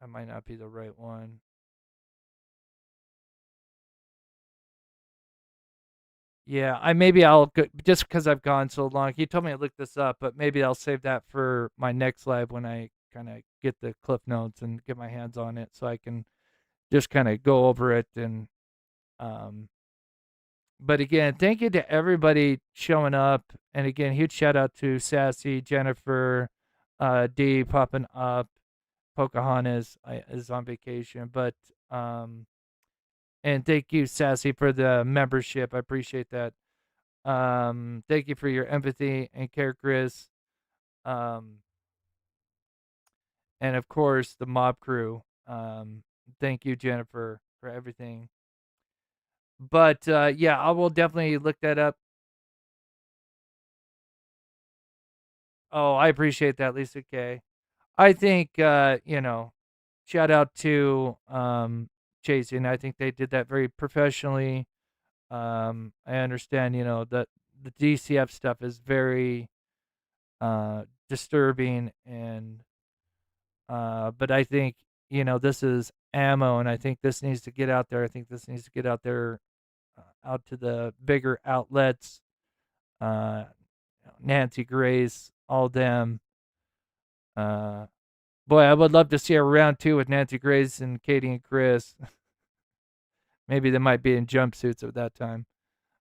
That might not be the right one. Yeah, maybe I'll go, just because I've gone so long. He told me to look this up, but maybe I'll save that for my next live when I kind of get the cliff notes and get my hands on it, so I can just kind of go over it. And but again, thank you to everybody showing up, and again, huge shout out to Sassy, Jennifer, D popping up, Pocahontas is on vacation, but and thank you, Sassy, for the membership. I appreciate that. Thank you for your empathy and care, Chris. And of course, the mob crew. Thank you, Jennifer, for everything. But yeah, I will definitely look that up. Oh, I appreciate that, Lisa K. I think shout out to Chasing. I think they did that very professionally. I understand, that the DCF stuff is very disturbing, and but I think this is ammo, and I think this needs to get out there. I think this needs to get out there, out to the bigger outlets. Nancy Grace, all them. Boy, I would love to see a round two with Nancy Grace and Katie and Chris. Maybe they might be in jumpsuits at that time.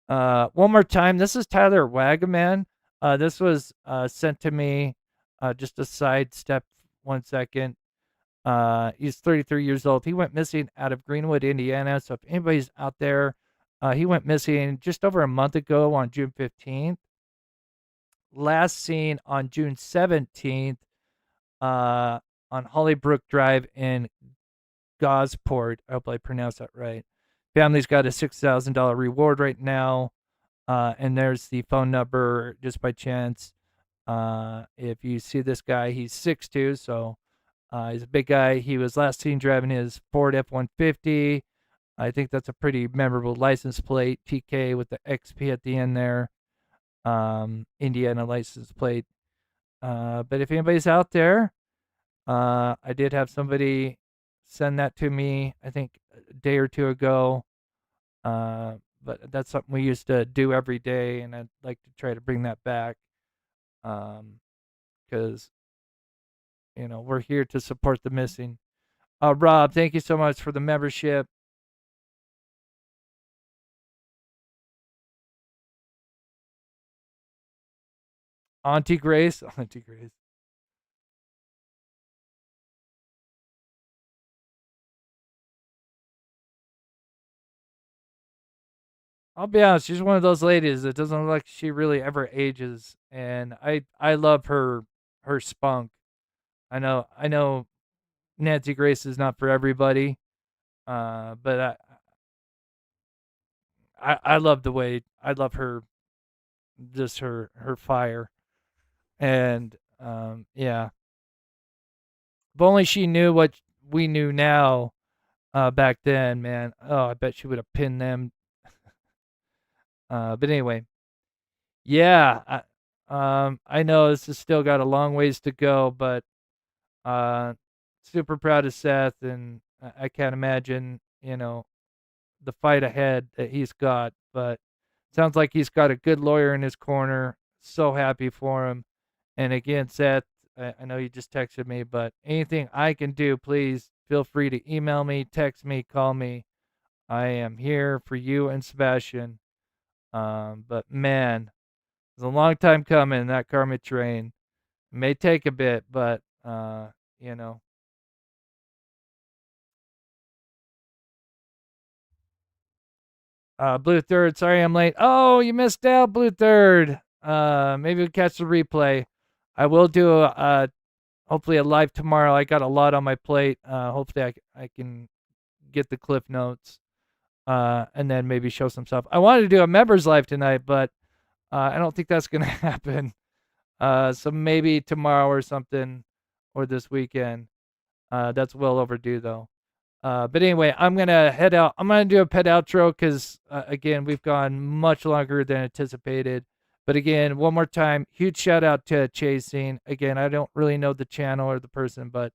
One more time, this is Tyler Wagaman. This was sent to me. Just a sidestep, 1 second. He's 33 years old. He went missing out of Greenwood, Indiana. So if anybody's out there, he went missing just over a month ago on June 15th. Last seen on June 17th on Hollybrook Drive in Gosport. I hope I pronounced that right. Family's got a $6,000 reward right now. And there's the phone number just by chance. If you see this guy, he's 6'2", so he's a big guy. He was last seen driving his Ford F-150. I think that's a pretty memorable license plate, TK with the XP at the end there. Indiana license plate. But if anybody's out there, I did have somebody send that to me, I think a day or two ago. But that's something we used to do every day, and I'd like to try to bring that back. Because we're here to support the missing. Rob, thank you so much for the membership. Auntie Grace. I'll be honest, she's one of those ladies that doesn't look like she really ever ages, and I love her spunk. I know Nancy Grace is not for everybody. But I love the way, I love her, just her fire. And yeah. If only she knew what we knew now back then, man. Oh, I bet she would have pinned them. But anyway, yeah, I know this has still got a long ways to go, but super proud of Seth, and I can't imagine, the fight ahead that he's got. But sounds like he's got a good lawyer in his corner. So happy for him. And again, Seth, I know you just texted me, but anything I can do, please feel free to email me, text me, call me. I am here for you and Sebastian. But man, it's a long time coming, that karma train. It may take a bit, but you know. Blue Third, sorry I'm late. Oh, you missed out, Blue Third. Maybe we'll catch the replay. I will do hopefully a live tomorrow. I got a lot on my plate. Hopefully I can get the cliff notes, and then maybe show some stuff. I wanted to do a members live tonight, but I don't think that's gonna happen. So maybe tomorrow or something, or this weekend. That's well overdue though. But anyway, I'm gonna head out. I'm gonna do a pet outro because again, we've gone much longer than anticipated. But again, one more time, huge shout out to Chasing. Again, I don't really know the channel or the person, but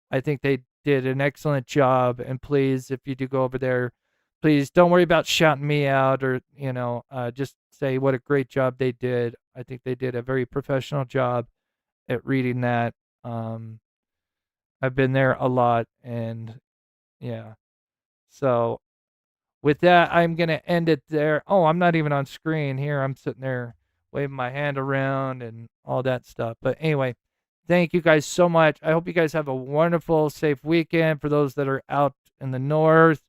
I think they did an excellent job. And please, if you do go over there, please don't worry about shouting me out, or just say what a great job they did. I think they did a very professional job at reading that. I've been there a lot, and yeah. So with that, I'm going to end it there. Oh, I'm not even on screen here. I'm sitting there waving my hand around and all that stuff. But anyway, thank you guys so much. I hope you guys have a wonderful, safe weekend for those that are out in the north.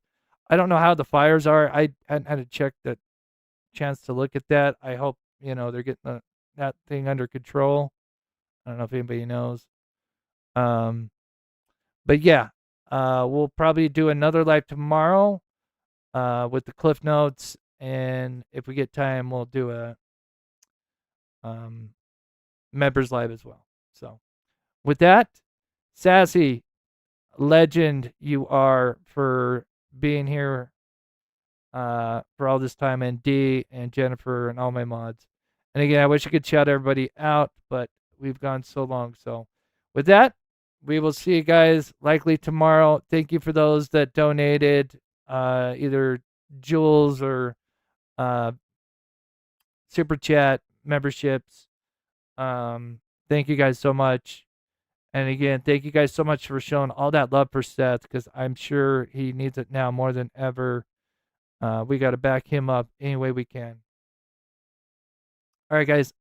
I don't know how the fires are. I hadn't had a chance to look at that. I hope, they're getting that thing under control. I don't know if anybody knows. But yeah, we'll probably do another live tomorrow with the cliff notes, and if we get time, we'll do a members live as well. So with that, Sassy, legend you are for being here for all this time, and Dee and Jennifer and all my mods. And again, I wish I could shout everybody out, but we've gone so long. So with that, we will see you guys likely tomorrow. Thank you for those that donated, either jewels or super chat memberships. Thank you guys so much. And again, thank you guys so much for showing all that love for Seth, because I'm sure he needs it now more than ever. We got to back him up any way we can. All right, guys.